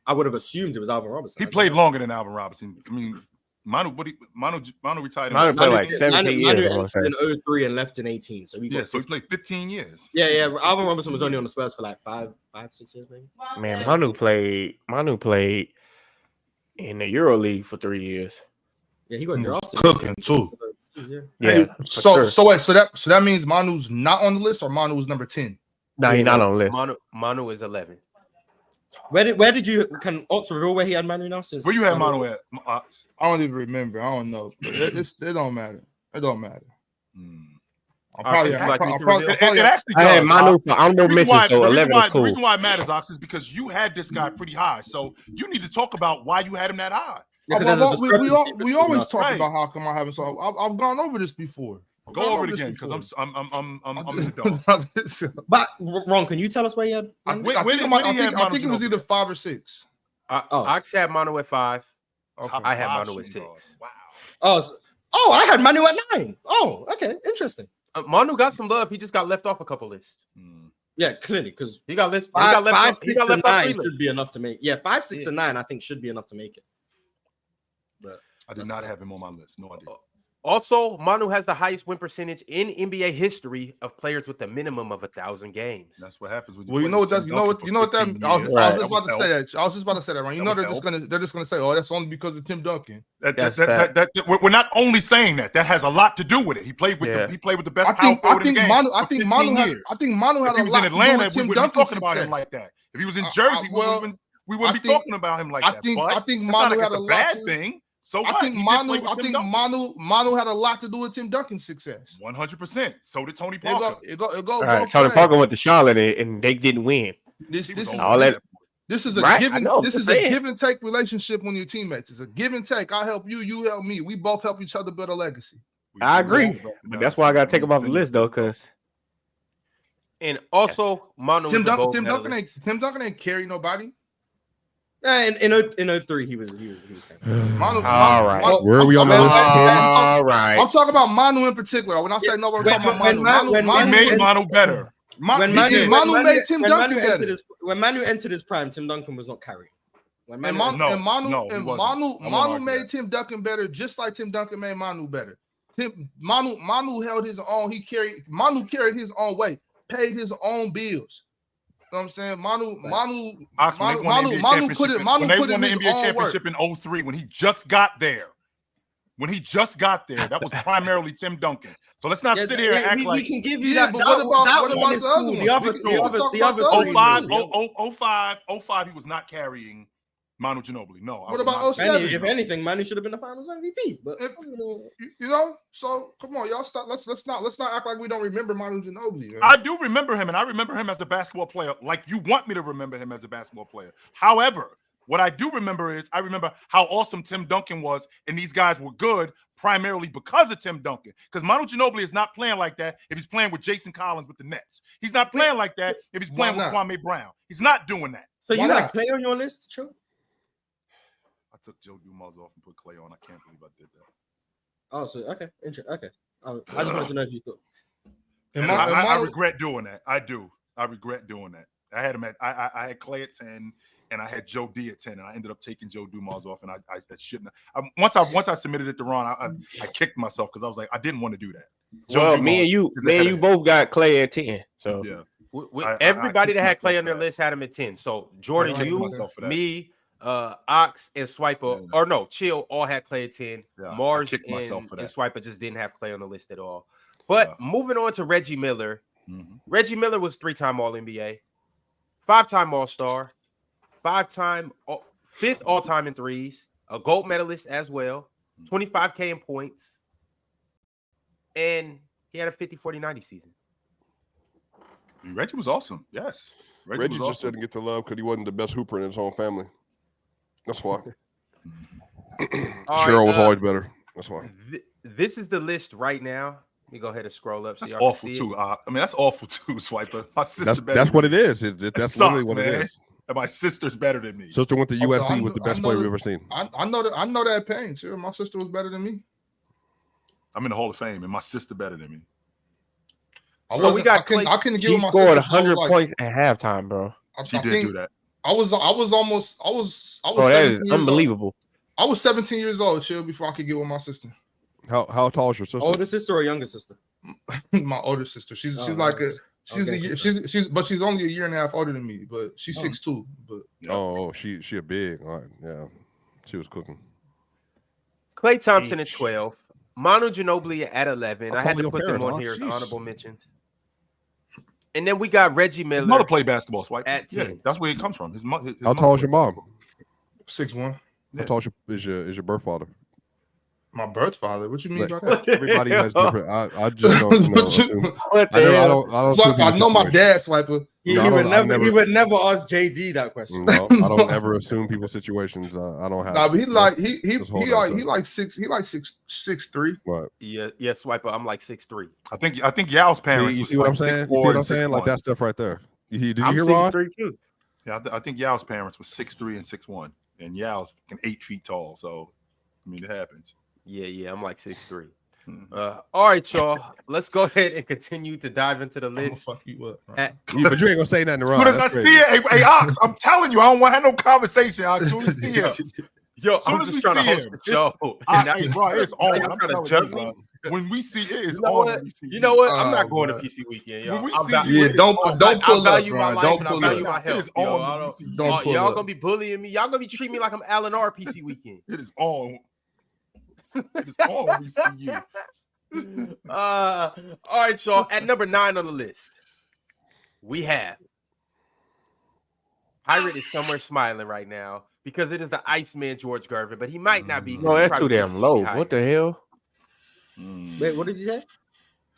I would have assumed it was Alvin Robinson. He played longer than Alvin Robinson. I mean, Manu retired. Manu played like 17 years. Manu entered in 03 and left in 18. So so he played 15 years. Yeah. Alvin Robinson was only on the Spurs for like 5-6 years, maybe. Man, Manu played in the EuroLeague for 3 years. Yeah, he got drafted. Cooking too. Yeah. So that means Manu's not on the list, or Manu's number 10. No, he's not on the list. Manu is 11. Where did you can Ox reveal where he had Manu now? Since where you had Manu at? I don't even remember. I don't know. It don't matter. It don't matter. I had Manu for honorable mention, so 11 is cool. The reason why it matters, Ox, is because you had this guy pretty high. So you need to talk about why you had him that high. We always talk about how come I haven't. So I've gone over this before. Go over it again, because I'm in the dark. But Ron, can you tell us where you had? I think it was either 5 or 6. Ox had Manu at 5. Okay. I had Manu at 6. Wow. I had Manu at 9. Oh, okay, interesting. Manu got some love. He just got left off a couple lists. Yeah, clearly, because he got left. 5, 6, and 9 should be enough to make. Yeah, 5, 6, and 9 I think should be enough to make it. But I did not have him on my list. No idea. Also, Manu has the highest win percentage in NBA history of players with a minimum of 1,000 games. That's what happens when you. Well, you know what that. I was just about to say that. I was just about to say that, right? You know they're just gonna say, "Oh, that's only because of Tim Duncan." We're not only saying that. That has a lot to do with it. He played with the best power forward in the game. I think Manu had a lot to do with Tim Duncan's success. We wouldn't be talking about him like that. If he was in Jersey, we wouldn't be talking about him like that. I think Manu had a bad thing. So I think Manu had a lot to do with Tim Duncan's success. 100%. So did Tony Parker. Tony Parker went to Charlotte and they didn't win. This is a give and take relationship when you're teammates. It's a give and take. I help you, you help me. We both help each other build a legacy. I agree. But that's why I gotta take him off the list though, because. And also, Manu Tim Duncan ain't carry nobody. In 03, he was Manu, all right. Where are we on the list? All right. I'm talking about Manu in particular. When I say no, I'm talking about Manu. He made Manu better. Manu made Tim Duncan better. When Manu entered his prime, Tim Duncan was not carrying. Manu made Tim Duncan better, just like Tim Duncan made Manu better. Manu held his own. Manu carried his own weight, paid his own bills. You know what I'm saying? Manu put in the NBA championship in 03 when he just got there. That was primarily Tim Duncan. So let's not sit here and act like we can give you that. But what about the other 05, he was not carrying Manu Ginobili. No. What about 07? If anything, Manu should have been the Finals MVP. But so come on, y'all stop. Let's not act like we don't remember Manu Ginobili. I do remember him, and I remember him as a basketball player, like you want me to remember him as a basketball player. However, what I do remember is I remember how awesome Tim Duncan was, and these guys were good primarily because of Tim Duncan. Because Manu Ginobili is not playing like that if he's playing with Jason Collins with the Nets. He's not playing like that if he's playing with Kwame Brown. He's not doing that. So you had Clay on your list, True? I took Joe Dumars off and put Clay on. I can't believe I did that. Oh, so okay. I just wanted to know if you thought. I regret doing that. I do. I regret doing that. I had him at I had Clay at 10 and I had Joe D at 10, and I ended up taking Joe Dumars off, and I shouldn't have. Once I submitted it to Ron, I kicked myself because I was like, I didn't want to do that. Well, me and you both got Clay at 10. So yeah. Everybody that had Clay on their list had him at 10. So Jordan, you, me, Ox, and Swiper, or no, Chill, all had Clay at 10. Yeah, Mars and Swiper just didn't have Clay on the list at all. But moving on to Reggie Miller. Reggie Miller was 3-time All-NBA, 5-time All-Star, 5-time, 5th all-time in threes, a gold medalist as well, 25K in points, and he had a 50-40-90 season. Reggie was awesome. Yes. Reggie just didn't get the love because he wasn't the best hooper in his own family. That's why. Cheryl was always better. That's why. This is the list right now. Let me go ahead and scroll up. That's awful too. That's awful too, Swiper. My sister. That's what it is. That's literally what it is. And my sister's better than me. Sister went to USC, was the best player we've ever seen. I know that pain too. My sister was better than me. I'm in the Hall of Fame, and my sister better than me. So we got Clay. I couldn't give my scored 100 points at halftime, bro. She did do that. I was almost. Bro, that is unbelievable. I was 17 years old, chill, before I could get with my sister. How tall is your sister? Older sister or younger sister? My older sister. She's only a year and a half older than me, but she's 6'2". But she a big. All right, yeah, she was cooking. Klay Thompson at 12, Manu Ginobili at 11. I had to put them on here as honorable mentions. And then we got Reggie Miller. His mother played basketball, Swipe. At 10. Yeah, that's where it comes from. His mother. How tall is your mom? 6'1". How tall is your birth father? My birth father? What you mean by that? Everybody has different. I just don't know. I know my dad, Swiper. He would never ask JD that question. No, I don't ever assume people's situations. I don't have. Nah, but he like 6'3". What? Yeah, Swiper. I'm like 6'3". I think Yao's parents. You see what I'm saying? You see what I'm saying? Like that stuff right there. Did you hear Ron? 6'3" too. Yeah, I think Yao's parents was 6'3" and 6'1", and Yao's 8 feet tall. So, I mean, it happens. Yeah, I'm like 6'3". All right, y'all. Let's go ahead and continue to dive into the list. Fuck you up. But you ain't gonna say nothing wrong. As soon as I see it, hey Ox, I'm telling you, I don't want to have no conversation. As soon as see him, yo, I'm just trying to host the show. It's on. I'm telling you, bro. When we see it, it's on. You know what? I'm not going to PC weekend, y'all. Don't pull up, Bro. Don't pull up. It is on. Y'all gonna be bullying me. Y'all gonna be treating me like I'm Alan R. PC weekend. It is on. It is on when we see you. All right, y'all. At number 9 on the list, we have Pirate is somewhere smiling right now because it is the Iceman George Gervin, but he might not be. No, that's too damn low. What the hell? Wait, what did you say?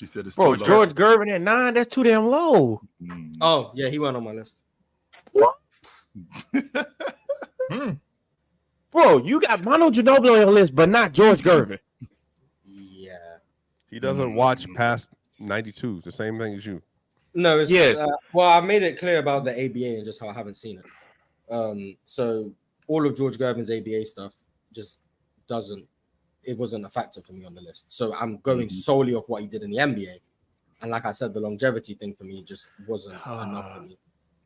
She said it's Bro, George Gervin at 9. That's too damn low. Oh yeah, he went on my list. What? Bro, you got Manu Ginobili on your list, but not George Gervin. Yeah. He doesn't watch past 92. It's the same thing as you. No, it's yes. Well, I made it clear about the ABA and just how I haven't seen it. So all of George Gervin's ABA stuff just it wasn't a factor for me on the list. So I'm going solely off what he did in the NBA. And like I said, the longevity thing for me just wasn't enough for me.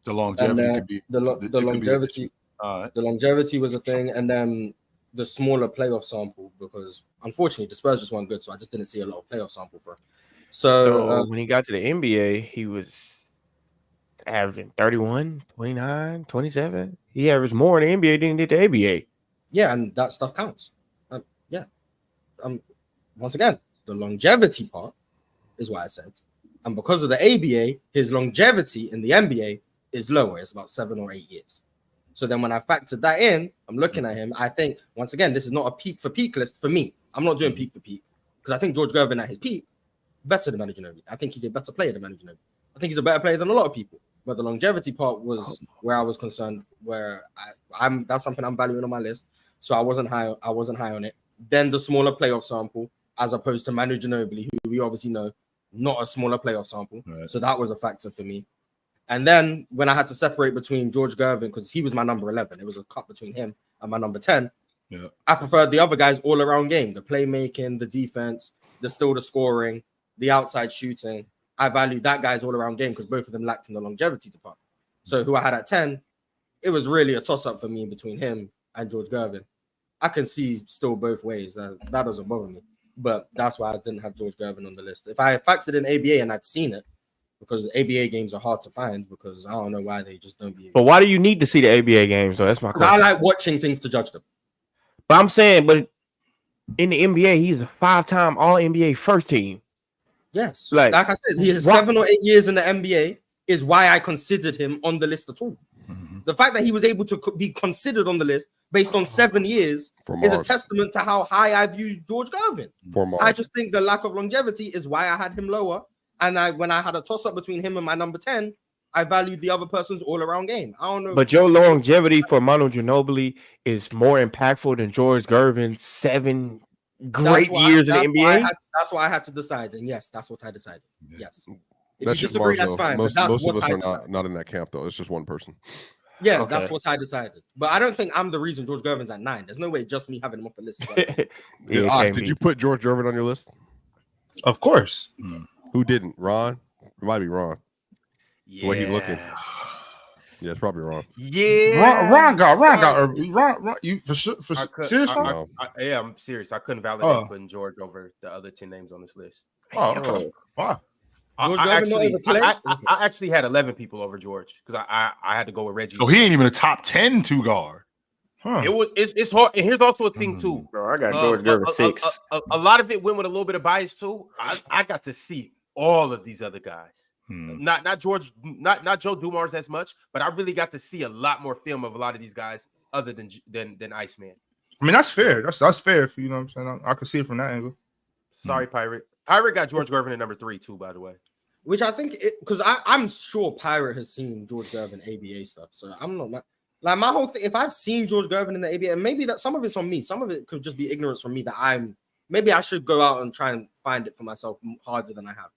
The longevity could be the longevity. The longevity was a thing, and then the smaller playoff sample, because unfortunately the Spurs just weren't good, so I just didn't see a lot of playoff sample for him. So when he got to the NBA, he was averaging 31, 29, 27. He averaged more in the NBA than he did the ABA. Yeah, and that stuff counts. Once again, the longevity part is what I said. And because of the ABA, his longevity in the NBA is lower. It's about 7 or 8 years. So then when I factored that in, I'm looking at him. I think, once again, this is not a peak for peak list for me. I'm not doing peak for peak because I think George Gervin at his peak, better than Manu Ginobili. I think he's a better player than Manu Ginobili. I think he's a better player than a lot of people. But the longevity part was where I was concerned, where that's something I'm valuing on my list. So I wasn't high on it. Then the smaller playoff sample, as opposed to Manu Ginobili, who we obviously know, not a smaller playoff sample. Right. So that was a factor for me. And then when I had to separate between George Gervin, because he was my number 11, it was a cut between him and my number 10. Yeah. I preferred the other guys all-around game, the playmaking, the defense, the scoring, the outside shooting. I valued that guy's all-around game because both of them lacked in the longevity department. So who I had at 10, it was really a toss-up for me between him and George Gervin. I can see still both ways. That doesn't bother me. But that's why I didn't have George Gervin on the list. If I had factored in ABA and I'd seen it, because the ABA games are hard to find, because I don't know why they just don't be. But why do you need to see the ABA games? So that's my question. I like watching things to judge them. But I'm saying, but in the NBA, he's a 5-time All-NBA first team. Yes. Like I said, he has 7 or 8 years in the NBA is why I considered him on the list at all. Mm-hmm. The fact that he was able to be considered on the list based on 7 years is a testament to how high I view George Gervin. I just think the lack of longevity is why I had him lower. And when I had a toss-up between him and my number 10, I valued the other person's all-around game. I don't know. But your longevity for Manu Ginobili is more impactful than George Gervin's 7 great years in the NBA? That's why I had to decide. And yes, that's what I decided. Yes. If you disagree, that's fine. Most of us are not in that camp, though. It's just one person. Yeah, okay. That's what I decided. But I don't think I'm the reason George Gervin's at 9. There's no way just me having him off the list. Did you put George Gervin on your list? Of course. Who didn't? Ron? It might be Ron. Yeah. The way he's looking. Yeah, it's probably wrong. Yeah, Ron got you for sure. Serious? Yeah, I'm serious. I couldn't validate putting George over the other 10 names on this list. Okay. Wow. I actually had 11 people over George because I had to go with Reggie. So he ain't even a top 10 two guard. Huh. It's hard. And here's also a thing too. Bro, I got George Gervin 6. A lot of it went with a little bit of bias too. I got to see all of these other guys. Not George, not Joe Dumars as much, but I really got to see a lot more film of a lot of these guys other than Iceman. I mean, that's fair. That's fair for you know what I'm saying. I can see it from that angle. Sorry, Pirate. Pirate got George Gervin at number 3 too, by the way. Which I think because I'm sure Pirate has seen George Gervin ABA stuff. So I'm not like my whole thing. If I've seen George Gervin in the ABA, and maybe that some of it's on me, some of it could just be ignorance from me that maybe I should go out and try and find it for myself harder than I have.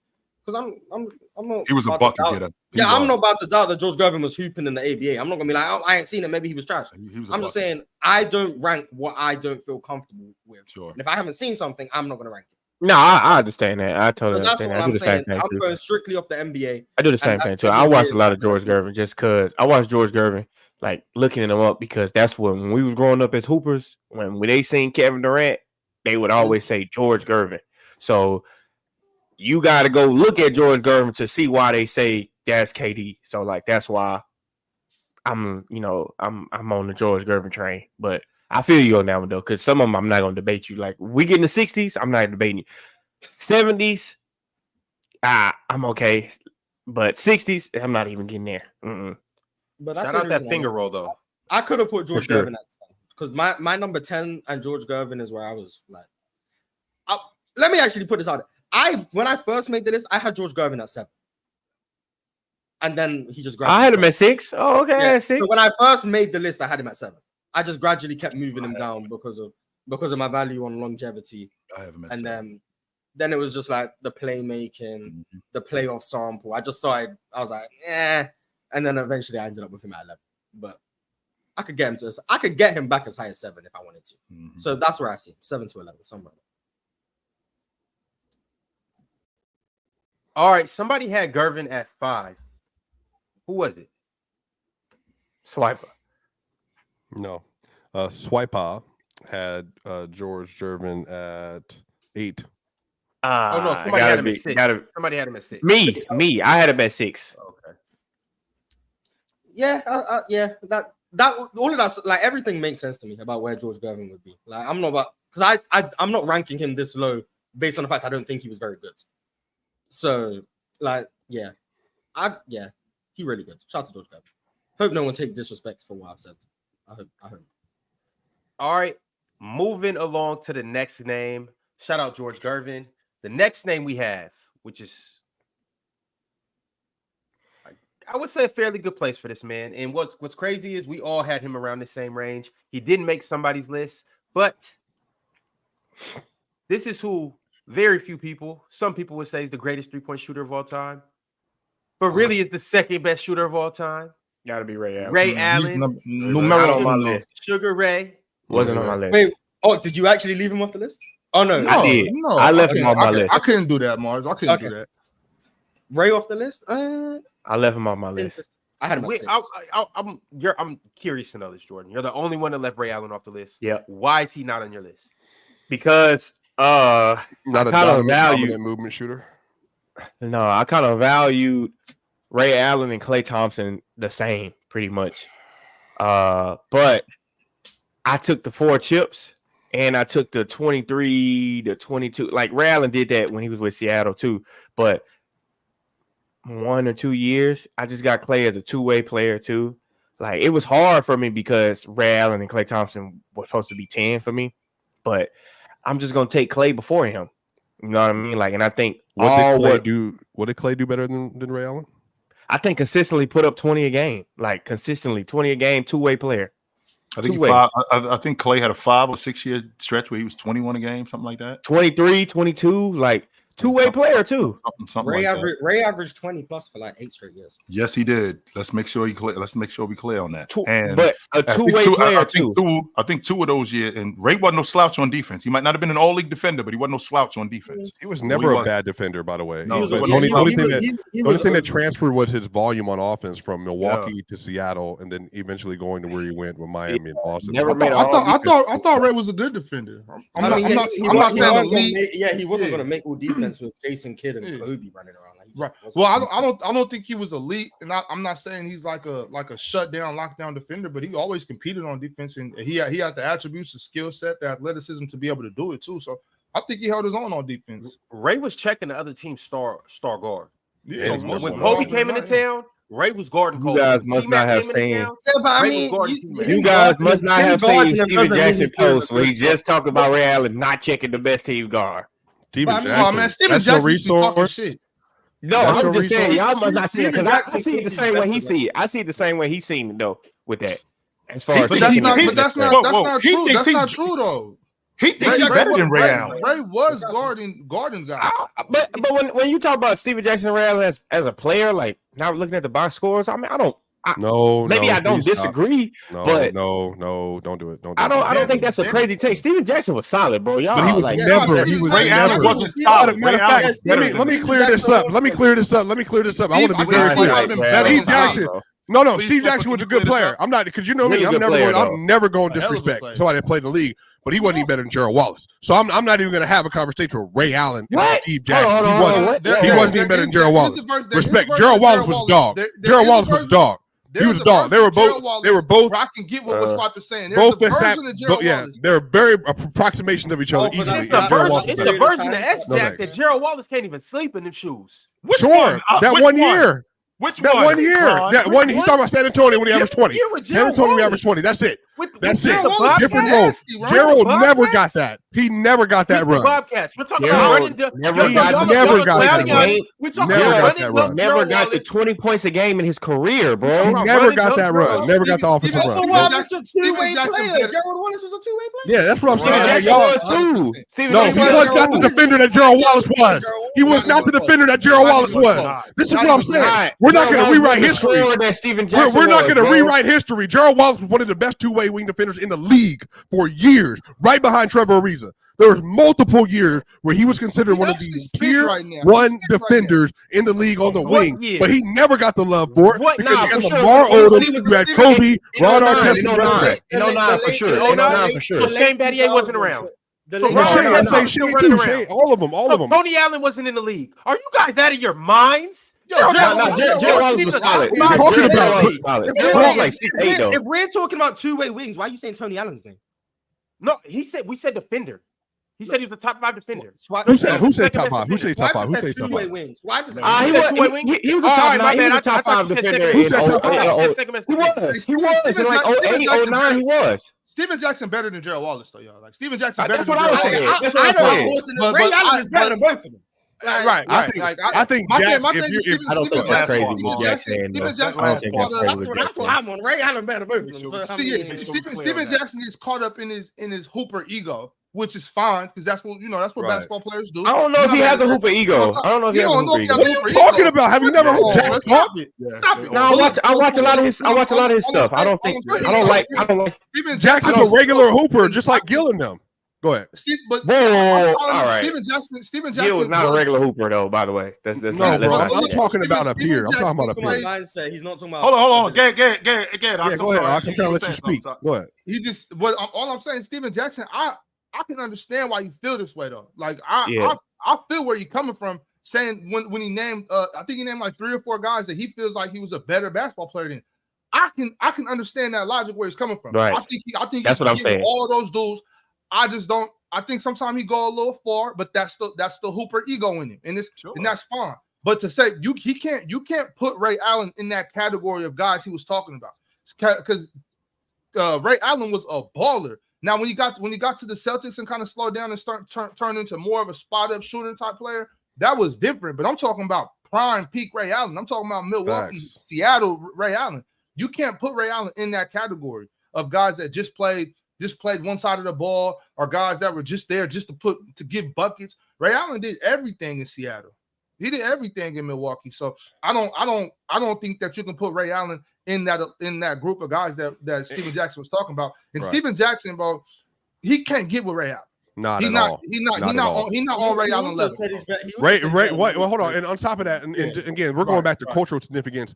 Because I'm not. He was a bucket getter. Yeah, I'm not about to doubt that George Gervin was hooping in the ABA. I'm not gonna be like, oh, I ain't seen it. Maybe he was trash. I'm just saying I don't rank what I don't feel comfortable with. Sure. And if I haven't seen something, I'm not gonna rank it. No, I understand that. I totally So that's understand what that. I I'm do the same saying. thing. I'm going strictly off the NBA. I do the same thing too. I watched a lot of George Gervin just because I watched George Gervin, like looking him up because that's when we was growing up as hoopers. When they seen Kevin Durant, they would always say George Gervin. So you got to go look at George Gervin to see why they say that's KD. So like that's why I'm on the George Gervin train. But I feel you on that one though, because some of them I'm not gonna debate you. Like we get in the 60s, I'm not debating you. 70s, I'm okay, but 60s, I'm not even getting there. But shout out that finger roll though. I could have put George Gervin at 10 because my number 10 and George Gervin is where I was like. Let me actually put this out. When I first made the list, I had George Gervin at 7. And then he just gradually. I had him at 6. Oh, okay, yeah. At 6. So when I first made the list, I had him at 7. I just gradually kept moving him down because of my value on longevity. I have him at and 7. Then it was just like the playmaking, the playoff sample. I was like, eh. And then eventually I ended up with him at 11. But I could get him back as high as 7 if I wanted to. So that's where I see him, 7 to 11, somewhere. All right, somebody had Gervin at 5. Who was it? Swiper. No. Swiper had George Gervin at 8. Oh no, somebody had him at 6. Somebody had him at 6. Me. I had him at 6. Okay. Yeah, that all of that, like everything makes sense to me about where George Gervin would be. Like I'm not ranking him this low based on the fact I don't think he was very good. So like he really good. Shout out to George Gervin. Hope no one take disrespect for what I've said. I hope. All right, moving along to the next name. Shout out George Gervin. The next name we have, which is I would say a fairly good place for this man. And what's crazy is we all had him around the same range. He didn't make somebody's list, but this is who very few people, some people would say is the greatest three-point shooter of all time, but really is the second best shooter of all time. Gotta be Ray Allen. Ray Allen. Not on my list. Sugar Ray. Wasn't on my list. Wait, did you actually leave him off the list? Oh no, I did. No, I left him on my list. I couldn't do that, Mars. I couldn't do that. Ray off the list? I left him on my list. I had him at 6. I'm curious to know this, Jordan. You're the only one that left Ray Allen off the list. Yeah. Why is he not on your list? Because not a dominant movement shooter. No, I kind of valued Ray Allen and Klay Thompson the same, pretty much. But I took the 4 chips and I took the 23, the 22. Like Ray Allen did that when he was with Seattle too. But 1 or 2 years, I just got Klay as a two-way player too. Like it was hard for me because Ray Allen and Klay Thompson were supposed to be 10 for me, but I'm just gonna take Klay before him. You know what I mean? Like, and I think what did Klay do better than Ray Allen? I think consistently put up 20 a game, like consistently 20 a game, two-way player. I think I think Klay had a 5 or 6 year stretch where he was 21 a game, something like that. 23, 22, like Two-way player too. Something Ray, like that. Ray averaged 20 plus for like 8 straight years. Yes, he did. Let's make sure we clear on that. And But a two-way player too. I think 2 of those years, and Ray wasn't no slouch on defense. He might not have been an all-league defender, but he wasn't no slouch on defense. He was never a bad defender, by the way. No, the only thing that transferred was his volume on offense from Milwaukee to Seattle, and then eventually going to where he went with Miami and Boston. I thought Ray was a good defender. I'm not saying elite. He wasn't going to make all defense with Jason Kidd and Kobe running around. Right. Well, I don't think he was elite, and I'm not saying he's like a shutdown, lockdown defender, but he always competed on defense, and he had the attributes, the skill set, the athleticism to be able to do it too. So I think he held his own on defense. Ray was checking the other team's star guard. Yeah, So when Kobe came into town, Ray was guarding Kobe. You guys must not have seen. Yeah, but I mean, You guys must not have seen Steven Jackson post where he just talked about Ray Allen not checking the best team guard. Steven Jackson used to talk shit. No, I'm just saying, y'all must not see it because I see it the same way he see it. I see it the same way he's seen it though with that. As far as that's not true. That's not true though. He thinks he's better than Ray Allen. Ray was guarding guys. But when you talk about Steven Jackson and Ray Allen as a player, like now looking at the box scores, I mean, I don't disagree. But don't do it. I don't think that's a crazy take. Steven Jackson was solid, bro. Y'all, but he was like, never. Ray Allen wasn't solid. Let me clear this up. I want to be very clear. Steve Jackson. No. Steve Jackson was a good player. I'm not, because you know me. I'm never going to disrespect somebody that played in the league. But he wasn't even better than Gerald Wallace. So I'm not even going to have a conversation with Ray Allen and Steve Jackson. He wasn't even better than Gerald Wallace. Respect. Gerald Wallace was a dog. Gerald Wallace was a dog. He was a dog. They were both. I can get what Swipe is saying. There's a version of Gerald Wallace. They're very approximations of each other. It's a version of S-Jack that Gerald Wallace can't even sleep in them shoes. Sure. That 1 year. That 1 year. That one. He's talking about San Antonio when he averaged 20. San Antonio averaged 20. That's it. That's it. Different role. Gerald never got that. He never got that run. Bobcats. We're talking about running. Never got that. We're talking about running. Never got the 20 points a game in his career, bro. He never got that run. Never got the offensive run. So what was a two-way player? Gerald Wallace was a two-way player. Yeah, that's what I'm saying. Y'all too. No, he was not the defender that Gerald Wallace was. He was not the defender that Gerald Wallace was. This is what I'm saying. We're not going to rewrite history. We're not going to rewrite history. Gerald Wallace was one of the best two-way wing defenders in the league for years, right behind Trevor Ariza. There was multiple years where he was considered one of the tier one defenders in the league on the wing, but he never got the love for it because you had Lamar Odom, you had Kobe, Ron Artest, for sure. So Shane Battier wasn't around. All of them. Tony Allen wasn't in the league. Are you guys out of your minds? Gerald Wallace was solid. If we're talking about two-way wings, why are you saying Tony Allen's name? No, we said defender. He said he was a top 5 defender. Who said top 5? Who said top 5? Who said top 5? Wings. He was a top 9. He was a top 5 defender. Who said top 5? He was. In like 08, 09, he was. Steven Jackson better than Gerald Wallace, though, y'all. Like Steven Jackson better That's than what I was Gerald saying. Wallace. Ray Allen is better than both of them. Right. I think I don't think that's crazy what Jack's saying. That's what I'm on. Ray Allen better than both of them. Steven Jackson gets caught up in his hooper ego, which is fine because that's what basketball players do. I don't know if he has a hooper ego. I don't know if he has a hooper ego. What are you talking about? Have you never heard Jack talk? Stop it. No, I watch a lot of his stuff. I don't like Jackson's a regular hooper, just like Gill and them. Go ahead. All right. Steven Jackson He was not a regular hooper, though. By the way, that's no. I'm talking about up here. I'm talking about up here. He's not talking about. Hold on. Get. Go ahead. I can try to let you speak. Go ahead. All I'm saying, Steven Jackson, I can understand why you feel this way though. Like I feel where you're coming from. Saying when he named, I think he named like 3 or 4 guys that he feels like he was a better basketball player than. I can understand that logic where he's coming from. Right. I think that's what I'm saying. All those dudes. I just don't. I think sometimes he go a little far, but that's the hooper ego in him, and that's fine. But to say you can't put Ray Allen in that category of guys he was talking about, because Ray Allen was a baller. Now when he got to the Celtics and kind of slowed down and turn into more of a spot up shooter type player, that was different. But I'm talking about prime peak Ray Allen. I'm talking about Milwaukee, Seattle Ray Allen. You can't put Ray Allen in that category of guys that just played just played one side of the ball, or guys that were just there just to give buckets. Ray Allen did everything in Seattle. He did everything in Milwaukee. So I don't think that you can put Ray Allen in that group of guys that Steven Jackson was talking about. And Steven Jackson, bro, he can't get with Ray Allen. Not at all. He's not on Ray Allen level. Ray, well, hold on. And on top of that, and again, we're going back to cultural significance.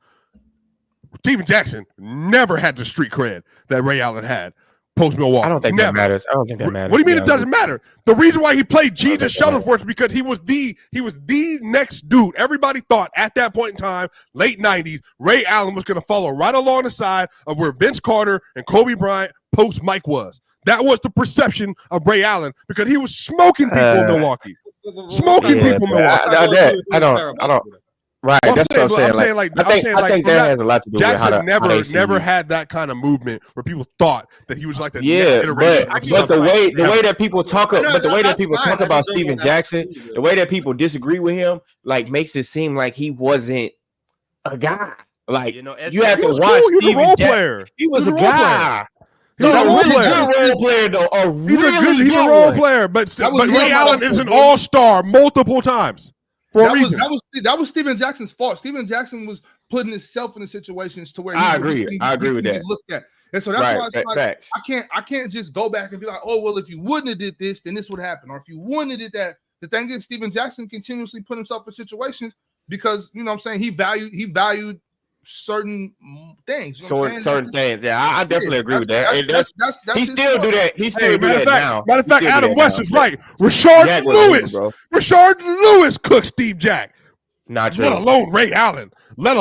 Steven Jackson never had the street cred that Ray Allen had post Milwaukee. I don't think that matters. What do you mean it doesn't matter? The reason why he played Jesus Shuttlesworth is because he was the next dude. Everybody thought at that point in time, late 90s, Ray Allen was going to follow right along the side of where Vince Carter and Kobe Bryant post Mike was. That was the perception of Ray Allen because he was smoking people in Milwaukee. Smoking people in Milwaukee. I don't. Right, well, that's what I'm saying. I think that has a lot to do Jackson with how never had that kind of movement where people thought that he was like the next iteration. But the way that people talk about Steven Jackson, the way that people disagree with him, like makes it seem like he wasn't a guy. Like you have to watch Steven Jackson. He was a guy. He's a really good role player, though. He's a role player, but Ray Allen is an all-star multiple times. That was Steven Jackson's fault. Steven Jackson was putting himself in the situations to where I agree with that. Looked at. And so that's why it's like I can't just go back and be like, oh well, if you wouldn't have did this, then this would happen. Or if you wouldn't have did that. The thing is, Steven Jackson continuously put himself in situations because you know what I'm saying, he valued certain things. You know certain things. Yeah, I definitely agree with that. He still do that. He still do that now. Matter of fact, Adam West is right. Rashard Lewis cooked Steve Jack. Not true. Let alone Ray Allen. Matter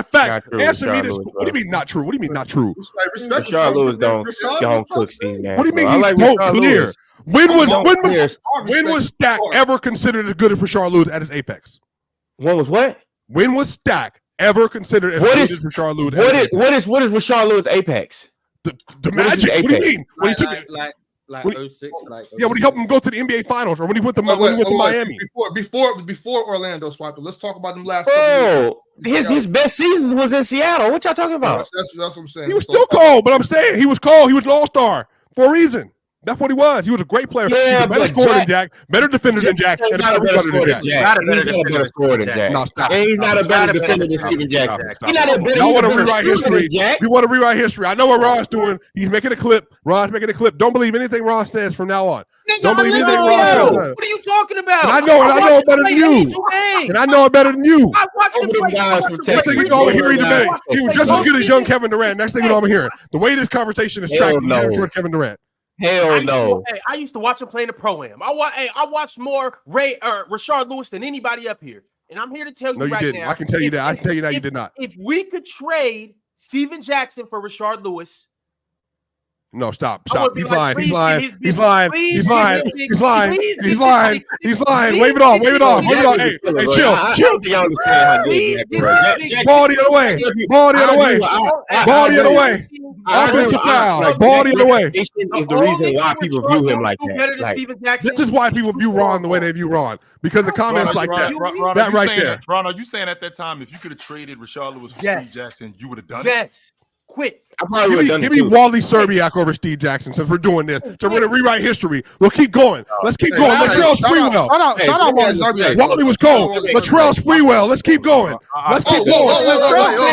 of fact, answer me this. What do you mean not true? What do you mean not true? Rashard Lewis don't cook Steve Nash. What do you mean he don't clear? When was Stack ever considered as good as Rashard Lewis at his apex? When was what? When was Stack ever considered as good as Rashard Lewis? What is Rashard Lewis apex? The Magic. What do you mean? When he took it, like 06, when he helped him go to the NBA Finals, or when he went to Miami. Before Orlando, Swiper. Let's talk about them last. His best season was in Seattle. What y'all talking about? That's what I'm saying. He was still cold, but I'm saying he was cold. He was an all-star for a reason. That's what he was. He was a great player. Yeah, he's a better scorer than Jack, better defender than Jack, and a better rebounder than Jack. Not a better scorer than Jack. No, stop. He's not a better defender than Steven Jackson. He's not a better want to rewrite history. We want to rewrite history. I know what Ron's doing. He's making a clip. Ron's making a clip. Don't believe anything Ron says from now on. Don't believe anything Ron says. What are you talking about? And I know it better than you. And I know it better than you. I watched him play. Next thing you know, I'm hearing debate. He was just as good as young Kevin Durant. Next thing you know, I'm hearing the way this conversation is tracked. Kevin Durant. Hell no. I used to watch him play in the Pro-Am. I watched more Rashard Lewis than anybody up here. And I'm here to tell you right didn't. Now. I can tell you that. I can tell you that you did not. If we could trade Steven Jackson for Rashard Lewis. No, stop. He's lying. He's lying. He's lying. He's lying. He's lying. He's lying. He's lying. Wave it off. Wave it off. Wave it off. Hey, chill. Ball the other way. Ball the other way. Ball the other way. Offensive foul. Ball the other way. Is the reason why people view him like that. This is why people view Ron the way they view Ron, because the comments like that. That right there. Ron, are you saying at that time, if you could have traded Rashard Lewis for Steve Jackson, you would have done it? Yes. Quick. Give me Wally Serbiak over Steve Jackson since we're doing this. So we're going to rewrite history. We'll keep going. Let's keep going. Latrell Sprewell. Shout out Wally Serbiak. Wally was cold. Latrell Sprewell. Let's keep going. Let's keep going. Latrell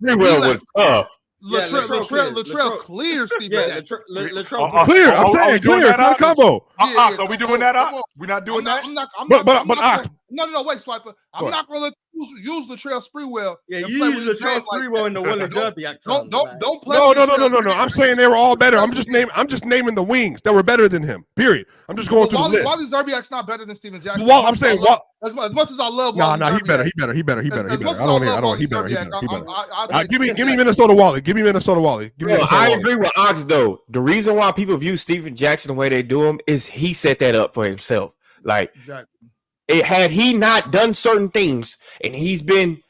Sprewell was tough. Latrell clear Steve Jackson. Clear. I'm saying clear. It's not a combo. So we doing that? We're not doing that? No, wait, Swiper. I'm not going to let you use Latrell Sprewell. Yeah, you use Latrell Sprewell in the Willie Derby. Don't play. No. I'm saying they were all better. I'm just naming the wings that were better than him. Period. I'm just going through the list. Wally Zerbiak's not better than Steven Jackson. Well, I'm saying as much as I love Wally. No, he better. He better. I don't want to hear. He better. Give me Minnesota Wally. Give me Minnesota Wally. I agree with Ox though. The reason why people view Steven Jackson the way they do him is he set that up for himself. Like, had he not done certain things and he's been,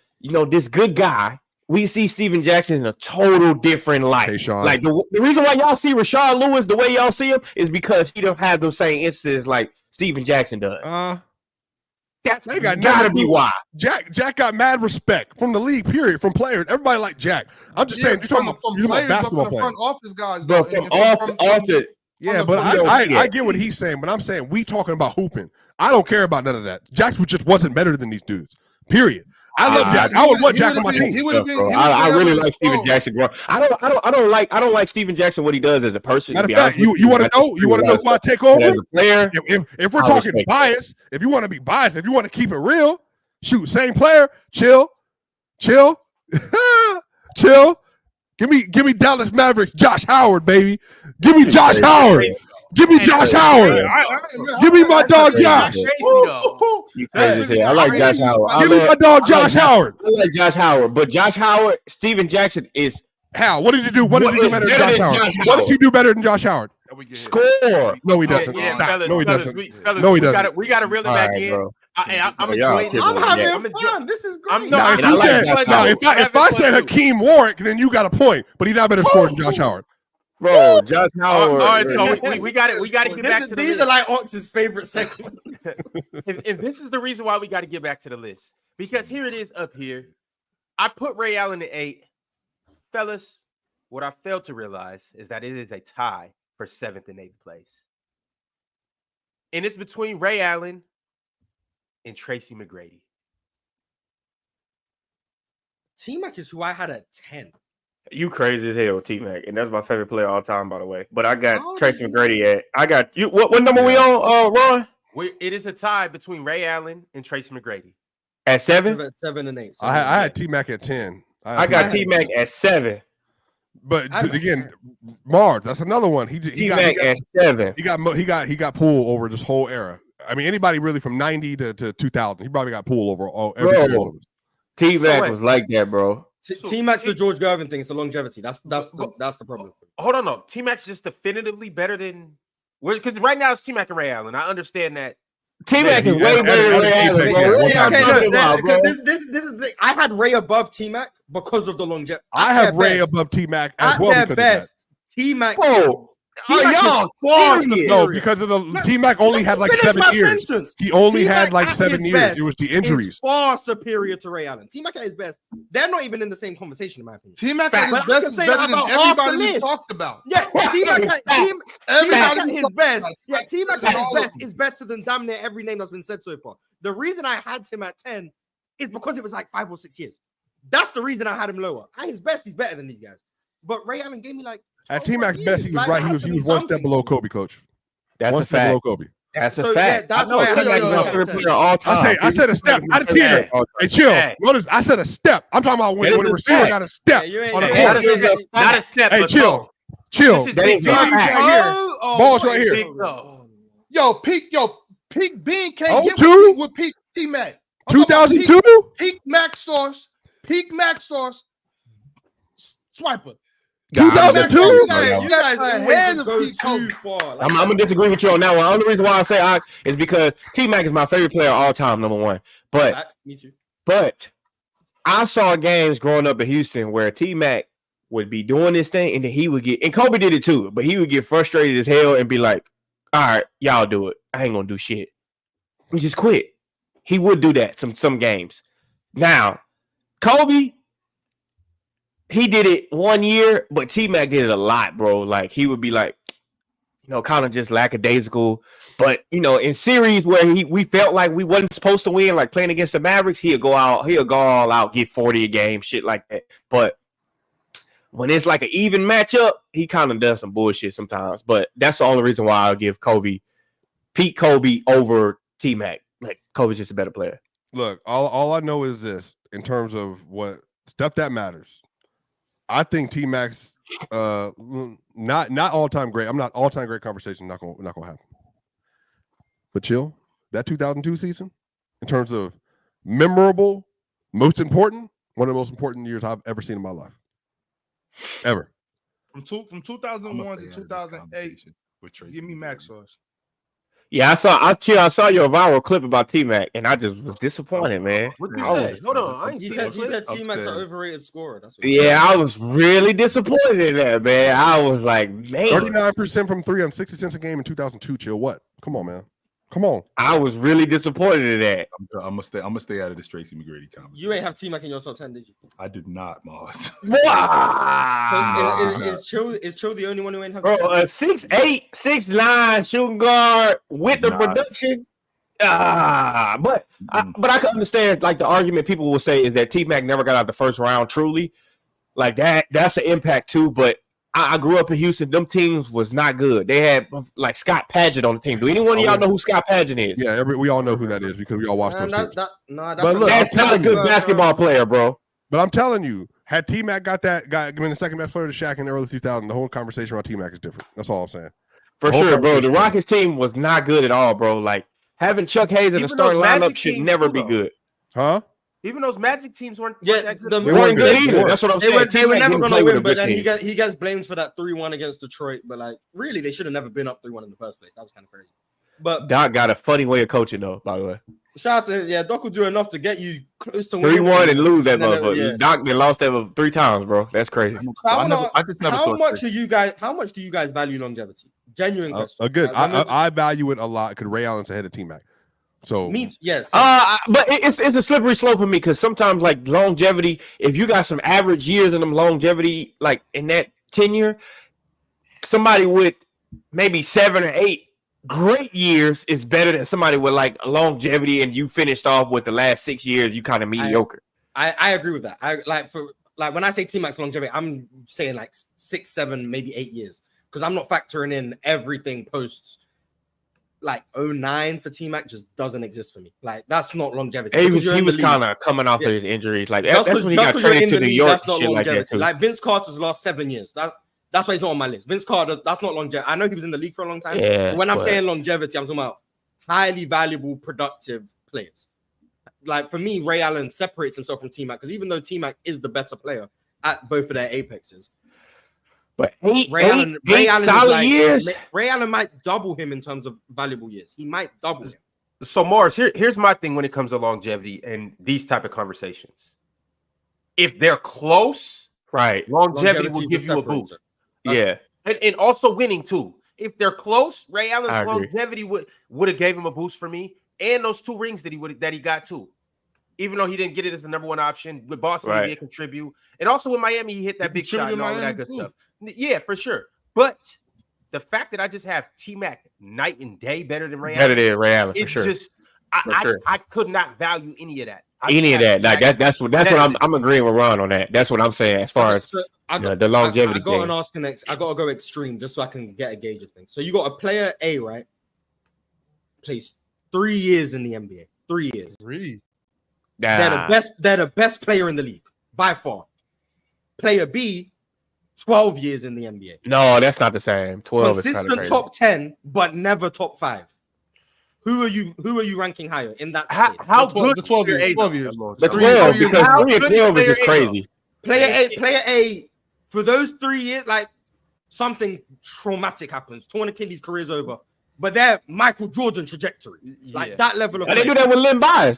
this good guy, we see Steven Jackson in a total different light. Hey, Sean. Like the reason why y'all see Rashard Lewis the way y'all see him is because he don't have those same instances like Steven Jackson does. That's They got gotta be why. Jack got mad respect from the league, period, from players. Everybody like Jack. I'm just saying, you're talking about basketball players. Front office guys, Bro, from off to yeah, but I get what he's saying, but I'm saying we talking about hooping. I don't care about none of that. Jack just wasn't better than these dudes. Period. I love Jack. I would want Jack on my team. I really like Steven Jackson, bro. I don't like Steven Jackson what he does as a person. Matter of fact, you want to know? You want to know why I take over? As a player, if we're talking bias, if you want to be biased, if you want to keep it real, shoot, same player, chill. Give me Dallas Mavericks, Josh Howard, baby. Give me Josh Howard. Give me Josh Howard. Give me my dog Josh. You crazy as hell. I like Josh Howard. Give me my dog Josh Howard. I like Josh Howard, but Josh Howard, Steven Jackson is how? What did he do? What did he do better than Josh Howard? What does he do better than Josh Howard? Score. No, he doesn't. No, he doesn't. No, he doesn't. We got to reel it back in. I'm enjoying this. I'm having fun. This is great. If I said Hakeem Warwick, then you got a point. But he's not better scorer than Josh Howard. Bro, Josh Howard. All right, so we got it. We got to get back to the these list. are like Ox's favorite segments. and this is the reason why we got to get back to the list, because here it is up here. I put Ray Allen at 8. Fellas, what I failed to realize is that it is a tie for 7th and 8th place. And it's between Ray Allen and Tracy McGrady. T-Mac is who I had at 10. You crazy as hell, T-Mac, and that's my favorite player all time, by the way. But I got Tracy McGrady at. I got you. What number we on, Ron? It is a tie between Ray Allen and Tracy McGrady at 7. 7 and 8. I had T-Mac at 10. I got T-Mac at 7. But again, Mars, that's another one. He T-Mac at 7. He got pulled over this whole era. I mean, anybody really from 90 to 2000, he probably got pulled over every T-Mac was like that, bro. T-Mac's the George Gervin thing. It's the longevity. That's the problem. Hold on, no. T-Mac's just definitively better than, because right now it's T-Mac and Ray Allen. I understand that. T-Mac is way better than Ray Allen, bro. This is the thing. I had Ray above T-Mac because of the longevity. I have Ray above T-Mac as well. At their best, T-Mac. Y'all no, because of the T-Mac only had like 7 years. He only had like 7 years. It was the injuries. Far superior to Ray Allen. T-Mac at his best. They're not even in the same conversation, in my opinion. T-Mac at his best is better than everybody we talked about. Yeah, T-Mac at his best. Yeah, T-Mac at his best is better than damn near every name that's been said so far. The reason I had him at 10 is because it was like 5 or 6 years. That's the reason I had him lower. At his best, he's better than these guys. But Ray Allen gave me like. At T-Mac's best, he was right. He was one step below Kobe, coach. That's one a fact. Below Kobe. That's a fact. Yeah, that's why all time. I said a step. I did teeter. Hey, chill. Notice I said a step. I'm talking about when the receiver got a step on the court. Not a step. Hey, chill. Ball's right here. Yo, Peak Bean can't get with Peak T-Mac. 2002? Peak Mac Sauce. Swiper. 2002? You guys always go too far. I'm gonna disagree with you on that one. The only reason why I say is because T-Mac is my favorite player of all time, number one. But me too. But I saw games growing up in Houston where T-Mac would be doing this thing, and then he would get, and Kobe did it too, but he would get frustrated as hell and be like, "All right, y'all do it. I ain't gonna do shit." He just quit. He would do that some games. Now, Kobe, he did it 1 year, but T-Mac did it a lot, bro. Like, he would be like, kind of just lackadaisical. But, in series where we felt like we wasn't supposed to win, like playing against the Mavericks, he'll go all out, get 40 a game, shit like that. But when it's like an even matchup, he kind of does some bullshit sometimes. But that's the only reason why I'll give Pete Kobe over T-Mac. Like, Kobe's just a better player. Look, all I know is this, in terms of what stuff that matters. I think T-Mac's not all-time great. I'm not all-time great conversation. Not gonna happen. But chill. That 2002 season, in terms of memorable, most important, one of the most important years I've ever seen in my life. Ever. From 2001 to 2008. Give me Max Sauce. Yeah, I saw your viral clip about T-Mac, and I just was disappointed, man. What did you say? Hold on, I ain't He seen said T-Mac's an overrated scorer. That's what I was really disappointed in that, man. I was like, man, 39% from 3 on 60 cents a game in 2002. Chill, what? Come on, man. Come on. I was really disappointed in that. I'm gonna stay out of this Tracy McGrady conversation. You ain't have T-Mac in your top 10, did you? I did not, Mars. Wow. Is Cho the only one who ain't have? Bro, a 6'8", 6'9" shooting guard with the production. But I can understand like the argument people will say is that T-Mac never got out the first round truly. Like that's an impact too, but I grew up in Houston. Them teams was not good. They had like Scott Padgett on the team. Do anyone of y'all know who Scott Padgett is? Yeah, we all know who that is because we all watched those teams. That's not a good basketball player, bro. But I'm telling you, had T-Mac got been the second best player to Shaq in the early 2000s, the whole conversation around T-Mac is different. That's all I'm saying. For sure, bro. The Rockets team was not good at all, bro. Like having Chuck Hayes in the starting lineup should never be good. Huh? Even those Magic teams weren't that good. They weren't good either. That's what I'm saying. They were never going to win, but then he gets blamed for that 3-1 against Detroit. But like, really, they should have never been up 3-1 in the first place. That was kind of crazy. But Doc got a funny way of coaching, though. By the way, shout out to Doc will do enough to get you close to 3-1 and lose that motherfucker. Yeah. Doc they lost that 3 times, bro. That's crazy. How much do you guys value longevity? Genuine question. Good. I value it a lot because Ray Allen's ahead of T-Mac. So yes, but it's a slippery slope for me because sometimes like longevity, if you got some average years in them longevity, like in that tenure, somebody with maybe 7 or 8 great years is better than somebody with like longevity and you finished off with the last 6 years you kind of mediocre. I agree with that. I like when I say T-Mac's longevity, I'm saying like 6, 7, maybe 8 years because I'm not factoring in everything post. Like 09 for T-Mac just doesn't exist for me. Like that's not longevity. He was kind of coming off of his injuries. Like that's when he got traded to New York. That's not longevity. Like Vince Carter's last 7 years. That's why he's not on my list. Vince Carter, that's not longevity. I know he was in the league for a long time. Yeah, but when I'm saying longevity, I'm talking about highly valuable, productive players. Like for me, Ray Allen separates himself from T-Mac because even though T-Mac is the better player at both of their apexes. But Ray Allen years. Ray Allen might double him in terms of valuable years. He might double him. So Morris, here's my thing when it comes to longevity and these type of conversations. If they're close, right, longevity will give you a boost. Yeah, and also winning too. If they're close, Ray Allen's longevity would have gave him a boost for me, and those 2 rings that he got too. Even though he didn't get it as the number 1 option with Boston, he did contribute, and also with Miami, he hit that big shot and all of that good stuff. Yeah, for sure. But the fact that I just have T-Mac night and day better than Ray Allen, for sure. I could not value any of that. Like that's what I'm agreeing with Ron on that. That's what I'm saying as far as the longevity. I got to go extreme just so I can get a gauge of things. So you got a player A, right? Plays 3 years in the NBA. 3 years. 3. They're the best player in the league by far. Player B, 12 years in the NBA. No, that's not the same. 12 consistent is kind of top 10, but never top 5. Who are you ranking higher in that? How good the 12 years? 12 years. The 12 because 3 and 12 is just crazy. Player A, for those 3 years, like something traumatic happens. Torn Achilles, career's over. But they're Michael Jordan trajectory, like that level of. They do that with Len Bias.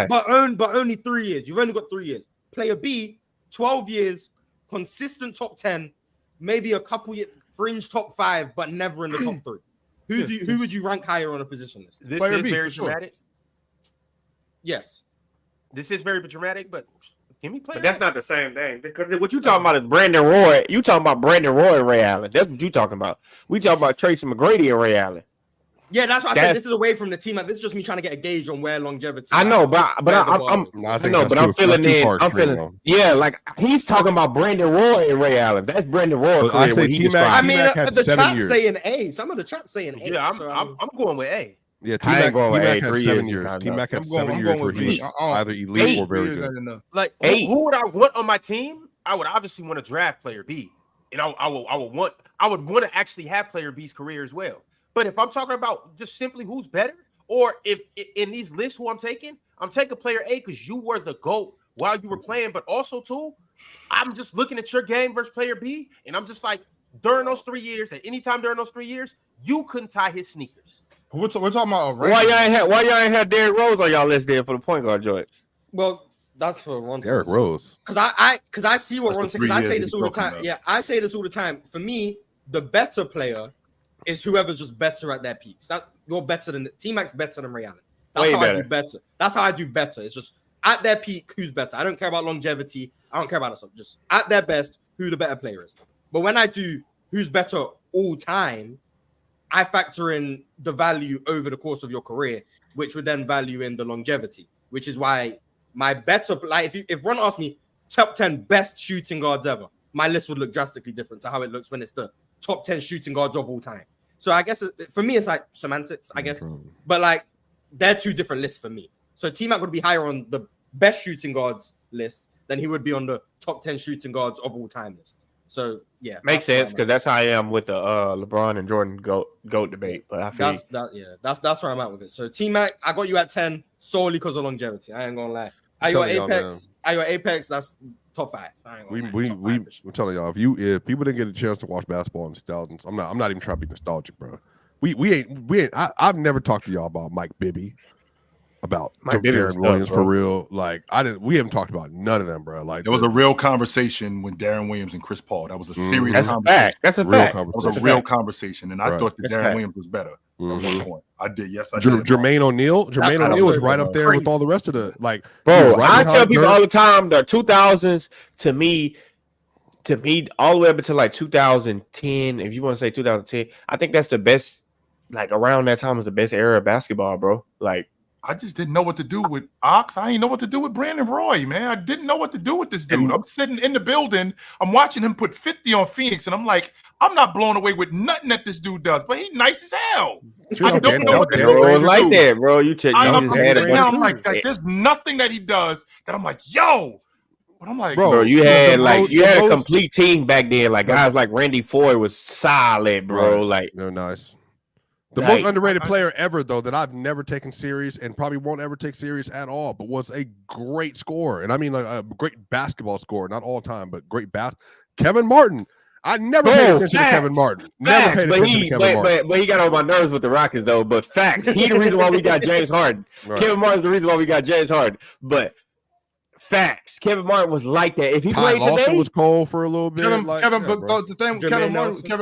But only 3 years. You've only got 3 years. Player B, 12 years, consistent top 10, maybe a couple years, fringe top 5, but never in the top 3. Who would you rank higher on a position list? This is very dramatic. Yes, this is very dramatic, but give me player. But that's not the same thing because what you talking about is Brandon Roy. You talking about Brandon Roy and Ray Allen. That's what you talking about. We talking about Tracy McGrady and Ray Allen. Yeah, that's why I said this is away from the team. This is just me trying to get a gauge on where longevity. I know, but I'm feeling. Yeah, like he's talking about Brandon Roy and Ray Allen. That's Brandon Roy. I mean, the chat's saying A. Some of the chat's saying A. Yeah, I'm going with A. Yeah, T-Mac has 7 years. T-Mac has 7 years where he's either elite or very good. Like, who would I want on my team? I would obviously want to draft player B, and I would want to actually have player B's career as well. But if I'm talking about just simply who's better, or if in these lists who I'm taking player A because you were the GOAT while you were playing, but also too, I'm just looking at your game versus player B, and I'm just like, during those 3 years, at any time during those 3 years, you couldn't tie his sneakers. We're talking about why y'all ain't had Derrick Rose on y'all list there for the point guard joint? Well, that's for Ron. Derrick Rose. Because I see what Ron said. Because I say this all the time. Yeah, I say this all the time. For me, the better player is whoever's just better at their peaks. you're better than T-Mac's better than Ray Allen. That's how I do better. That's how I do better. It's just at their peak, who's better. I don't care about longevity. I don't care about that stuff. Just at their best, who the better player is. But when I do who's better all time, I factor in the value over the course of your career, which would then value in the longevity, which is why my better, like if Ron asked me top 10 best shooting guards ever, my list would look drastically different to how it looks when it's the top 10 shooting guards of all time. So I guess for me, it's like semantics, I guess. But like, they're two different lists for me. So T-Mac would be higher on the best shooting guards list than he would be on the top 10 shooting guards of all time list. So yeah, makes sense because that's how I am with the LeBron and Jordan GOAT debate. But I feel that's where I'm at with it. So T-Mac, I got you at 10 solely because of longevity. I ain't gonna lie. At your Apex, that's top 5. We're telling y'all if people didn't get a chance to watch basketball in the 2000s, I'm not even trying to be nostalgic, bro. We ain't. I've never talked to y'all about Mike Bibby, about Darren Williams for real. Like we haven't talked about none of them, bro. Like there was a real conversation with Darren Williams and Chris Paul. That was a serious conversation. That's a fact. That was a real conversation, and I thought that Darren Williams was better. At one point, I did. Yes, I did. Jermaine O'Neal was right up there with all the rest of the like. Bro, I tell people all the time the 2000s to me, all the way up until like 2010. If you want to say 2010, I think that's the best. Like around that time was the best era of basketball, bro. Like I just didn't know what to do with Ox. I didn't know what to do with Brandon Roy, man. I didn't know what to do with this dude. I'm sitting in the building. I'm watching him put 50 on Phoenix, and I'm like, I'm not blown away with nothing that this dude does, but he's nice as hell. I don't know what to do with like that, bro. I'm like, there's nothing that he does that I'm like, yo. But I'm like, bro, you had a complete team back then. Like guys like Randy Foy was solid, bro. Right. Like they're nice. The most underrated player ever, though, that I've never taken serious and probably won't ever take serious at all, but was a great scorer. And I mean, like a great basketball scorer, not all time, but great Kevin Martin. I never paid attention to Kevin Martin. Never paid attention to Kevin Martin. But he got on my nerves with the Rockets, though. But facts. He the reason why we got James Harden. Right. Kevin Martin's the reason why we got James Harden. But facts. Kevin Martin was like that. If he played today, was cold for a little bit. Kevin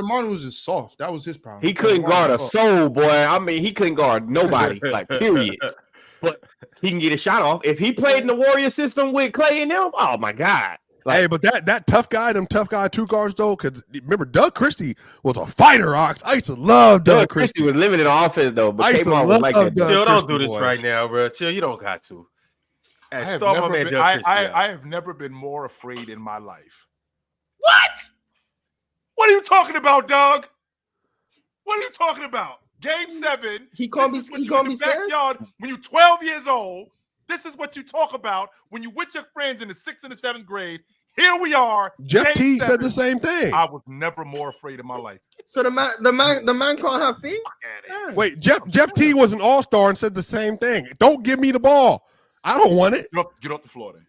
Martin was just soft. That was his problem. He couldn't guard a soul, boy. I mean, he couldn't guard nobody. Like period. But he can get a shot off. If he played in the Warrior system with Clay and them, oh my God. Like, hey, but that tough guy 2 guards though, because remember Doug Christie was a fighter, Ox. I used to love Doug Christie. Was limited on offense though, but Kmart was like that. Chill, don't do this right now, bro. Chill, you don't got to. I have never been more afraid in my life. What are you talking about, Doug? What are you talking about? Game 7. He can't be scared. Backyard when you're 12 years old. This is what you talk about when you're with your friends in the 6th and the 7th grade. Here we are. Jeff T said the same thing. I was never more afraid in my life. So the man can't have feet. Wait, Jeff T was an all-star and said the same thing. Don't give me the ball. I don't want it. Get off the floor then.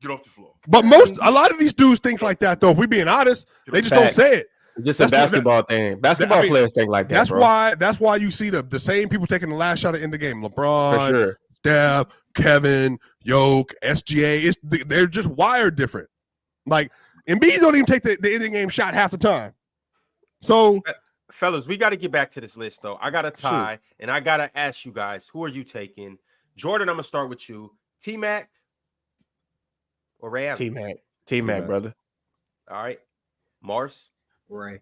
Get off the floor. But a lot of these dudes think like that though. If we're being honest, they just don't say it. It's just a basketball thing. Basketball players think like that. That's why you see the same people taking the last shot at end the game. LeBron, Steph, Kevin, Yoke, SGA. They're just wired different. Like Embiid don't even take the ending game shot half the time. So, fellas, we got to get back to this list though. I got a tie, and I gotta ask you guys, who are you taking? Jordan, I'm gonna start with you. T-Mac or Ray Allen? T-Mac, brother. All right. Mars? Ray.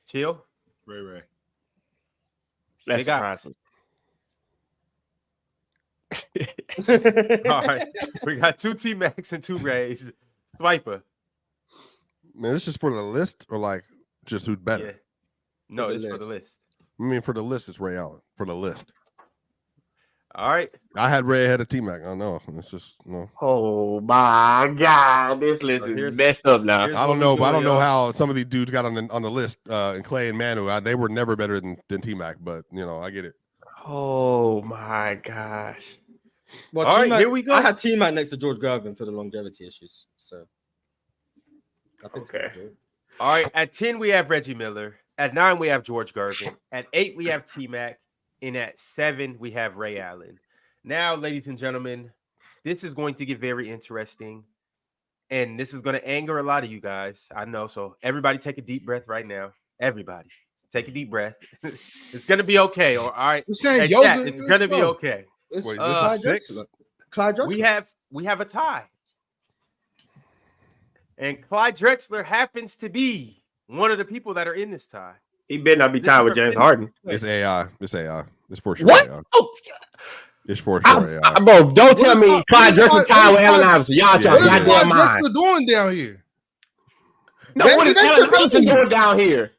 Chill? Ray. That's surprising. All right. We got 2 T-Macs and 2 Rays. Swiper. Man, this is for the list or like just who's better? Yeah. No, it's for the list. I mean, for the list, it's Ray Allen. For the list. All right. I had Ray ahead of T-Mac. I know. It's just no. Oh my God, this list is messed up now. I don't know, but I don't know how some of these dudes got on the list. And Clay and Manu, they were never better than T-Mac, but I get it. Oh my gosh. Well, all right, here we go. I had T-Mac next to George Gervin for the longevity issues. So okay. All right. At 10, we have Reggie Miller. At 9, we have George Gervin. At 8, we have T-Mac. And at 7, we have Ray Allen. Now, ladies and gentlemen, this is going to get very interesting. And this is going to anger a lot of you guys. I know. So everybody take a deep breath right now. Everybody. Take a deep breath. It's gonna be okay. All right. You're saying Hey, yoga, chat, it's gonna be okay. It's Wait, Clyde this is 6? Drexler. Clyde Drexler. We have a tie. And Clyde Drexler happens to be one of the people that are in this tie. He better not be tied with James Harden. It's AI. It's AI. It's for sure. What? AI. Oh, It's for sure. AI. bro, don't tell me Clyde Drexler tied with Allen Iverson. Y'all Yeah, try What is yeah. goddamn Clyde mind. Drexler doing down here? No, what is Allen Iverson doing down here?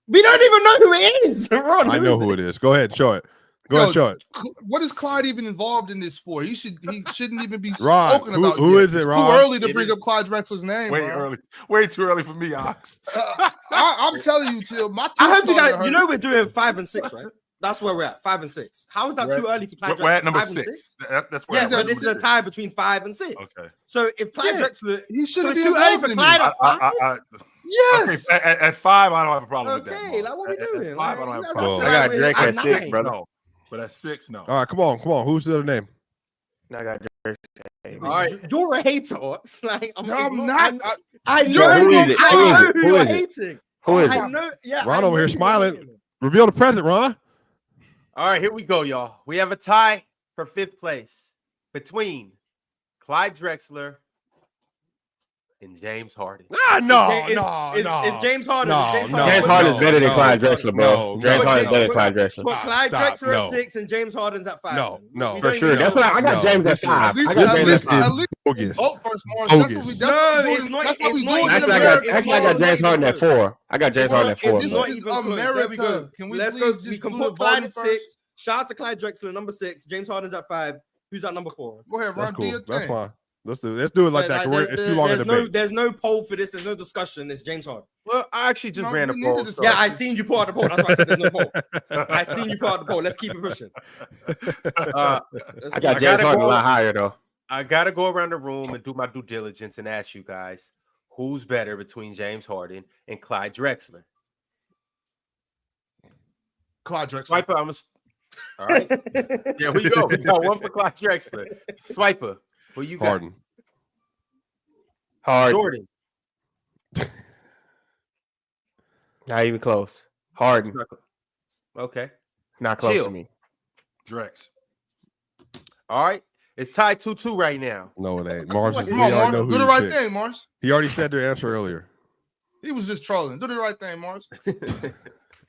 We don't even know who it is. Ron, I know who it is. Go ahead, show it. Go ahead, show it. What is Clyde even involved in this for? He shouldn't even be Ron, spoken about. who yet. is it, It's Ron? too early to It bring is- up Clyde Drexler's name. Way Ron. early. Way too early for me, Ox. I'm telling you, Till my. I hope you teeth guys. starting You to know we're doing 5 and 6, right? That's where we're at. 5 and 6. How is that too early for Clyde Drexler? We're at number 5 and 6. That's where Yeah, I'm but at. this is a tie between 5 and 6. Okay. So if Clyde Yeah. Drexler, He so shouldn't it's be too early involved for in Clyde this. at 5. Yes. Okay, at 5, I don't have a problem with that. Okay, Mark. like what we doing? At 5, I don't have a problem. I got Drake at 6, nine. brother. No, but at 6, no. All right, come on. Who's the other name? I got Drake. All right. You're a hater. It's like I'm not. I know. Yo, who is it? I Who is know it? who Who you're is it? hating. Who is I it? know. Yeah, Ron I over know here who you're smiling. hating. Reveal the present, Ron. All right, here we go, y'all. We have a tie for 5th place between Clyde Drexler and James Harden. It's James Harden. No, It's James no, Harden. James Harden's better than no, Clyde Drexler, bro. no, James no, Harden's better than no. Clyde Drexler. Put Clyde Stop, Drexler no. at 6 and James Harden's at 5. No, no. We For don't sure. even That's know. what I got. No, James at this is- 5. At least- I got at James least- at 5. at least- Bogus. Oh, first, Mars. Bogus. No, it's not. That's what we It's not doing in even Actually, I America. got James Harden at 4. I got James Harden at 4. It's bro. not This even is close. There we America. go. Can we Let's please go. just We can do put it Clyde voting at first? 6. Shout out to Clyde Drexler, number 6. James Harden's at 5. Who's at number 4? Go ahead, Ron. That's Do your cool. That's thing. fine. Let's do it like that. It's too long a debate. There's no poll for this. There's no discussion. It's James Harden. Well, I actually just No, ran a we poll. needed to so- Yeah, I seen you put out the poll. That's why I said there's no poll. I seen you put out the poll. Let's keep it pushing. Uh, I got James gotta Harden a go- lot higher, though. I gotta go around the room and do my due diligence and ask you guys who's better between James Harden and Clyde Drexler. Clyde Drexler. Swiper, all right. There we go. We got one for Clyde Drexler. Swiper, who you got? Harden. Harden. Jordan. Not even close. Harden. Okay. Not close Chill. to me. Drex. All right. It's tied 2-2 right now. No, it ain't. Mars is, Come we on, already know Mars. who Do the you right picked. thing, Mars. He already said their answer earlier. He was just trolling. Do the right thing, Mars.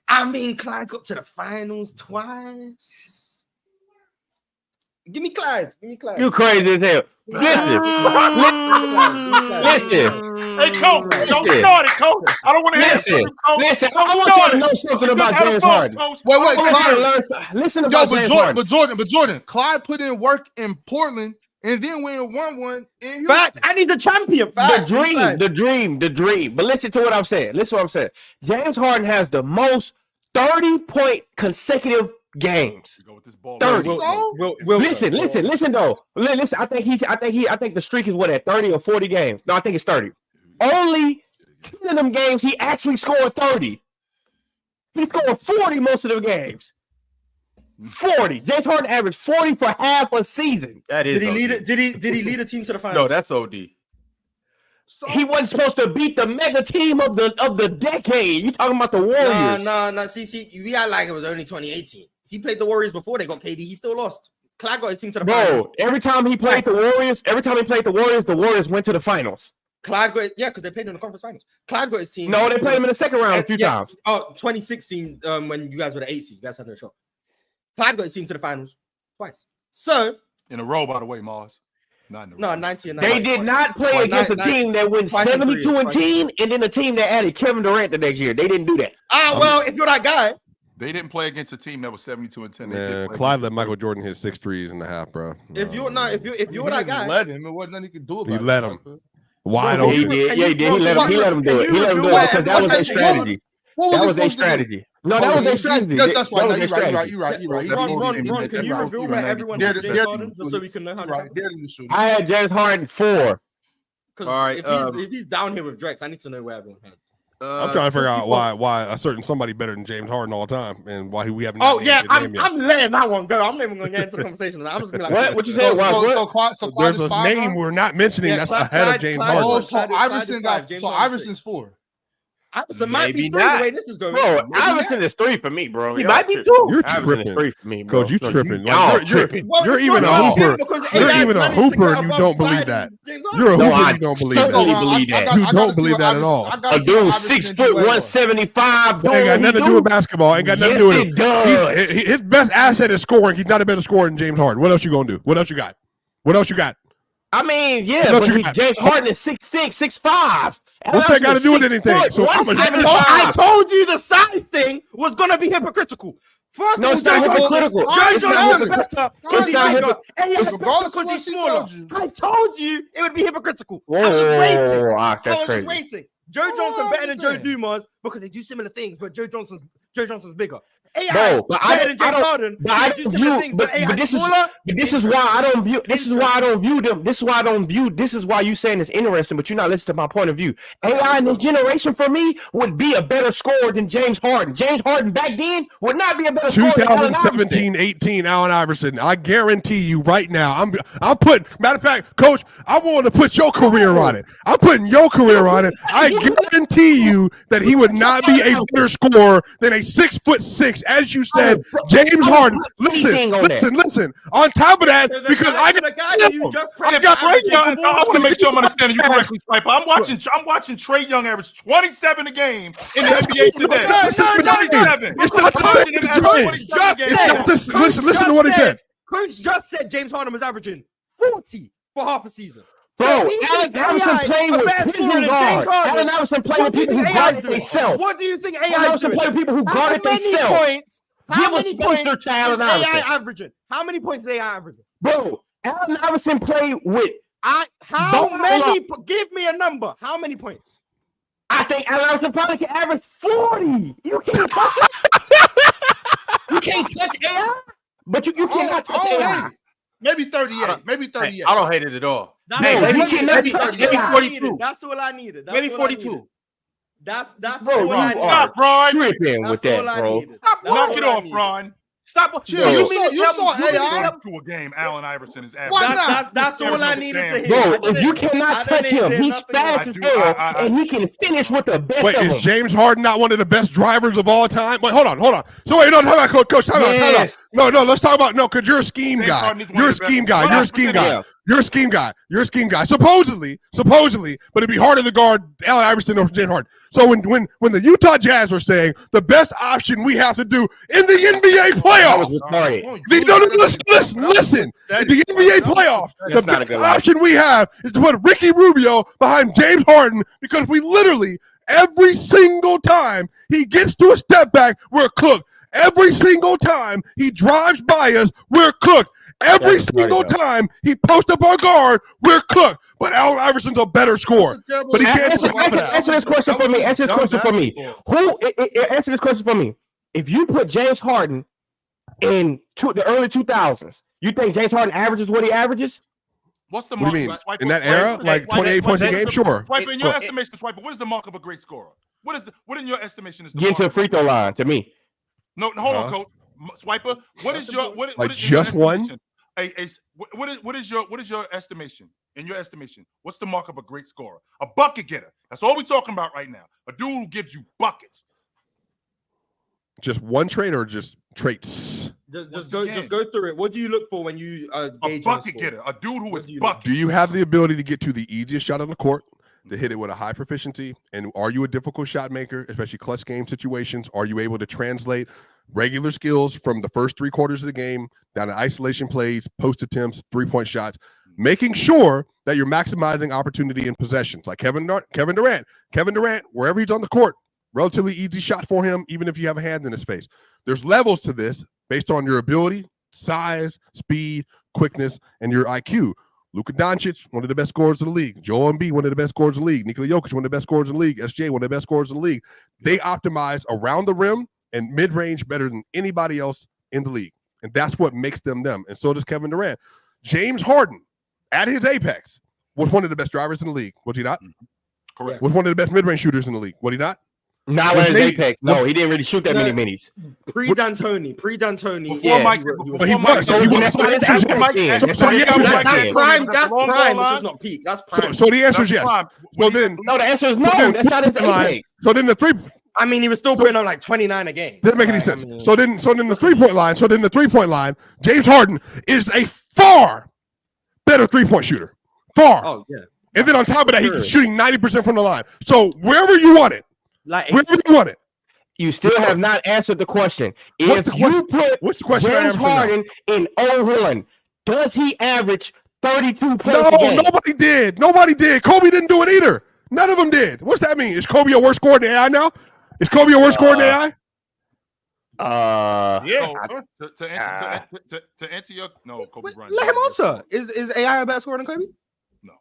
I mean, Clyde got to the finals twice. Give me Clyde. Give me Clyde. You crazy as hell. Listen. Hey, Coach. Don't start it, Coach. I don't want to hear Listen. it. Coach. Listen. Don't I want start you to it. know something You about just had a James vote, Harden. Coach. Wait, I want you to Clyde. learn listen Yo, about James Harden. but Jordan, Clyde put in work in Portland and then went 1-1 in Houston. Fact, and he's a champion. Fact. The dream. But listen to what I'm saying. James Harden has the most 30-point consecutive games. Go with this ball. 30. Listen though. Listen, I think the streak is what at 30 or 40 games. No, I think it's 30. Only 10 of them games he actually scored 30. He scored 40 most of the games. 40. James Harden averaged 40 for half a season. That is Did he OD. lead it? Did he lead a team to the finals? No, that's OD. He wasn't supposed to beat the mega team of the decade. You talking about the Warriors? No. See, we act like it was only 2018. He played the Warriors before they got KD. He still lost. Clyde got his team to the finals. Bro, every time he played the Warriors, the Warriors went to the finals. Clyde got because they played in the conference finals. Clyde got his team. No, they played him in the second round a few times. Oh, 2016, when you guys were the 8 seed, you guys had no shot. Clyde got his team to the finals twice. So In a row, by the way, Mars. Not in a no, row. 90 and 90. They did not play against a team that went twice in 3 72 and years, 10, and then a team that added Kevin Durant the next year. They didn't do that. Well, if you're that guy, They didn't play against a team that was 72-10. They Man, did play Clyde against let a Michael Jordan hit 6 threes in the half, bro. if you're that He guy, let him. It wasn't nothing he could do about it. He let him. Wide Bro, He open. did. Can Yeah, you- he did. He let him do it. He let him do it because that was their strategy. What That he was their supposed to do? strategy. No, that was their strategy. That's That right. was No, their strategy. You're right. Ron, can you reveal where everyone Dare has to- James dare to- Harden just so we can know how to Right. say Dare to shoot. I had James Harden 4. Because All right, if he's down here with Drex, I need to know where everyone had. I'm trying to figure out why a certain somebody better than James Harden all the time, and why we haven't. Oh named yeah, his name yet. I'm letting that one go. I'm not even gonna get into the conversation. I'm just gonna be like, What you said? What? So Clyde There's is a 5 name now? we're not mentioning Yeah, that's Clyde- ahead of Clyde- James Clyde- Harden. Oh, Harden. so Clyde is Iverson 5, got James so Harden is Iverson's 4. Iverson might be Maybe 3 not. the way this is going. Bro, Maybe Iverson is 3 for me, bro. He Y'all might be tripping. 2. You're Iverson is tripping. 3 for me, bro. Coach, you No, tripping. Y'all Like, tripping. Well, you're it's even a not hooper. because You're AI even a managed to hooper get and you above don't believe Clyde that. and James You're a Harden. No, hooper I and you don't believe certainly that. believe that. You don't believe that at all. A dude 6 foot 175. Ain't got nothing to do with basketball. Ain't got nothing to do with it does. His best asset is scoring. He's not a better scorer than James Harden. What else you gonna do? What else you got? What else you got? I mean, yeah, What but you got? James Harden is 6'6", 6'5". What's that got to do with anything? So I told you the size thing was gonna be hypocritical. First No, of it's all, not hypocritical. James It's not Harden hypocritical. because It's not he's bigger. hypocritical. And he's Regardless because of he's what she smaller. told you. I told you it would be hypocritical. I was just waiting. Whoa, I that's was crazy. just waiting. Joe Johnson better than Joe understand. Dumars because they do similar things, but Joe Johnson's bigger. AI Bro, but better than James Harden. But I They do don't similar view. things, But AI this is. smaller. But this is why I don't view. This is why I don't view them. This is why I don't view. This is why you saying it's interesting, but you're not listening to my point of view. AI in this generation for me would be a better scorer than James Harden. James Harden back then would not be a better scorer than Allen Iverson. 2017-18 Allen Iverson. I guarantee you right now. I'm putting. Matter of fact, Coach, I want to put your career on it. I'm putting your career on it. I guarantee you that he would not be a better scorer than a 6'6", as you said, James Harden. Listen. On top of that, because I got Trae Young. I want to make sure I'm understanding you correctly, Sniper. I'm watching Trae Young average 27 a game in the NBA today. 27. It's not the same. Listen to what he said. Coach just said James Harden was averaging 40 for half a season. Bro, Allen Iverson played with prison guards. Allen Iverson played with people who guarded themselves. What do you think Allen AI is Iverson doing? played with people who guarded themselves. How Give a many spacer points to Allen is Iverson. AI averaging? How many points is AI averaging? Bro, Allen Iverson played with. How many? Give me a number. How many points? I think Allen Iverson probably can average 40. You can't touch it. You can't touch AI, but you cannot touch AI. Maybe 38. Maybe 38. I don't hate it at all. Maybe you cannot touch maybe AI. 42. That's all I needed. Maybe 42. That's Bro, all I you needed. are Stop, Ron. tripping with That's all that, I bro. needed. Stop That's Knock all it I off, needed. Ron. Stop. Chill. So You mean to tell saw me- you mean to AI? tell me- 42 a game. Allen Iverson is average. Why not? That's all I needed to hear. Bro, if you cannot touch him, he's fast as hell, and he can finish with the best Wait, of is them. James Harden not one of the best drivers of all time? Wait, hold on. So wait, no, talk about Coach. Time out. No, let's talk about because you're a scheme James guy. Harden is one You're a of the scheme best. guy. You're a scheme guy. Yeah. You're a scheme guy. Supposedly, but it'd be harder to guard Allen Iverson over James Harden. So when the Utah Jazz are saying the best option we have to do in the NBA playoffs. Listen. In the NBA playoffs, the best option we have is to put Ricky Rubio behind James Harden because we literally every single time he gets to a step back, we're cooked. Every single time he drives by us, we're cooked. Every single time he posts up our guard, we're cooked. But Allen Iverson's a better scorer. But he can't answer this question for me. Answer this question for me. Answer this question for me. If you put James Harden in the early 2000s, you think James Harden averages what he averages? What's the What do you mean? In that era, like 28 points a game? Sure. Swiper, in your estimation, Swiper, what is the mark of a great scorer? What in your estimation is the Getting to the free throw line to me. No, hold on, Coach. Swiper, what is your just one? What is your estimation? In your estimation, what's the mark of a great scorer? A bucket getter. That's all we're talking about right now. A dude who gives you buckets. Just one trait or just traits? Just go through it. What do you look for when you a bucket getter? A dude who is buckets. Do you have the ability to get to the easiest shot on the court, to hit it with a high proficiency? And are you a difficult shot maker, especially clutch game situations? Are you able to translate regular skills from the first 3 quarters of the game down to isolation plays, post attempts, 3-point shots, making sure that you're maximizing opportunity in possessions? Like Kevin Durant, wherever he's on the court, relatively easy shot for him, even if you have a hand in his face. There's levels to this based on your ability, size, speed, quickness, and your IQ. Luka Doncic, one of the best scorers in the league. Joel Embiid, one of the best scorers in the league. Nikola Jokic, one of the best scorers in the league. SJ, one of the best scorers in the league. They optimize around the rim and mid-range better than anybody else in the league. And that's what makes them them. And so does Kevin Durant. James Harden, at his apex, was one of the best drivers in the league. Was he not? Correct. Was one of the best mid-range shooters in the league. Was he not? Not at his apex. No, he didn't really shoot that many minis. Pre-D'Antoni. Before Mike, but he was. So That's prime. That's prime. This is not peak. That's prime. So the answer is yes. Well, then no, the answer is no. That's not his apex. So then the three. I mean, he was still putting on like 29 a game. Didn't make any sense. So then the 3-point line. So then the 3-point line. James Harden is a far better 3-point shooter. Far. Oh yeah. And then on top of that, he's shooting 90% from the line. So wherever you want it, like wherever you want it. You still have not answered the question. If you put James Harden in 01, does he average 32 points a game? No, nobody did. Nobody did. Kobe didn't do it either. None of them did. What's that mean? Is Kobe a worse scorer than AI now? Is Kobe a worse scorer than AI? Yeah. To answer your Kobe Bryant. Let him answer. Is AI a better scorer than Kobe? No.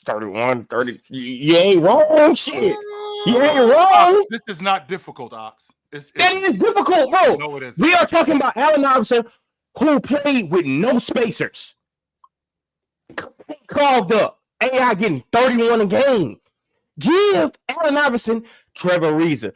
31, 30. You ain't wrong, shit. You ain't wrong. This is not difficult, Ox. That is difficult, bro. No, it is. We are talking about Allen Iverson, who played with no spacers. Carved up. AI getting 31 a game. Give Allen Iverson, Trevor Ariza,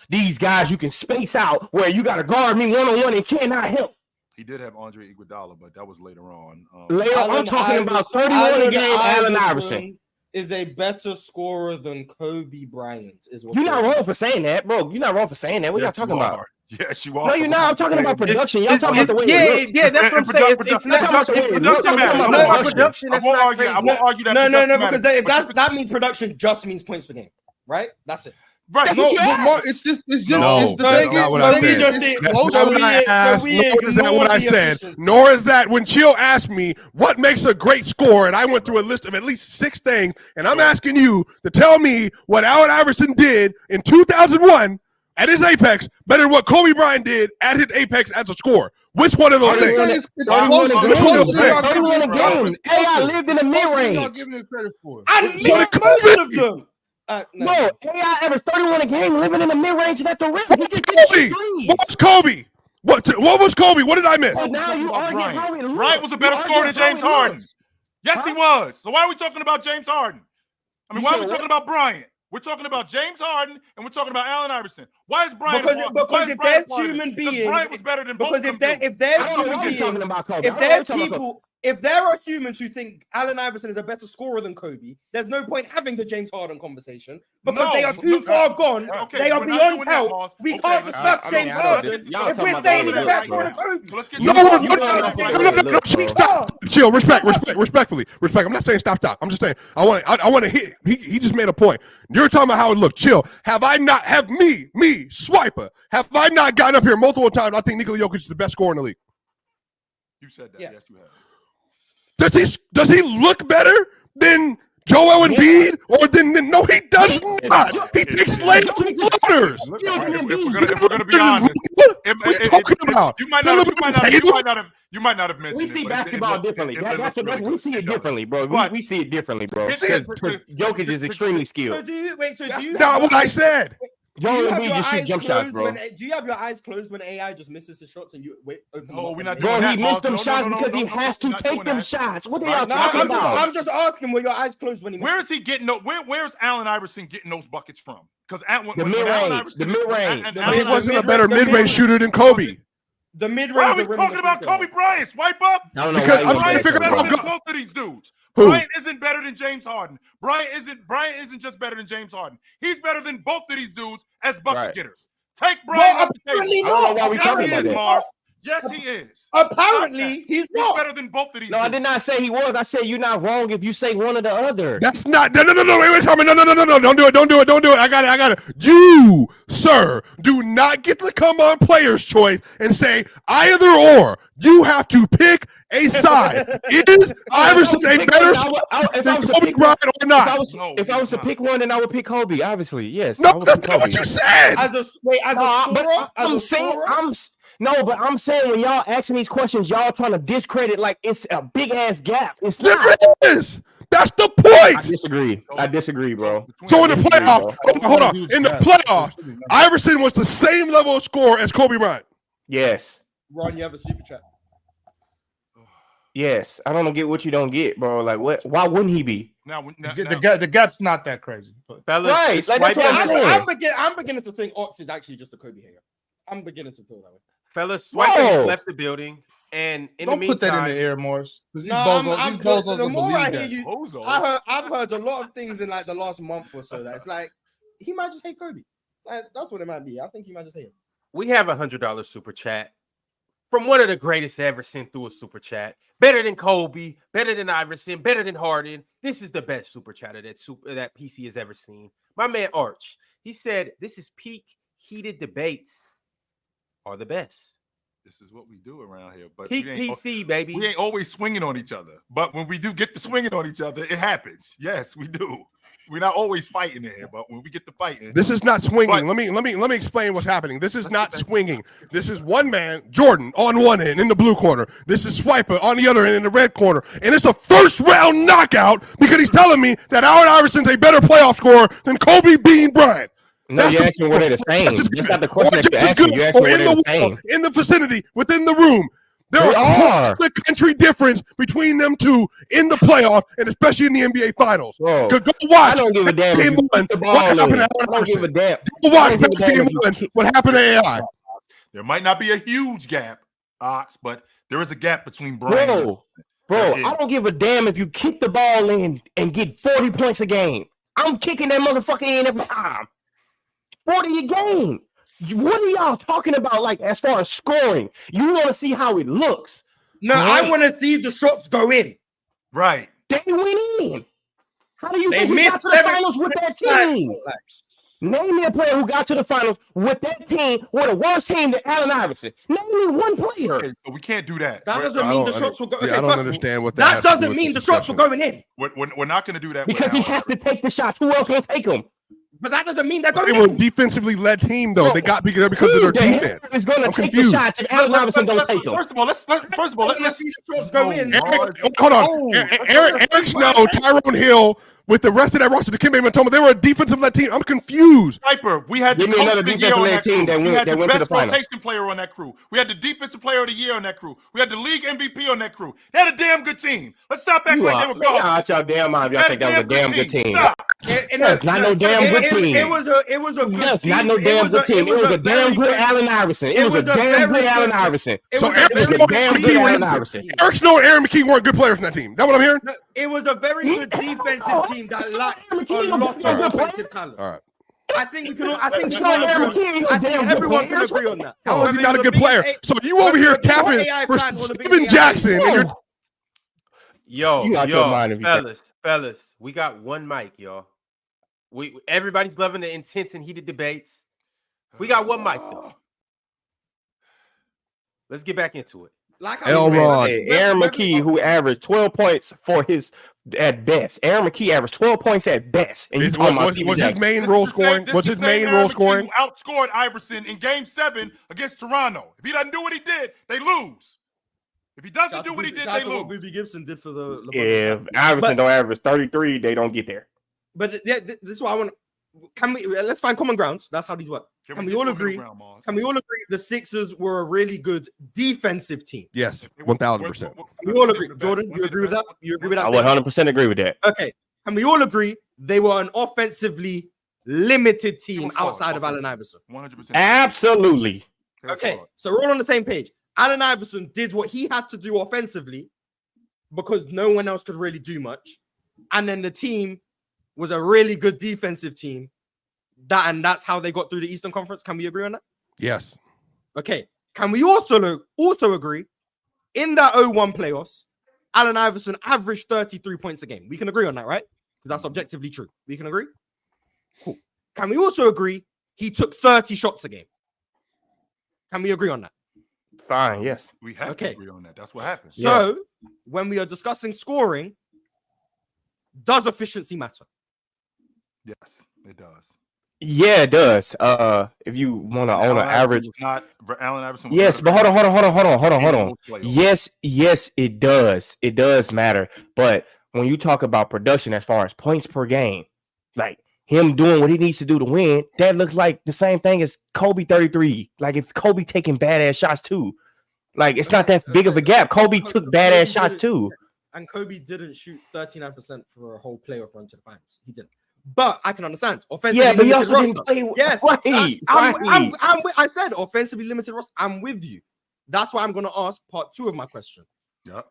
these guys you can space out where you got to guard me one-on-one and cannot help. He did have Andre Iguodala, but that was later on. I'm talking about 31 a game. Allen Iverson is a better scorer than Kobe Bryant. You're not wrong for saying that, bro. You're not wrong for saying that. What y'all talking about? Yes, you are. No, you're not. I'm talking about production. Y'all talking about the way it looks. Yeah, that's what I'm saying. It's not about production. I won't argue that. No, because that means production just means points per game, right? That's it. Right. No, it's just the thing. That's not what I said. Nor is that when Chill asked me what makes a great score, and I went through a list of at least 6 things, and I'm asking you to tell me what Allen Iverson did in 2001 at his apex better than what Kobe Bryant did at his apex as a scorer. Which one of those things? 31 a game. AI lived in the mid-range. I missed most of them. No, AI averaged 31 a game, living in the mid-range and at the rim. What was Kobe? What was Kobe? What did I miss? Now you arguing Bryant was a better scorer than James Harden. Yes, he was. So why are we talking about James Harden? I mean, why are we talking about Bryant? We're talking about James Harden and we're talking about Allen Iverson. Why is Bryant? Because if there's human beings, Bryant was better than both. Because if there's people. If there are humans who think Allen Iverson is a better scorer than Kobe, there's no point having the James Harden conversation because they are too far gone. Okay, they are beyond help. We can't discuss James Harden if we're saying he's a better scorer than Kobe. No. Stop. Chill. Respectfully. I'm not saying stop. I'm just saying I want to hit. He just made a point. You're talking about how it looked. Chill. Have I not? Have me, Swiper? Have I not gotten up here multiple times? I think Nikola Jokic is the best scorer in the league. You said that. Yes you have. Does he look better than Joel Embiid? Or no, he does not. He takes lanes and floaters. If we're gonna be honest, what are you talking about? You might not have mentioned. We see basketball differently. We see it differently, bro. We see it differently, bro. Jokic is extremely skilled. Do you not what I said. Joel Embiid just shoot jump shots, bro. Do you have your eyes closed when AI just misses his shots and you open? No, we're not doing that. Bro, he missed them shots because he has to take them shots. What are y'all talking about? I'm just asking, were your eyes closed when he? Where is he getting? Where's Allen Iverson getting those buckets from? Because the mid-range. He wasn't a better mid-range shooter than Kobe. The mid-range. Why are we talking about Kobe Bryant? Swipe up. I don't know. Because I'm trying to figure out both of these dudes. Bryant isn't better than James Harden. Bryant isn't just better than James Harden. He's better than both of these dudes as bucket getters. Take Bryant off the table. I don't know why we talking about that. Mars. Yes, he is. Apparently, he's not better than both of these. No, I did not say he was. I said you're not wrong if you say one or the other. That's not. No. Wait, Tommy. No. Don't do it. I got it. You, sir, do not get to come on player's choice and say either or. You have to pick a side. Is Iverson a better than Kobe Bryant or not? If I was to pick one, then I would pick Kobe. Obviously, yes. No, that's not what you said. As a scorer, No, but I'm saying when y'all asking these questions, y'all trying to discredit like it's a big ass gap. It's not. There is. That's the point. I disagree, bro. So in the playoffs, hold on. In the playoffs, Iverson was the same level of score as Kobe Bryant. Yes. Ron, you have a super chat. Yes, I don't get what you don't get, bro. Like, what? Why wouldn't he be? The gap's not that crazy. Fellas, Right, like, that's what I'm saying. I'm beginning to think Ox is actually just a Kobe hater. I'm beginning to feel that way. Fellas, Swiper left the building, and in Don't the meantime, put that in the air, Morris. These No, bozos the will more believe I that. hear you, I've heard a lot of things in like the last month or so that it's like he might just hate Kobe. Like, that's what it might be. I think he might just hate him. we have $100 super chat from one of the greatest ever sent through a super chat. Better than Kobe, better than Iverson, better than Harden. This is the best super chatter that PC has ever seen. My man Arch, he said, "This is peak heated debates are the best." This is what we do around here. But Peak PC, baby. We ain't always swinging on each other. But when we do get to swinging on each other, it happens. Yes, we do. We're not always fighting in here, but when we get to fighting, this is not swinging. Let me explain what's happening. This is not swinging. This is one man, Jordan, on one end in the blue corner. This is Swiper on the other end in the red corner, and it's a first round knockout because he's telling me that Allen Iverson's a better playoff scorer than Kobe Bryant. No, you're asking where they're the same. That's not the question that you're asking. You're asking where they're the same. In the vicinity, within the room. There are the country difference between them two in the playoff, and especially in the NBA Finals. Bro, go watch. I don't give a damn. Game one. What happened to I don't give a damn. Go watch game one. What happened to AI? There might not be a huge gap, Ox, but there is a gap between Bryant. Bro, I don't give a damn if you kick the ball in and get 40 points a game. I'm kicking that motherfucker in every time. 40 a game. What are y'all talking about? Like, as far as scoring, you want to see how it looks. No, I want to see the shots go in. Right. They went in. How do you They think we got to the finals with that team? Like, name me a player who got to the finals with that team, with a worse team than Allen Iverson. Name me one player. Okay, so we can't do that. That doesn't mean the shots will go. Okay, I don't understand what that doesn't mean the shots were going in. We're not going to do that because he has to take the shots. Who else going to take them? But that doesn't mean they're going They were a defensively led team, though. They got because of their defense. Is going to take the shots, and Allen Iverson don't take them. First of all, let's see the shots go in. Hold on, Eric Snow, Tyrone Hill. With the rest of that roster, the Kim Matoma, they were a defensive-led team. I'm confused. Sniper, we had the coach of the year on that crew. We had the best rotation player on that crew. We had the defensive player of the year on that crew. We had the league MVP on that crew. They had a damn good team. Let's stop acting like they were gone. Out y'all damn mind. Y'all think that was a damn good team. It's not no damn good team. It was a good team. Not no damn good team. It was a damn good Allen Iverson. It was a damn good Allen Iverson. So Eric Snow and Aaron McKee weren't good players on that team. That's what I'm hearing? It was a very good defensive team that lacked a lot of offensive talent. All right. I think we can. I think everyone can agree on that. How is he not a good player? So you over here tapping for Steven Jackson. Fellas, we got one mic, y'all. Everybody's loving the intense and heated debates. We got one mic though. Let's get back into it. Aaron McKee, who averaged 12 points for his at best. Aaron McKee averaged 12 points at best. And you talking about was his main role scoring? Was his main role scoring? Outscored Iverson in Game 7 against Toronto. If he doesn't do what he did, they lose. If he doesn't do what he did, they lose. What Boobie Gibson did for the. If Iverson don't average 33, they don't get there. But this is why I want. Let's find common grounds. That's how these work. Can we all agree? The Sixers were a really good defensive team? Yes, 1,000%. We all agree. Jordan, you agree with that? You agree with that? I would 100% agree with that. Okay. Can we all agree they were an offensively limited team outside of Allen Iverson? 100%. Absolutely. Okay, so we're all on the same page. Allen Iverson did what he had to do offensively because no one else could really do much, and then the team was a really good defensive team. That's how they got through the Eastern Conference. Can we agree on that? Yes. Okay. Can we also agree in that 0-1 playoffs, Allen Iverson averaged 33 points a game? We can agree on that, right? That's objectively true. We can agree? Cool. Can we also agree he took 30 shots a game? Can we agree on that? Fine, yes. We have to agree on that. That's what happens. So, when we are discussing scoring, does efficiency matter? Yes, it does. Yeah, it does. If you want to own an average, not Allen Iverson. Yes, but hold on. Yes, it does. It does matter. But when you talk about production as far as points per game, like him doing what he needs to do to win, that looks like the same thing as Kobe 33. Like if Kobe taking badass shots too, Like it's not that big of a gap. Kobe took badass shots too. And Kobe didn't shoot 39% for a whole playoff run to the finals. He didn't. But I can understand. Offensively Yeah, but he limited also didn't roster. play. Yes, Right. I said offensively limited roster. I'm with you. That's why I'm going to ask part 2 of my question. Yep.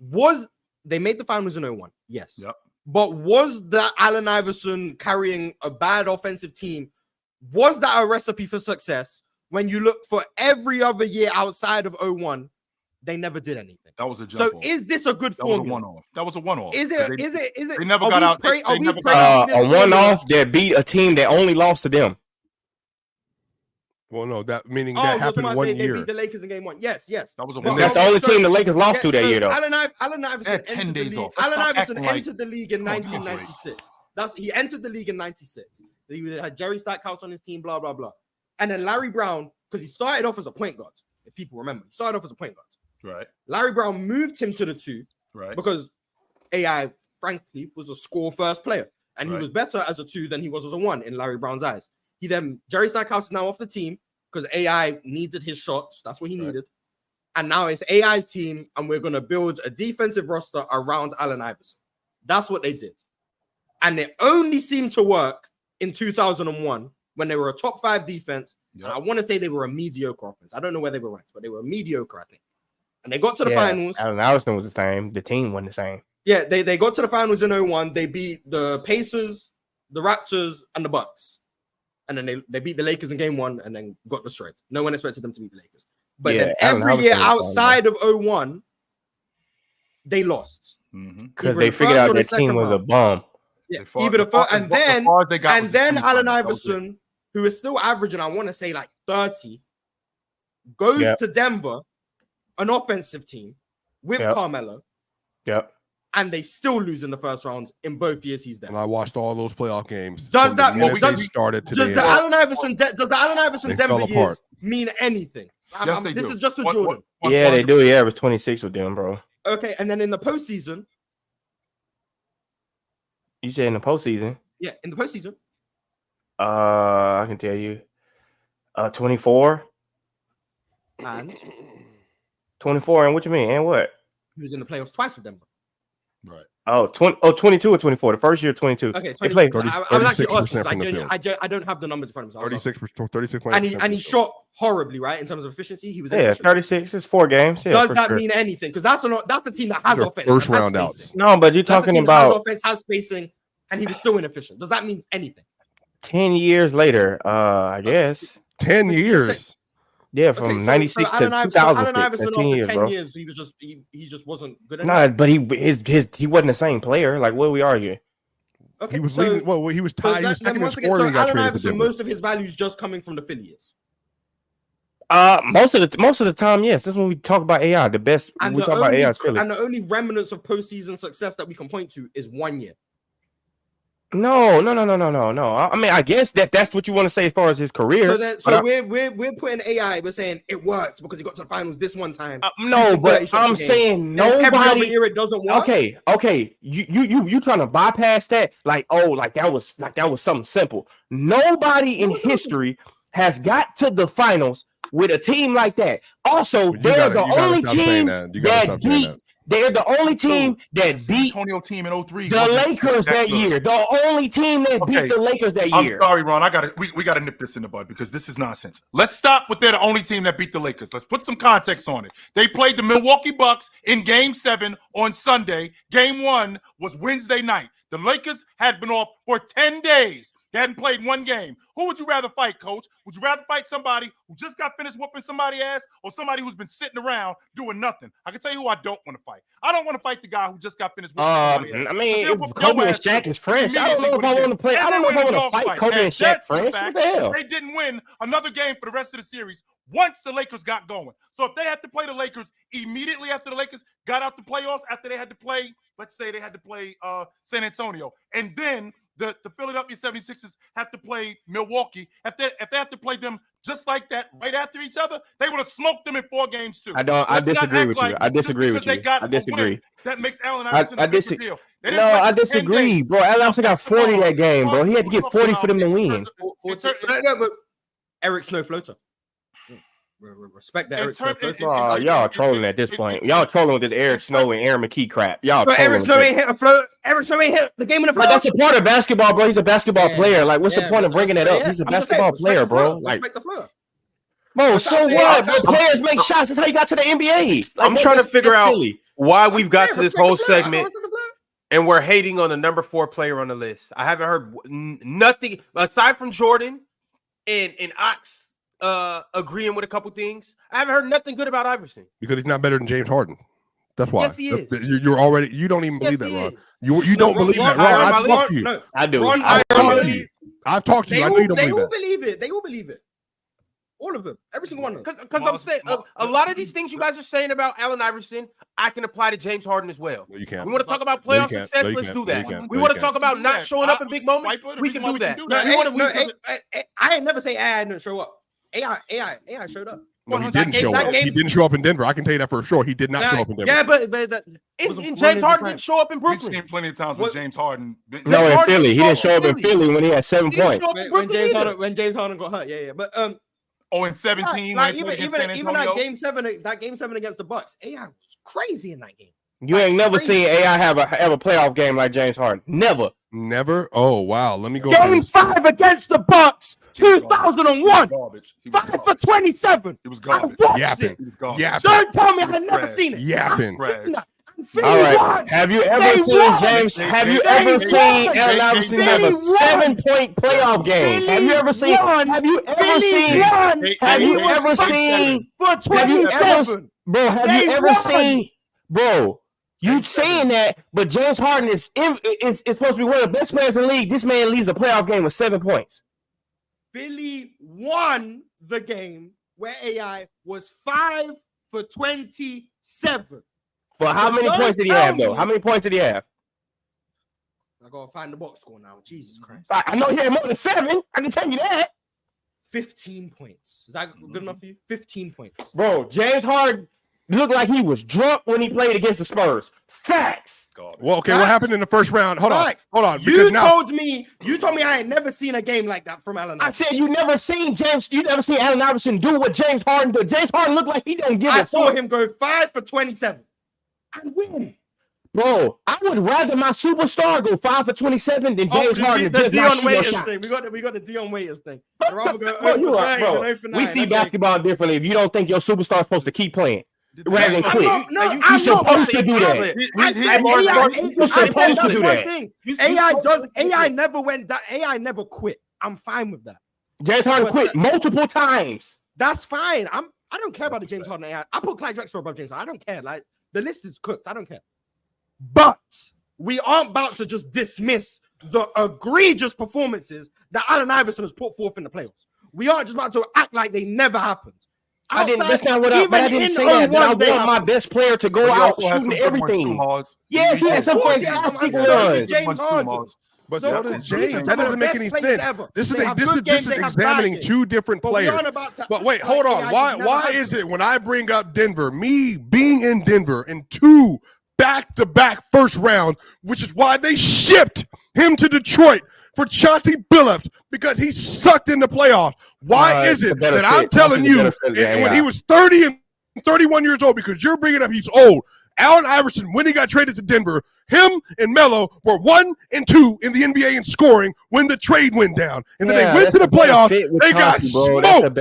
Was they made the finals in 01? Yes. Yep. But was that Allen Iverson carrying a bad offensive team? Was that a recipe for success? When you look for every other year outside of 01, they never did anything. That was a jump off. Is this a good formula? That was a one-off. Is it? They never got out. They never got out. A one-off that beat a team that only lost to them. Well, no, that meaning that happened one year. They beat the Lakers in game 1. Yes. That was a one. That's the only team the Lakers lost to that year, though. Allen Iverson entered 10 days off. Allen Iverson entered the league in 1996. He entered the league in 96. He had Jerry Stackhouse on his team, blah, blah, blah. And then Larry Brown, because he started off as a point guard, if people remember. He started off as a point guard. Right. Larry Brown moved him to the 2, right? Because AI, frankly, was a score-first player. And he was better as a 2 than he was as a 1 in Larry Brown's eyes. Jerry Stackhouse is now off the team because AI needed his shots. That's what he needed. And now it's AI's team, and we're going to build a defensive roster around Allen Iverson. That's what they did. And it only seemed to work in 2001 when they were a top 5 defense. Yep. And I want to say they were a mediocre offense. I don't know where they were ranked, but they were mediocre, I think. And they got to the finals. Allen Iverson was the same. The team wasn't the same. Yeah, they got to the finals in 01. They beat the Pacers, the Raptors, and the Bucks. And then they beat the Lakers in game 1 and then got destroyed. No one expected them to beat the Lakers. But then every year outside of 01, they lost. Because they figured out their team was a bomb. Yeah, and then Allen Iverson, who is still averaging, I want to say like 30, goes to Denver, an offensive team with Carmelo. Yep. And they still lose in the first round in both years he's there. And I watched all those playoff games. Does the Allen Iverson Denver years mean anything? Yes, they do. This is just a Jordan. They do. Yeah, it was 26 with them, bro. Okay, and then in the postseason. You said in the postseason? Yeah, in the postseason. I can tell you. 24. And 24, and what you mean? And what? He was in the playoffs twice with Denver. Right. 22 or 24. The first year, 22. Okay, they played 30, I was actually asking. I don't have the numbers in front of me. 36. And he shot horribly, right? In terms of efficiency, he was 36. It's 4 games. Yeah, does that mean anything? Because that's the team that has offense. First round out. No, but you're talking about has offense, has spacing, and he was still inefficient. Does that mean anything? 10 years later, I guess. 10 years. Yeah, from 96 to 2000. Allen Iverson after 10 years, he just wasn't good enough. Nah, but he wasn't the same player. Like, what are we arguing? Okay, he was leading, he was tied. He was second in scoring. So Allen Iverson, most of his value is just coming from the Philly years. Most of the time, yes. That's when we talk about AI. The best when we talk about AI is Philly. And the only remnants of postseason success that we can point to is 1 year. No. I mean, I guess that's what you want to say as far as his career. We're putting AI. We're saying it worked because he got to the finals this one time. No, but I'm saying nobody. Every other year it doesn't work. Okay. You trying to bypass that? Like that was something simple. Nobody in history has got to the finals with a team like that. Also, they're the only team that beat. They're the only team that beat Antonio team in 03. The Lakers that year. The only team that beat the Lakers that year. I'm sorry, Ron. We gotta nip this in the bud because this is nonsense. Let's stop with they're the only team that beat the Lakers. Let's put some context on it. They played the Milwaukee Bucks in game 7 on Sunday. Game 1 was Wednesday night. The Lakers had been off for 10 days. They hadn't played one game. Who would you rather fight, Coach? Would you rather fight somebody who just got finished whooping somebody's ass or somebody who's been sitting around doing nothing? I can tell you who I don't want to fight. I don't want to fight the guy who just got finished whooping somebody's ass. I mean, if Kobe and Shaq is fresh, I don't know if I want to play. I don't know if I want to fight Kobe and Shaq fresh. What the hell? They didn't win another game for the rest of the series once the Lakers got going. So if they had to play the Lakers immediately after the Lakers got out the playoffs, after they had to play, let's say they had to play San Antonio, and then the Philadelphia 76ers have to play Milwaukee. If they have to play them just like that right after each other, they would have smoked them in 4 games too. I disagree with you. I disagree with you. I disagree. That makes Allen Iverson a big deal. No, I disagree, bro. Allen Iverson got 40 that game, bro. He had to get 40 for them to win. But Eric Snow floater. respect that. Y'all trolling at this point. Y'all trolling with this Eric Snow and Aaron McKee crap. Y'all trolling. Eric Snow ain't hit a float. Eric Snow ain't hit the game in the float. That's a part of basketball, bro. He's a basketball player. Like, what's the point of bringing it up? He's a basketball player, bro. Like, respect the floor. Bro, so what? Bro, players make shots. That's how you got to the NBA. I'm trying to figure out why we've got to this whole segment and we're hating on the number 4 player on the list. I haven't heard nothing aside from Jordan and Ox agreeing with a couple things. I haven't heard nothing good about Iverson because he's not better than James Harden. That's why. Yes, he is. You're already. You don't even believe that, Ron. You don't believe that, Ron. I do. I've talked to you. I know you don't believe that. Believe it. They all believe it. All of them. Every single one of them. Because I'm saying a lot of these things you guys are saying about Allen Iverson, I can apply to James Harden as well. No, you can't. We want to talk about playoff success. Let's do that. We want to talk about not showing up in big moments. We can do that. I ain't never say AI didn't show up. AI showed up. No, he didn't show up. He didn't show up in Denver. I can tell you that for sure. He did not show up in Denver. Yeah, but James Harden didn't show up in Brooklyn. We've seen plenty of times with James Harden. No, in Philly. He didn't show up in Philly when he had 7 points. When James Harden got hurt. Yeah. But in 17, even that game 7 against the Bucks, AI was crazy in that game. You ain't never seen AI have a playoff game like James Harden. Never. Oh wow. Let me go. Game 5 against the Bucks, 2001. 5 for 27. It was garbage. Yapping. Don't tell me I've never seen it. Yapping. All right. Have you ever seen James? Have you ever seen Allen Iverson have a 7-point playoff game? Have you ever seen? Have you ever seen? Have you ever seen? For 27, bro. Have you ever seen? Bro, you saying that, but James Harden is supposed to be one of the best players in the league. This man leaves a playoff game with 7 points. Philly won the game where AI was 5 for 27. For how many points did he have, though? How many points did he have? I gotta find the box score now. Jesus Christ. I know he had more than 7. I can tell you that. 15 points. Is that good enough for you? 15 points. Bro, James Harden looked like he was drunk when he played against the Spurs. Facts. Well, okay, what happened in the first round? Hold on. You told me I ain't never seen a game like that from Allen Iverson. I said you never seen Allen Iverson do what James Harden did. James Harden looked like he didn't give a fuck. I saw him go 5 for 27 and win. Bro, I would rather my superstar go 5 for 27 than James Harden. The Dwyane Wade thing. We got the Dwyane Wade thing. We see basketball differently. If you don't think your superstar is supposed to keep playing, rather than quit, you're supposed to do that. You're supposed to do that. AI never went down. AI never quit. I'm fine with that. James Harden quit multiple times. That's fine. I don't care about the James Harden AI. I put Clyde Drexler above James Harden. I don't care. Like, the list is cooked. I don't care. But we aren't about to just dismiss the egregious performances that Allen Iverson has put forth in the playoffs. We aren't just about to act like they never happened. That's not what I didn't say that. I want my best player to go out shooting everything. Yes, he had some fantastic runs. But so does James. That doesn't make any sense. This is examining 2 different players. But wait, hold on. Why is it when I bring up Denver, me being in Denver in 2 back-to-back first round, which is why they shipped him to Detroit for Chauncey Billups because he sucked in the playoffs. Why is it that I'm telling you when he was 30 and 31 years old, because you're bringing up he's old, Allen Iverson, when he got traded to Denver, him and Melo were 1 and 2 in the NBA in scoring when the trade went down. And then they went to the playoffs. They got smoked.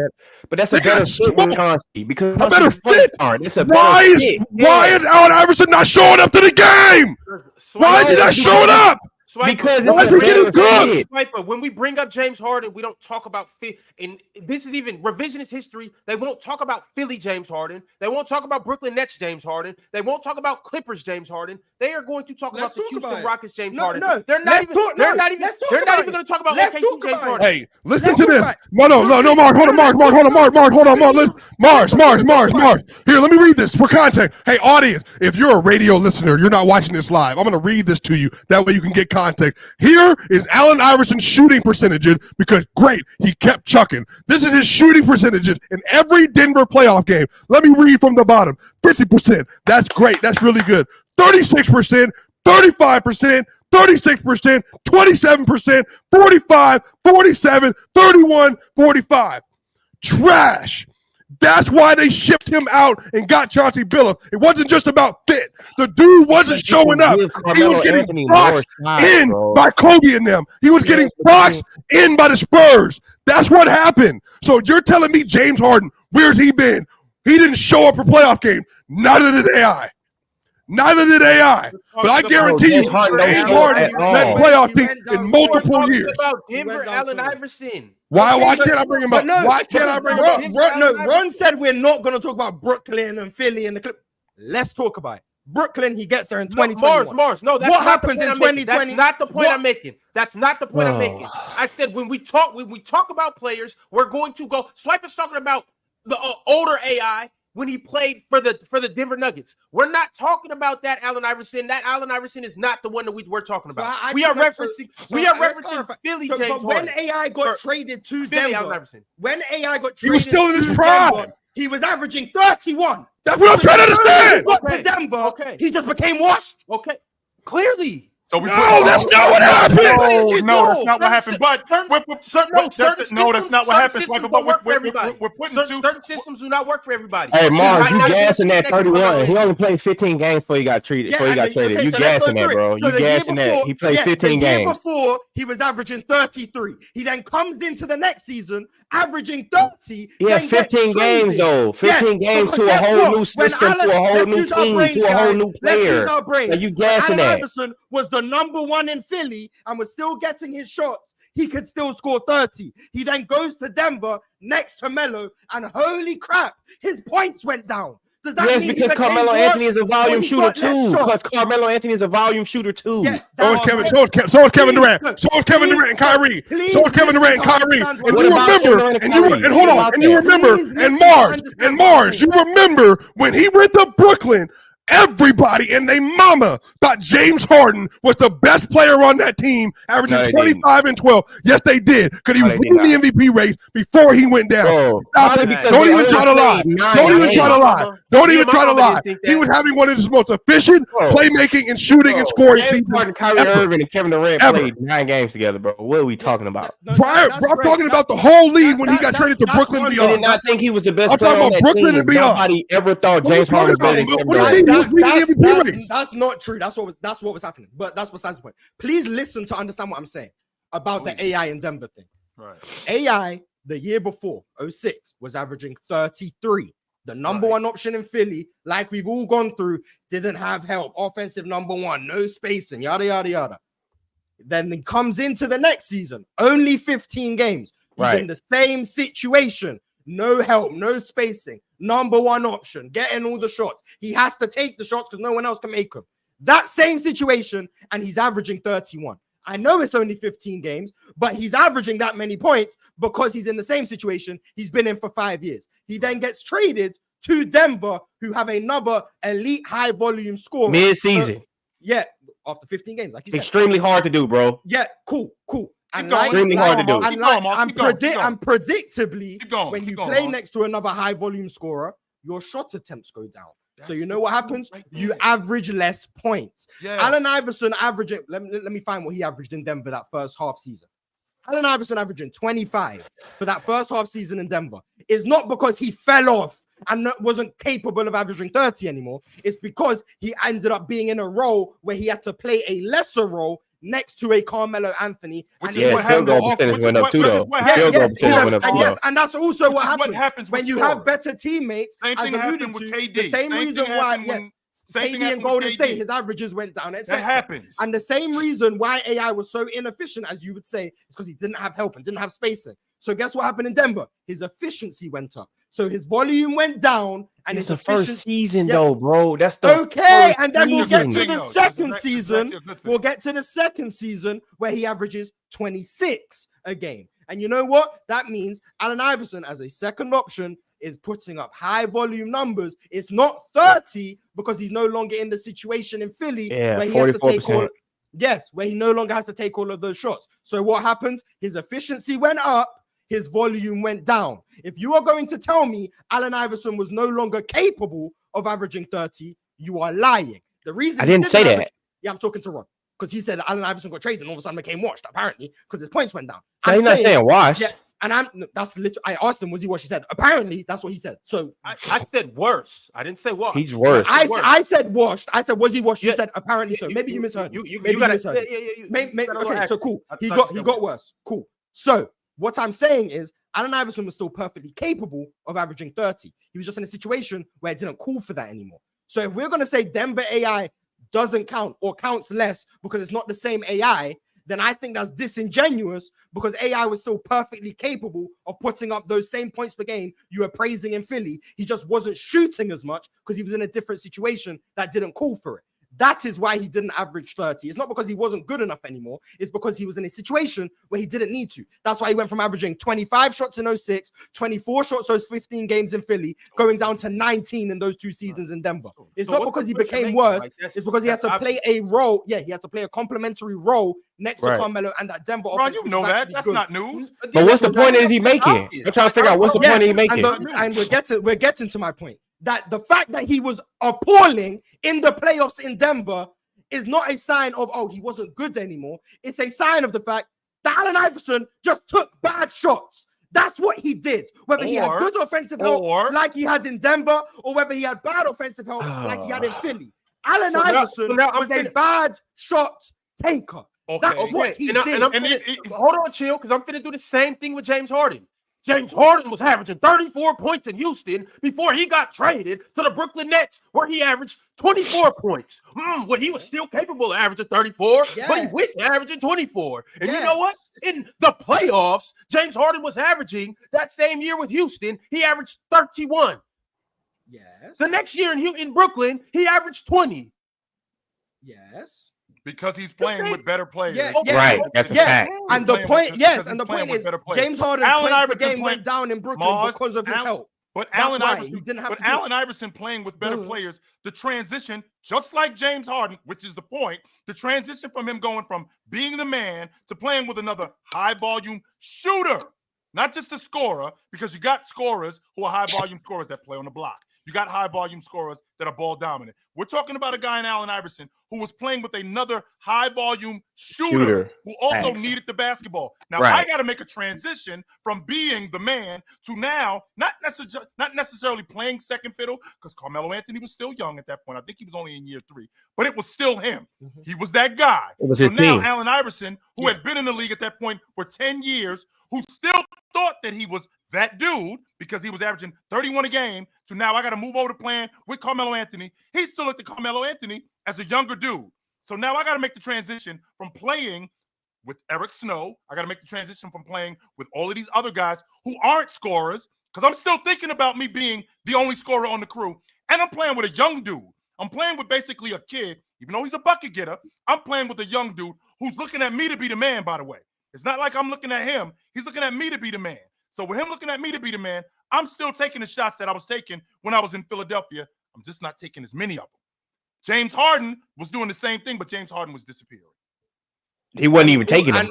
But that's a better fit with Chauncey because a better fit. Why is Allen Iverson not showing up to the game? Why is he not showing up? Because it's a better fit. But when we bring up James Harden, we don't talk about fit. And this is even revisionist history. They won't talk about Philly James Harden. They won't talk about Brooklyn Nets James Harden. They won't talk about Clippers James Harden. They are going to talk about the Houston Rockets James Harden. They're not even going to talk about OKC James Harden. Hey, listen to this. No, Mark. Hold on. Mars. Here, let me read this for context. Hey, audience, if you're a radio listener, you're not watching this live. I'm going to read this to you. That way you can get context. Here is Allen Iverson's shooting percentages because great, he kept chucking. This is his shooting percentages in every Denver playoff game. Let me read from the bottom. 50%. That's great. That's really good. 36%, 35%, 36%, 27%, 45, 47, 31, 45. Trash. That's why they shipped him out and got Chauncey Billups. It wasn't just about fit. The dude wasn't showing up. He was getting boxed in by Kobe and them. He was getting boxed in by the Spurs. That's what happened. So you're telling me James Harden, where's he been? He didn't show up for playoff game. Neither did AI. Neither did AI. But I guarantee you, James Harden led playoff team in multiple years. About Denver, Allen Iverson. Why can't I bring him up? Why can't I bring him up? No, Ron said we're not going to talk about Brooklyn and Philly and the Clip. Let's talk about it. Brooklyn, he gets there in 2021. Mars. No, that's what not happens the in point 2020? That's not the point I'm making. That's not the point I'm making. I said when we talk about players, we're going to go. Swipe is talking about the older AI when he played for the Denver Nuggets. We're not talking about that Allen Iverson. That Allen Iverson is not the one that we're talking about. So we are referencing Philly James Harden. When AI got traded to Philly, Denver, when AI got traded, he was still in his prime. Denver, he was averaging 31. That's what I'm trying to understand. Got to Denver, he just became washed. Okay, clearly. So that's not what happened. No, that's not what happened. But that's not what happened. We're putting certain systems do not work for everybody. Hey, Mars, you gassing that 31. He only played 15 games before he got traded. You gassing that, bro. You gassing that. He played 15 games. The year before, he was averaging 33. He then comes into the next season averaging 30. Yeah, 15 games though. 15 games to a whole new system, to a whole new team, to a whole new player. You gassing that. Iverson was the number one in Philly and was still getting his shots. He could still score 30. He then goes to Denver next to Melo, and holy crap, his points went down. Does that mean because Carmelo Anthony is a volume shooter too. Because Carmelo Anthony is a volume shooter too. Yeah, so is Kevin Durant. So is Kevin Durant and Kyrie. So is Kevin Durant and Kyrie. And you remember, and Mars, you remember when he went to Brooklyn, everybody and they mama thought James Harden was the best player on that team, averaging 25 and 12. Yes, they did. Because he was winning the MVP race before he went down. Don't even try to lie. Don't even try to lie. He was having one of his most efficient playmaking and shooting and scoring seasons. Kyrie Irving and Kevin Durant played 9 games together, bro. What are we talking about? I'm talking about the whole league when he got traded to Brooklyn and beyond. I did not think he was the best player I'm talking about Brooklyn and beyond. Nobody ever thought James Harden was better than Kevin Durant. That's not true. That's what was happening. But that's besides the point. Please listen to understand what I'm saying about the AI in Denver thing. Right. AI the year before, 06, was averaging 33. The number one option in Philly, like we've all gone through, didn't have help. Offensive number one, no spacing, yada, yada, yada. Then it comes into the next season, only 15 games. He's in the same situation. No help, no spacing. Number one option, getting all the shots. He has to take the shots because no one else can make them. That same situation, and he's averaging 31. I know it's only 15 games, but he's averaging that many points because he's in the same situation he's been in for 5 years. He then gets traded to Denver, who have another elite high-volume scorer. Mid-season. After 15 games, like you said. Extremely hard to do, bro. Yeah, cool. And extremely hard to do. And predictably, when you play next to another high volume scorer, your shot attempts go down. So you know what happens? You average less points. Allen Iverson averaging. Let me find what he averaged in Denver that first half season. Allen Iverson averaging 25 for that first half season in Denver is not because he fell off and wasn't capable of averaging 30 anymore. It's because he ended up being in a role where he had to play a lesser role next to a Carmelo Anthony. And field goal percentage went up too, though. And that's also what happens when you have better teammates. Same thing happened with KD. The same reason why, KD and Golden State, his averages went down. That happens. And the same reason why AI was so inefficient, as you would say, is because he didn't have help and didn't have spacing. So guess what happened in Denver? His efficiency went up. So his volume went down, and it's the first season, though, bro. That's the okay. And then we'll get to the second season. We'll get to the second season where he averages 26 a game. And you know what? That means Allen Iverson, as a second option, is putting up high volume numbers. It's not 30 because he's no longer in the situation in Philly where he has to take where he no longer has to take all of those shots. So what happens? His efficiency went up. His volume went down. If you are going to tell me Allen Iverson was no longer capable of averaging 30, you are lying. The reason I didn't say that. Yeah, I'm talking to Ron because he said that Allen Iverson got traded and all of a sudden became washed, apparently, because his points went down. He's not saying washed. Yeah, And that's literally, I asked him, was he what she said? Apparently, that's what he said. So I said worse. I didn't say what. He's worse. I said washed. I said, was he washed? You said apparently so. Maybe you misheard. Maybe you misheard. Okay, so cool. He got worse. Cool. So what I'm saying is, Allen Iverson was still perfectly capable of averaging 30. He was just in a situation where it didn't call for that anymore. So if we're going to say Denver AI doesn't count or counts less because it's not the same AI, then I think that's disingenuous because AI was still perfectly capable of putting up those same points per game you were praising in Philly. He just wasn't shooting as much because he was in a different situation that didn't call for it. That is why he didn't average 30. It's not because he wasn't good enough anymore. It's because he was in a situation where he didn't need to. That's why he went from averaging 25 shots in 06, 24 shots those 15 games in Philly, going down to 19 in those 2 seasons in Denver. It's not because he became worse. It's because he had to play a role. Yeah, he had to play a complementary role next to Carmelo and that Denver offense. You know that. That's not news. But what's the point is he making? I'm trying to figure out what's the point he's making. And we're getting to my point. That the fact that he was appalling in the playoffs in Denver is not a sign of, oh, he wasn't good anymore. It's a sign of the fact that Allen Iverson just took bad shots. That's what he did. Whether he had good offensive help like he had in Denver or whether he had bad offensive help like he had in Philly. Allen Iverson was a bad shot taker. That's what he did. Hold on, chill, because I'm finna do the same thing with James Harden. James Harden was averaging 34 points in Houston before he got traded to the Brooklyn Nets, where he averaged 24 points. When he was still capable of averaging 34, but he went averaging 24. And you know what? In the playoffs, James Harden was averaging that same year with Houston, he averaged 31. Yes. The next year in Brooklyn, he averaged 20. Yes. Because he's playing with better players. Right. That's a fact. And the point, and the point is, James Harden's points per game went down in Brooklyn because of his help. But Allen Iverson playing with better players, the transition, just like James Harden, which is the point, the transition from him going from being the man to playing with another high-volume shooter, not just a scorer, because you got scorers who are high-volume scorers that play on the block. You got high-volume scorers that are ball dominant. We're talking about a guy in Allen Iverson who was playing with another high-volume shooter who also needed the basketball. Now, I got to make a transition from being the man to now not necessarily playing second fiddle, because Carmelo Anthony was still young at that point. I think he was only in year 3, but it was still him. He was that guy. So now Allen Iverson, who had been in the league at that point for 10 years, who still thought that he was that dude because he was averaging 31 a game, to now I got to move over to playing with Carmelo Anthony. He still looked at Carmelo Anthony as a younger dude. So now I got to make the transition from playing with Eric Snow. I got to make the transition from playing with all of these other guys who aren't scorers, because I'm still thinking about me being the only scorer on the crew. And I'm playing with a young dude. I'm playing with basically a kid, even though he's a bucket getter. I'm playing with a young dude who's looking at me to be the man, by the way. It's not like I'm looking at him. He's looking at me to be the man. So with him looking at me to be the man, I'm still taking the shots that I was taking when I was in Philadelphia. I'm just not taking as many of them. James Harden was doing the same thing, but James Harden was disappearing. He wasn't even taking them.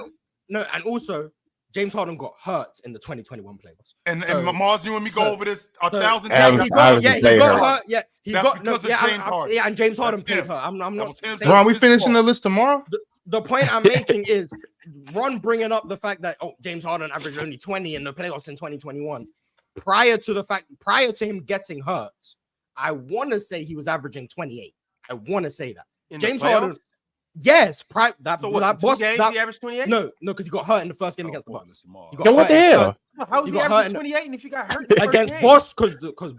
And also, James Harden got hurt in the 2021 playoffs. And Mars, you and me go over this 1,000 times. He got hurt. Yeah, he That's got because of James Harden. Yeah, and James Harden played hurt. I'm not. Ron, we finishing the list tomorrow? The point I'm making is Ron bringing up the fact that James Harden averaged only 20 in the playoffs in 2021. Prior to him getting hurt, I want to say he was averaging 28. I want to say that James Harden. Yes, he averaged 28? No, because he got hurt in the first game against the Bucks. What the hell? How was he averaging 28? And if you got hurt against Boston, because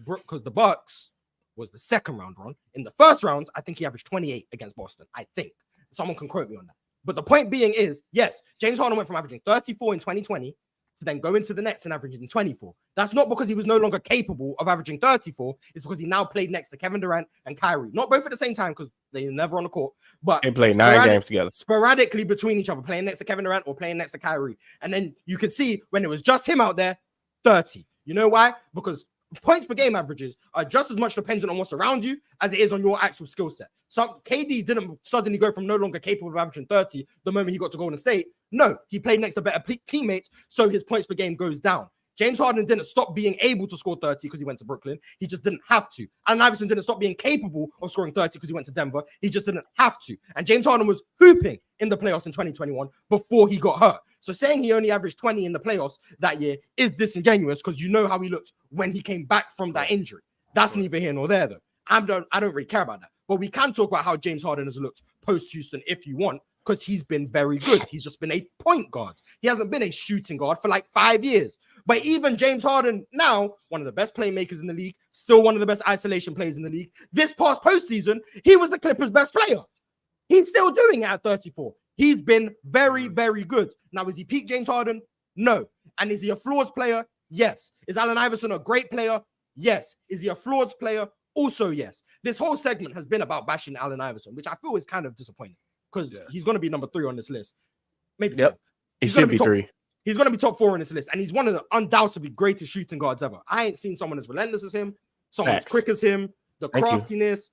the Bucks was the second round, Ron. In the first round, I think he averaged 28 against Boston. I think someone can quote me on that. But the point being is, yes, James Harden went from averaging 34 in 2020 to then go into the Nets and averaging 24. That's not because he was no longer capable of averaging 34. It's because he now played next to Kevin Durant and Kyrie. Not both at the same time because they're never on the court, but they played 9 games together. Sporadically between each other, playing next to Kevin Durant or playing next to Kyrie. And then you could see when it was just him out there, 30. You know why? Because points per game averages are just as much dependent on what's around you as it is on your actual skill set. So KD didn't suddenly go from no longer capable of averaging 30 the moment he got to Golden State. No, he played next to better teammates, so his points per game goes down. James Harden didn't stop being able to score 30 because he went to Brooklyn. He just didn't have to. Allen Iverson didn't stop being capable of scoring 30 because he went to Denver. He just didn't have to. And James Harden was hooping in the playoffs in 2021 before he got hurt. So saying he only averaged 20 in the playoffs that year is disingenuous because you know how he looked when he came back from that injury. That's neither here nor there, though. I don't really care about that. But we can talk about how James Harden has looked post-Houston if you want, because he's been very good. He's just been a point guard. He hasn't been a shooting guard for like 5 years. But even James Harden now, one of the best playmakers in the league, still one of the best isolation players in the league. This past postseason, he was the Clippers' best player. He's still doing it at 34. He's been very, very good. Now, is he peak James Harden? No. And is he a flawed player? Yes. Is Allen Iverson a great player? Yes. Is he a flawed player? Also, yes. This whole segment has been about bashing Allen Iverson, which I feel is kind of disappointing because he's going to be number 3 on this list. Maybe. Yep. He should be 3. He's going to be top 4 on this list, and he's one of the undoubtedly greatest shooting guards ever. I ain't seen someone as relentless as him, someone as quick as him, the craftiness,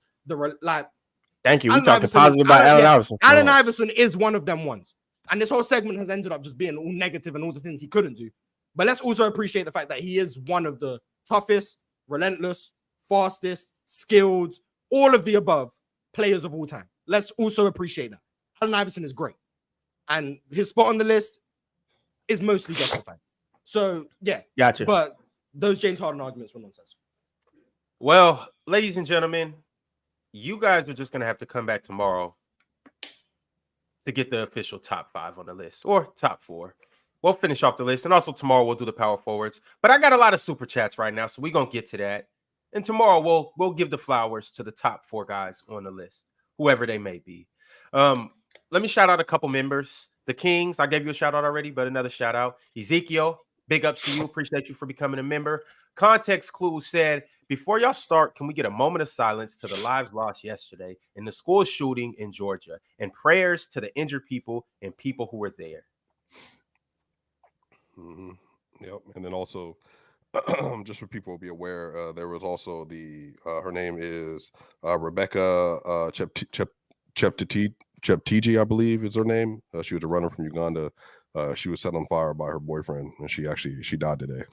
Thank you. We talking positive about Allen Iverson. Allen Iverson is one of them ones. And this whole segment has ended up just being all negative and all the things he couldn't do. But let's also appreciate the fact that he is one of the toughest, relentless, fastest, skilled, all of the above players of all time. Let's also appreciate that. Allen Iverson is great. And his spot on the list is mostly justified. So, yeah. Gotcha. But those James Harden arguments were nonsense. Well, ladies and gentlemen, you guys are just going to have to come back tomorrow to get the official top 5 on the list, or top 4. We'll finish off the list, and also tomorrow we'll do the power forwards. But I got a lot of super chats right now, so we're going to get to that. And tomorrow we'll give the flowers to the top 4 guys on the list, whoever they may be. Let me shout out a couple members. The Kings, I gave you a shout out already, but another shout out. Ezekiel, big ups to you. Appreciate you for becoming a member. Context Clue said, before y'all start, can we get a moment of silence to the lives lost yesterday in the school shooting in Georgia, and prayers to the injured people and people who were there. Mm-hmm. Yep. And then also, just for people to be aware, there was also her name is Rebecca Cheptiji, I believe is her name. She was a runner from Uganda. She was set on fire by her boyfriend, and she died today.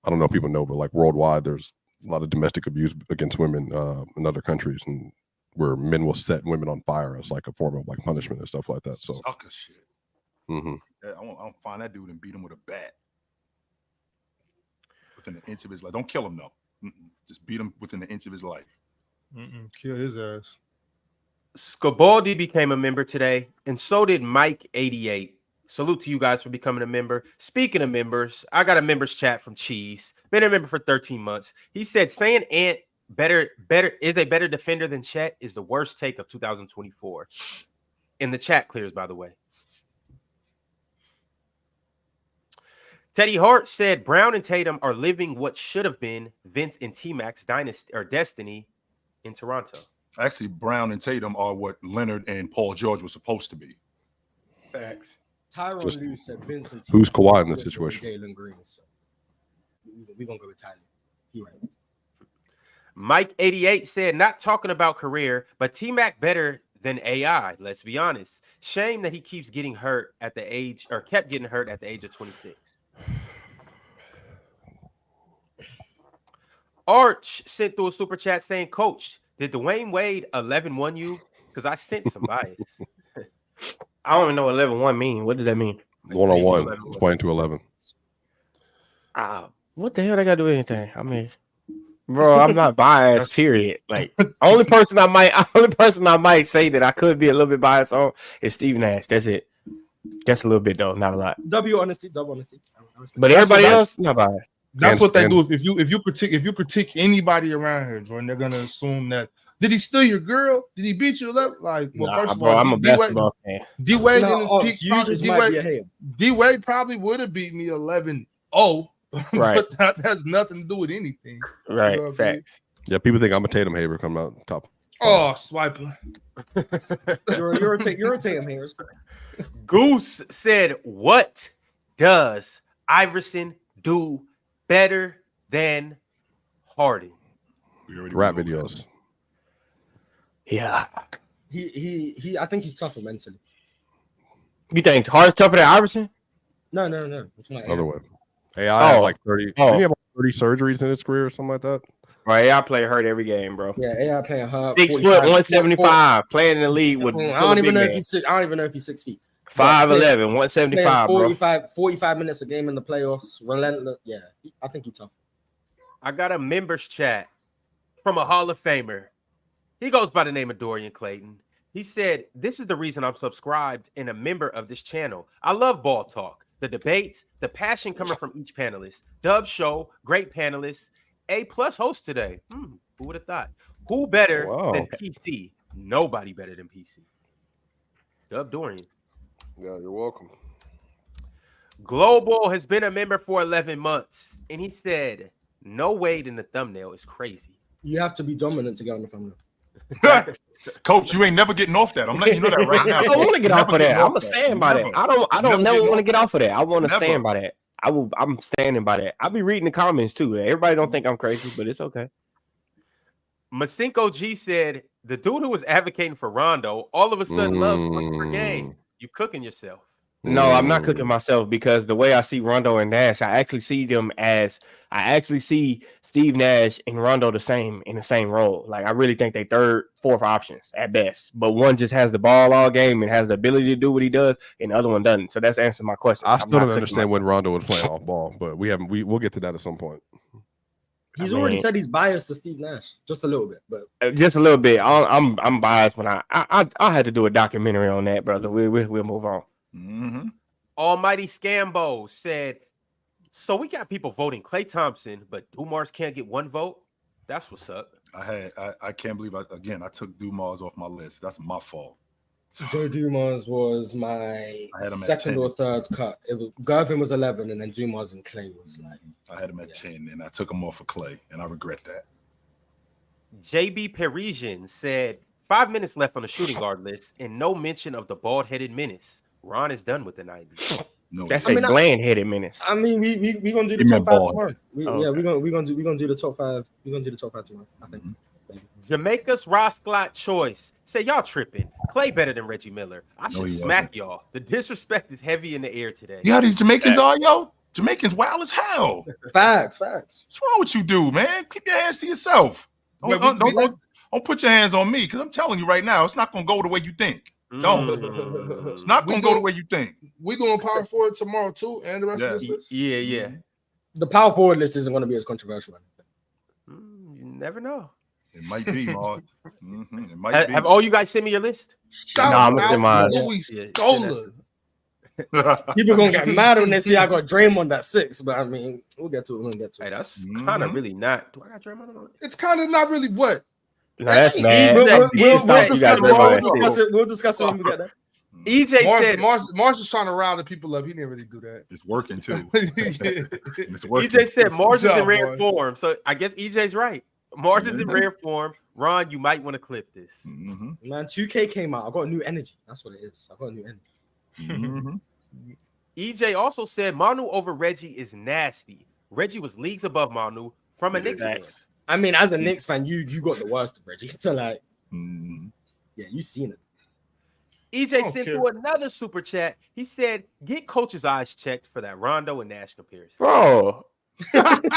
I don't know if people know, but like worldwide, there's a lot of domestic abuse against women in other countries, and where men will set women on fire as like a form of like punishment and stuff like that. So sucker shit. Mm-hmm. Yeah, I want to find that dude and beat him with a bat within an inch of his life. Don't kill him though. Just beat him within an inch of his life. Kill his ass. Scabaldi became a member today, and so did Mike88. Salute to you guys for becoming a member. Speaking of members, I got a members chat from Cheese. Been a member for 13 months. He said saying Ant is a better defender than Chet is the worst take of 2024. And the chat clears, by the way. Teddy Hart said Brown and Tatum are living what should have been Vince and T-Mac's dynasty or destiny in Toronto. Actually, Brown and Tatum are what Leonard and Paul George were supposed to be. Facts. Tyronn Lue said Vince and who's Kawhi in this situation? Jalen Green. So we're going to go with Tyler. You're right. Mike88 said, not talking about career, but T-Mac better than AI. Let's be honest. Shame that he keeps getting hurt at the age, or kept getting hurt at the age of 26. Arch sent through a super chat saying, Coach, did Dwyane Wade 11-1 you? Because I sent some bias. I don't even know what 11-1 mean. What does that mean? 1-on-1. It's playing to 11. What the hell they got to do with anything? I mean, bro, I'm not biased, period. Like, only person I might say that I could be a little bit biased on is Steve Nash. That's it. Just a little bit, though. Not a lot. Double honesty. But everybody else, not biased. That's what they do. If you critique anybody around here, Jordan, they're gonna assume that did he steal your girl? Did he beat you up? Like, well, first of all, I'm a basketball fan. D Wade in his peak, D Wade probably would have beat me 11-0, right? But that has nothing to do with anything, right? You know Facts. Yeah, people think I'm a Tatum hater coming out top. Oh, swiper. You're a Tatum hater. Goose said, "What does Iverson do better than Harden?" Rap videos. Yeah. He I think he's tougher mentally. You think Harden's tougher than Iverson? No. Other way. AI had like 30. Didn't he have like 30 surgeries in his career or something like that? Right, AI player hurt every game, bro. Yeah, AI playing hurt. 6 foot, 175, playing in the league with. I don't even know if he's 6. I don't even know if he's 6 feet. 5'11", 175, 45 minutes a game in the playoffs. Relentless. Yeah, I think he's tough. I got a members chat from a Hall of Famer. He goes by the name of Dorian Clayton. He said, "This is the reason I'm subscribed and a member of this channel. I love ball talk, the debates, the passion coming from each panelist. Dub show, great panelists. A+ host today. Who would have thought? Who better than PC? Nobody better than PC. Dub Dorian. Yeah, you're welcome. Global has been a member for 11 months, and he said, no Wade in the thumbnail is crazy. You have to be dominant to get on the thumbnail. Coach, you ain't never getting off that. I'm letting you know that right now. I don't want to get off of that. I'm gonna stand by that. I don't never want to get off of that. I want to stand by that. I'm standing by that. I'll be reading the comments too. Everybody don't think I'm crazy, but it's okay. Masinko G said, the dude who was advocating for Rondo all of a sudden loves points per game. You cooking yourself. No, I'm not cooking myself because the way I see Rondo and Nash, I actually see Steve Nash and Rondo in the same role. Like I really think they third, fourth options at best. But one just has the ball all game and has the ability to do what he does, and the other one doesn't. So that's answering my question. I still don't understand when Rondo was playing off ball, but we'll get to that at some point. He's already said he's biased to Steve Nash, just a little bit, but just a little bit. I'm biased when I had to do a documentary on that, brother. We'll move on. Mm-hmm. Almighty Scambo said, so we got people voting Klay Thompson, but Dumars can't get one vote. That's what's up. I can't believe I took Dumars off my list. That's my fault. Joe Dumars was my second or third cut. Gervin was 11, and then Dumars and Klay was like. I had him at 10, and I took him off for Klay, and I regret that. JB Parisian said 5 minutes left on the shooting guard list, and no mention of the bald-headed menace. Ron is done with the 90s. No, that's a bland-headed menace. I mean, we gonna do the top 5 tomorrow. We're gonna do the top 5. We're gonna do the top 5 tomorrow. I think. Jamaica's Rosclot Choice say y'all tripping. Klay better than Reggie Miller. I should smack y'all. The disrespect is heavy in the air today. You know how these Jamaicans are, yo? Jamaicans wild as hell. Facts. What's wrong with you, dude, man? Keep your hands to yourself. Don't put your hands on me, because I'm telling you right now, it's not gonna go the way you think. Don't. It's not gonna go the way you think. We doing power forward tomorrow too, and the rest of this list. Yeah. The power forward list isn't gonna be as controversial. You never know. It might be, Mark. It might be. Have all you guys sent me your list? I'm sending mine. People gonna get mad when they see I got Draymond at 6, but I mean, we'll get to it. Hey, that's kind of really not. Do I got Draymond on it? It's kind of not really what. No, that's mad. We'll discuss it when we get there. EJ said Mars is trying to rile the people up. He didn't really do that. It's working too. It's working. EJ said Mars is in rare form, so I guess EJ's right. Mars is in rare form. Ron, you might want to clip this. Man, 2K came out. I got new energy. That's what it is. I got new energy. EJ also said Manu over Reggie is nasty. Reggie was leagues above Manu from a Knicks fan. I mean, as a Knicks fan, you got the worst of Reggie. So like, yeah, you seen it. EJ sent through another super chat. He said, "Get coach's eyes checked for that Rondo and Nash comparison." Bro, that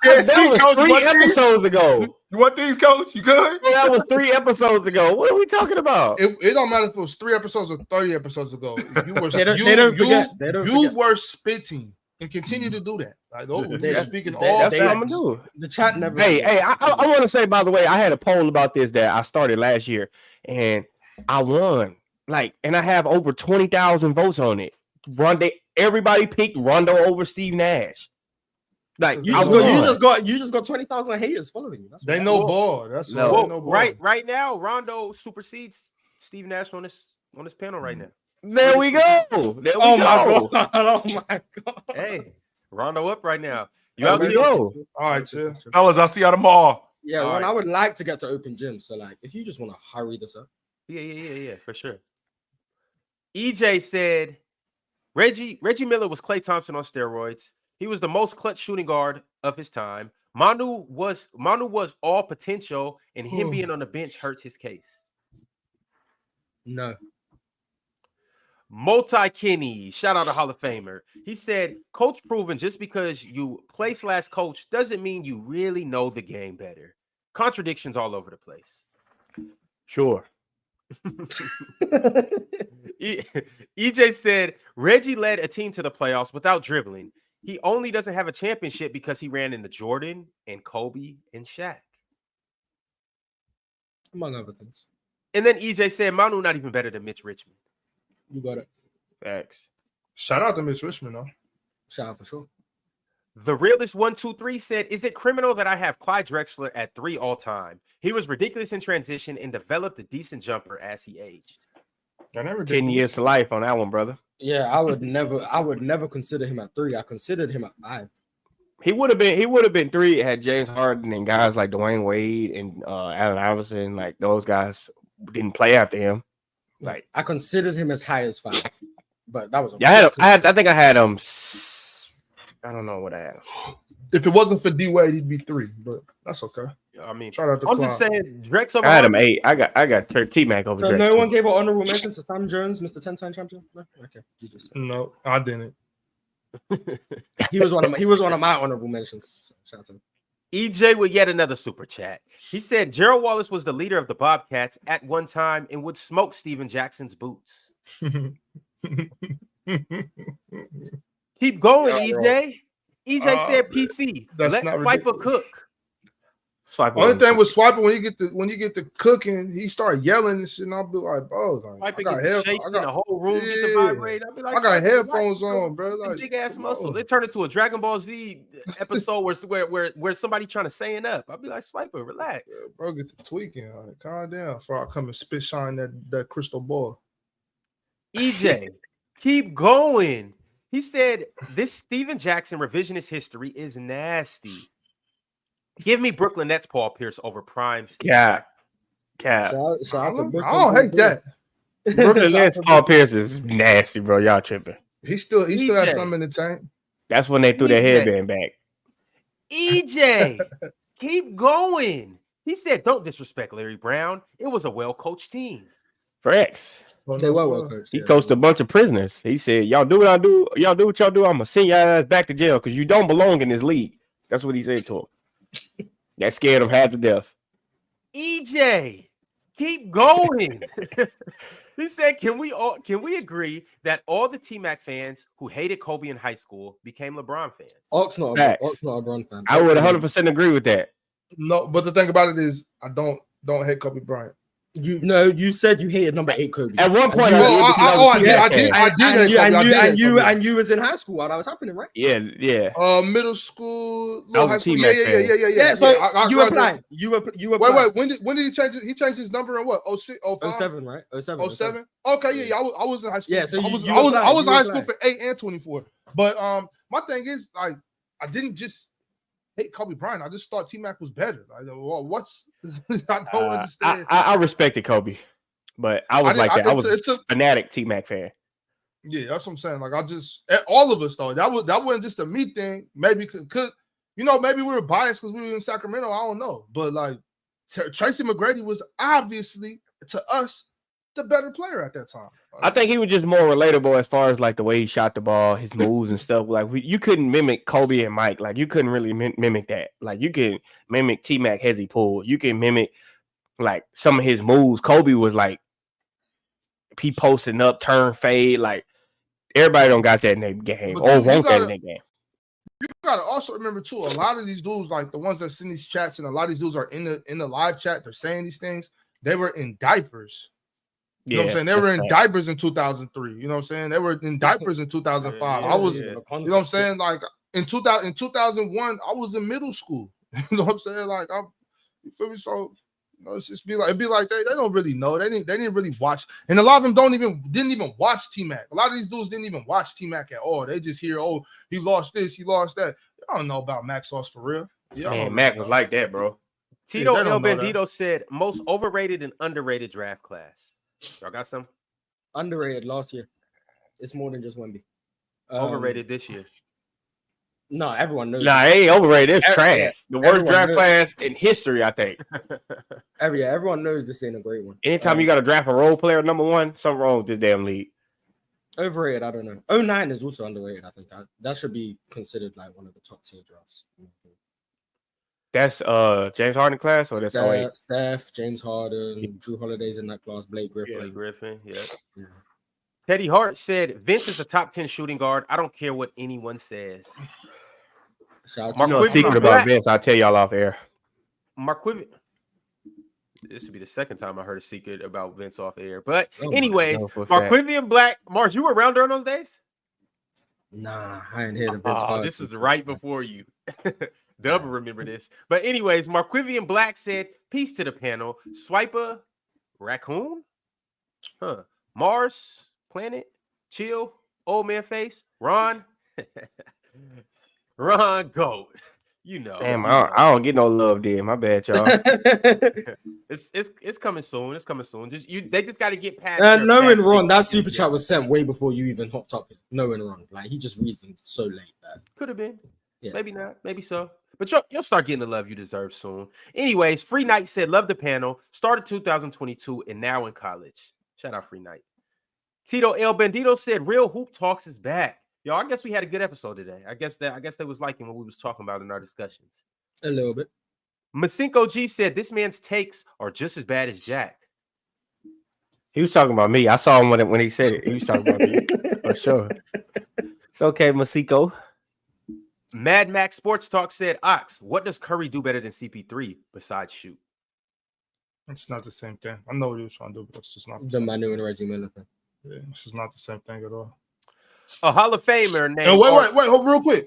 was 3 episodes ago. You want these, Coach? You good? That was 3 episodes ago. What are we talking about? It don't matter if it was 3 episodes or 30 episodes ago. You were you were spitting and continue to do that. Like they're speaking all. That's what I'm gonna do. The chat never. Hey, I want to say, by the way, I had a poll about this that I started last year, and I won. And I have over 20,000 votes on it. Everybody picked Rondo over Steve Nash. You just got 20,000 haters following you. They know ball. That's no. Right now, Rondo supersedes Steve Nash on this panel right now. There we go. Oh my god. Hey, Rondo up right now. You out to go. All right, sir. Fellas, I'll see y'all tomorrow. Yeah, I would like to get to open gym. So if you just want to hurry this up. Yeah, for sure. EJ said Reggie Miller was Klay Thompson on steroids. He was the most clutch shooting guard of his time. Manu was all potential, and him being on the bench hurts his case. No. Multi-Kinney, shout out to Hall of Famer. He said, coach proven just because you play/coach doesn't mean you really know the game better. Contradictions all over the place. Sure. EJ said, Reggie led a team to the playoffs without dribbling. He only doesn't have a championship because he ran into Jordan and Kobe and Shaq. Among other things. And then EJ said, Manu not even better than Mitch Richmond. You got it. Facts. Shout out to Mitch Richmond, though. Shout out for sure. The Realist 123 said, is it criminal that I have Clyde Drexler at 3 all time? He was ridiculous in transition and developed a decent jumper as he aged. 10 years to life on that one, brother. Yeah, I would never consider him at 3. I considered him at 5. He would have been 3 had James Harden and guys like Dwyane Wade and Allen Iverson, like those guys didn't play after him. Like I considered him as high as 5, but that was I think I had him. I don't know what I had. If it wasn't for D Wade, he'd be 3, but that's okay. I mean, shout out to I'm just saying, Drex over. I had him 8. I got T-Mac over. So Drex. no one gave an honorable mention to Sam Jones, Mr. 10-time champion. No, okay, no, I didn't. He was one of my honorable mentions. So shout out to him. EJ with yet another super chat. He said Gerald Wallace was the leader of the Bobcats at one time and would smoke Steven Jackson's boots. Keep going, EJ. EJ said PC. Let's Swiper cook. Swiper only thing with Swiper when you get the cooking, he start yelling and shit, and I'll be like, bro, like, I got the whole room get to vibrate. I'll be like, I got headphones on, bro. Like, big ass muscles. They turn into a Dragon Ball Z episode where somebody trying to saying up. I'll be like, Swiper, relax. Yeah, bro, get the tweaking. Like, calm down before I come and spit shine that crystal ball. EJ, keep going. He said this Steven Jackson revisionist history is nasty. Give me Brooklyn Nets Paul Pierce over Prime. Cap. Shout out to Brooklyn. I don't hate that. Brooklyn Nets Paul Pierce is nasty, bro. Y'all tripping. He still has something in the tank. That's when they threw their headband back. EJ, keep going. He said, "Don't disrespect Larry Brown. It was a well-coached team." Rex. They were well coached. He coached a bunch of prisoners. He said, "Y'all do what I do. Y'all do what y'all do. I'm gonna send y'all ass back to jail because you don't belong in this league." That's what he said to him. That scared him half to death. EJ, keep going. He said, "Can we agree that all the T-Mac fans who hated Kobe in high school became LeBron fans?" Ox not a LeBron fan. I would 100% agree with that. No, but the thing about it is, I don't hate Kobe Bryant. You said you hated number 8 Kobe. At one point, I did. And you was in high school while that was happening, right? Yeah. Middle school, high school. Yeah. So you applied. You applied. Wait. When did he change it? He changed his number in what? 06, 05? 07, right? 07. Okay, yeah. I was in high school. Yeah. So I was in high school for 8 and 24. But my thing is, like, I didn't just hate Kobe Bryant. I just thought T-Mac was better. I don't understand. I respected Kobe, but I was I was a fanatic T-Mac fan. Yeah, that's what I'm saying. Like, all of us though. That wasn't just a me thing. Maybe could maybe we were biased because we were in Sacramento. I don't know, but like Tracy McGrady was obviously to us the better player at that time. I think he was just more relatable as far as like the way he shot the ball, his moves and stuff. Like you couldn't mimic Kobe and Mike. Like you couldn't really mimic that. Like you can mimic T-Mac hezzy pull. You can mimic like some of his moves. Kobe was like he posting up, turn fade. Like everybody don't got that in their game or want that in their game. You gotta also remember too. A lot of these dudes, like the ones that send these chats, and a lot of these dudes are in the live chat. They're saying these things. They were in diapers. You know what I'm saying? They were in diapers in 2003. You know what I'm saying? They were in diapers in 2005. I was, you know what I'm saying? Like in 2001, I was in middle school. You know what I'm saying? Like, you feel me? So, it's just it'd be like they don't really know. They didn't really watch. And a lot of them didn't even watch T-Mac. A lot of these dudes didn't even watch T-Mac at all. They just hear, oh, he lost this, he lost that. Y'all don't know about Mac Sauce for real. Man, Mac was like that, bro. Tito El Bandito said most overrated and underrated draft class. Y'all got some? Underrated last year. It's more than just Wemby. Overrated this year. No, everyone knows. Nah, it ain't overrated. It's trash. Yeah, the worst draft class in history, I think. Everyone knows this ain't a great one. Anytime you got to draft a role player number 1, something wrong with this damn league. Overrated, I don't know. 09 is also underrated, I think. That should be considered like one of the top tier drafts. That's James Harden class or that's 08? Steph, James Harden, Drew Holiday's in that class, Blake Griffin. Blake Griffin, yeah. Teddy Hart said Vince is a top 10 shooting guard. I don't care what anyone says. You know a secret about Vince, I'll tell y'all off air. Marquivian. This would be the second time I heard a secret about Vince off air. But anyways, Marquivian Black. Mars, you were around during those days? Nah, I ain't heard of Vince. This is right before you. Dub will remember this. But anyways, Marquivian Black said, peace to the panel. Swiper, Raccoon? Mars, Planet, Chill, Old Man Face, Ron. Ron Goat. You know. Damn, I don't get no love there. My bad, y'all. It's coming soon. It's coming soon. They just got to get past. Knowing Ron, that super chat was sent way before you even hopped up here. Knowing Ron, like he just reasoned so late. Could have been. Yeah. Maybe not. Maybe so. But you'll start getting the love you deserve soon. Anyways, Free Knight said, love the panel. Started 2022 and now in college. Shout out Free Knight. Tito El Bandito said, real hoop talks is back. Yo, I guess we had a good episode today. I guess they was liking what we was talking about in our discussions. A little bit. Masinko G said this man's takes are just as bad as Jack. He was talking about me. I saw him when he said it. He was talking about me for sure. It's okay, Masinko. Mad Max Sports Talk said, Ox, what does Curry do better than CP3 besides shoot? It's not the same thing. I know what he was trying to do, but it's just not the Manu and Reggie Miller thing. Yeah, it's just not the same thing at all. A Hall of Famer named. Wait, hold real quick.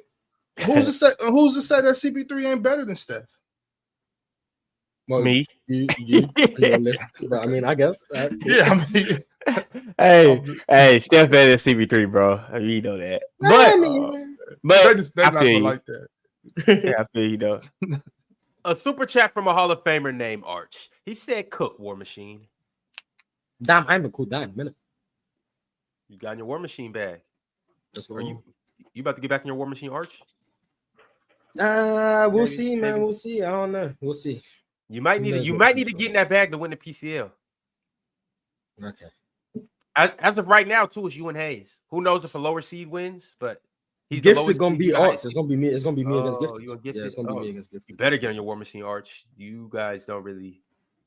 Who's to say that CP3 ain't better than Steph? Well, me. You but I mean, I guess. Yeah, I mean. hey, Steph better than CP3, bro. You know that. But they're not gonna like that. Yeah, I feel you though. A super chat from a Hall of Famer named Arch. He said, "Cook War Machine." Damn, I haven't cooled down in a minute. You got in your War Machine bag. That's what you about to get back in your War Machine, Arch? We'll see, man. Maybe. We'll see. I don't know. We'll see. You might need to get in that bag to win the PCL. Okay. As of right now, too, it's you and Hayes. Who knows if a lower seed wins? But he's Gifted gonna be Arch. It's gonna be me. It's gonna be me against Gifted. Yeah, it's gonna be me against Gifted. You better get on your War Machine, Arch. You guys don't really.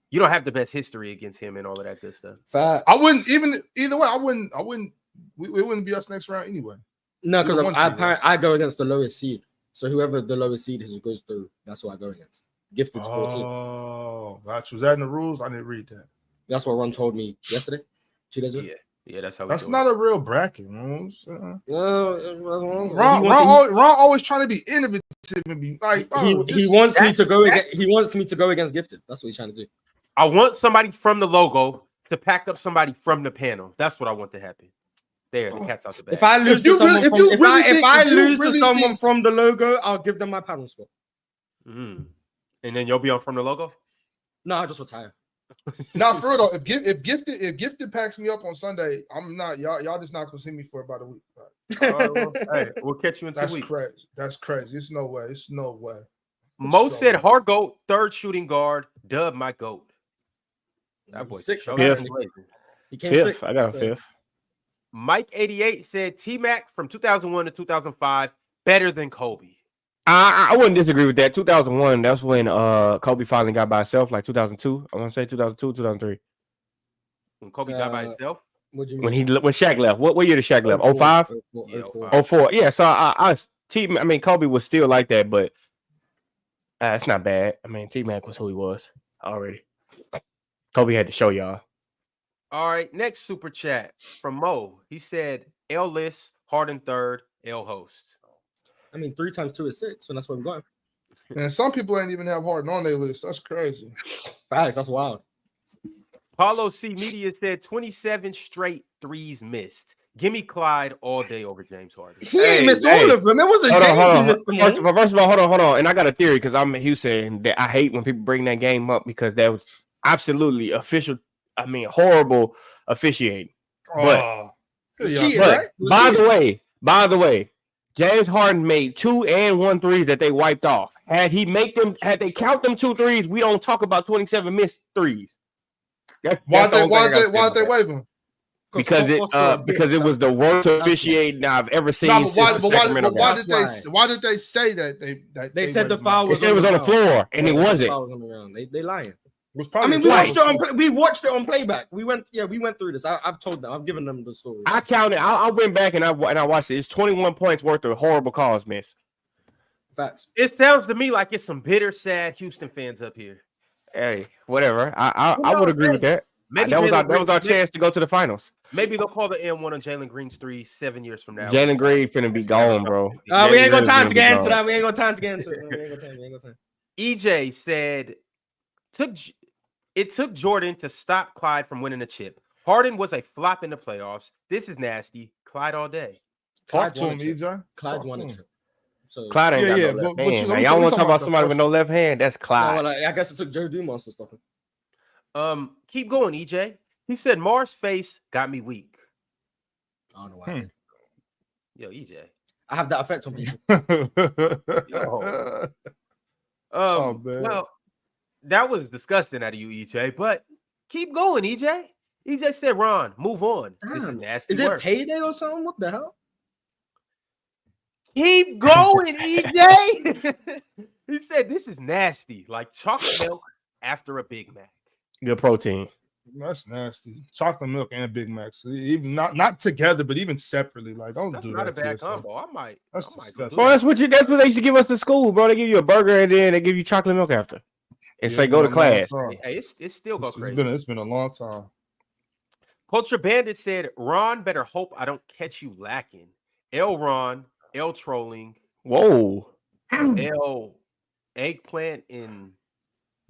You don't have the best history against him and all of that good stuff. Facts. I wouldn't even either way. I wouldn't. It wouldn't be us next round anyway. No, because I go against the lowest seed. So whoever the lowest seed is goes through. That's what I go against. Gifted's 14. Oh, gotcha. Was that in the rules? I didn't read that. That's what Ron told me yesterday, 2 days ago. Yeah, that's how. That's not a real bracket, man. Ron always trying to be innovative and be like. He wants me to go against. He wants me to go against Gifted. That's what he's trying to do. I want somebody from the logo to pack up somebody from the panel. That's what I want to happen. There, the cat's out the bag. If I lose to someone, if I lose to someone from the logo, I'll give them my panel spot. And then you'll be on from the logo. No, I'll just retire. Not for real though. If Gifted packs me up on Sunday, I'm not y'all just not gonna see me for about a week. Hey, we'll catch you in 2 weeks. That's crazy. It's no way. Mo said hard goat, third shooting guard. Dub my goat. That boy sick. He came fifth. Sick. I got a fifth. Mike 88 said T-Mac from 2001 to 2005 better than Kobe. I wouldn't disagree with that. 2001, that's when Kobe finally got by himself, like 2002. I want to say 2002, 2003. When Kobe got by himself? What do you mean? When Shaq left. What year did Shaq left? 05? 04. Yeah, so Kobe was still like that, but it's not bad. I mean, T-Mac was who he was already. Kobe had to show y'all. All right, next super chat from Mo. He said L list, Harden third, L host. I mean, 3 times 2 is 6, so that's where we're going. And some people ain't even have Harden on their list. That's crazy. Facts, that's wild. Paulo C. Media said 27 straight threes missed. Give me Clyde all day over James Harden. He ain't missed all of them. It wasn't James he missed them. First of all, hold on. And I got a theory because I'm Houston that I hate when people bring that game up because that was absolutely horrible officiating. But by the way, James Harden made 2 and 1 threes that they wiped off. Had they count them 2 threes, we don't talk about 27 missed threes. Why they waive them? because it was the worst officiating I've ever seen. No, but why did they say that? They said the foul was. It was on the floor, and it wasn't. They lying. I mean, we watched it on playback. We went through this. I've told them. I've given them the story. I counted. I went back and I watched it. It's 21 points worth of horrible calls, miss. Facts. It sounds to me like it's some bitter, sad Houston fans up here. Hey, whatever. I would agree with that. Maybe that was our chance to go to the finals. Maybe they'll call the M1 on Jalen Green's 3 7 years from now. Jalen Green finna be gone, bro. We ain't got time to get into that. We ain't got time to get into it. We ain't got time. EJ said, it took Jordan to stop Clyde from winning a chip. Harden was a flop in the playoffs. This is nasty. Clyde all day. Talk to him, EJ. Clyde's won it. So Clyde ain't got no left hand. Y'all want to talk about somebody with no left hand? That's Clyde. No, I guess it took Joe Dumas to stop him. Keep going, EJ. He said Mars' face got me weak. I don't know why. Yo, EJ. I have that effect on people. Well, that was disgusting out of you, EJ. But keep going, EJ. EJ said, "Ron, move on. This is nasty. Is it payday or something? What the hell?" Keep going, EJ. He said, "This is nasty, like chocolate milk after a Big Mac." Good protein. That's nasty. Chocolate milk and Big Macs, even not together, but even separately. Like, don't that's do not that. a bad combo. I might. That's disgusting. Well, that's what they used to give us in school, bro. They give you a burger and then they give you chocolate milk after, and say go to class. Hey, it's still go crazy. It's been a long time. Culture Bandit said, "Ron, better hope I don't catch you lacking." L Ron, L trolling. Whoa. L eggplant in.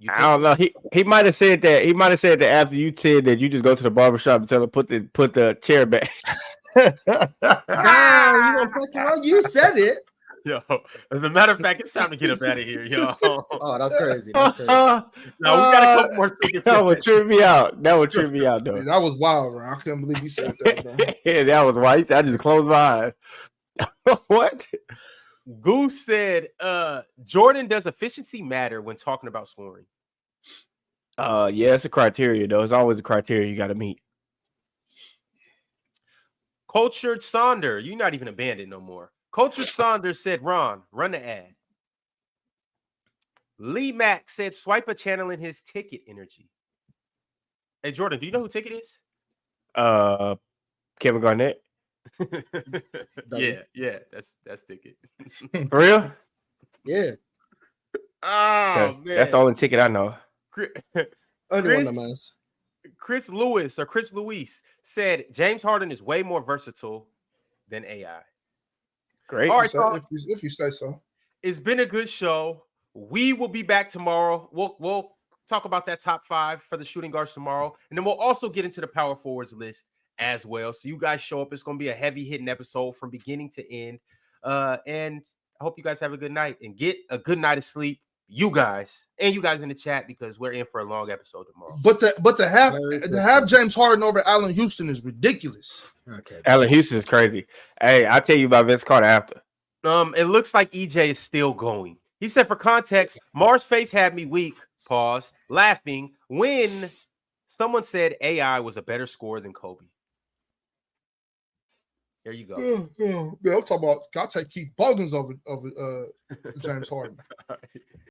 I don't know. He might have said that. He might have said that after you said that you just go to the barbershop and tell her put the chair back. You said it. Yo, as a matter of fact, it's time to get up out of here, yo. Oh, that's crazy. No, we got a couple more. That would trip me out. That would trip me out, though. Man, that was wild, bro. I can't believe you said that, bro. Yeah, that was wild. I just closed my eyes. What? Goose said, Jordan, does efficiency matter when talking about scoring? Yeah, it's a criteria, though. It's always a criteria you got to meet. Cultured Sonder, you're not even a bandit no more. Cultured Saunders said, Ron, run the ad. Lee Mack said, Swiper channeling his Ticket energy. Hey, Jordan, do you know who Ticket is? Kevin Garnett. yeah, that's Ticket. For real? Yeah. Oh, man. That's the only Ticket I know. Chris Lewis said James Harden is way more versatile than AI. Great. All right, if you say so. It's been a good show. We will be back tomorrow. We'll talk about that top 5 for the shooting guards tomorrow, and then we'll also get into the power forwards list as well. So you guys show up. It's going to be a heavy hitting episode from beginning to end. And I hope you guys have a good night and get a good night of sleep. You guys in the chat, because we're in for a long episode tomorrow. But to have James Harden over Allen Houston is ridiculous. Okay, Allen Houston is crazy. Hey, I'll tell you about Vince Carter after. It looks like EJ is still going. He said, for context, Mars' face had me weak, pause, laughing when someone said AI was a better scorer than Kobe. There you go. Yeah, I'm talking about. I'll take Keith Bogans over James Harden.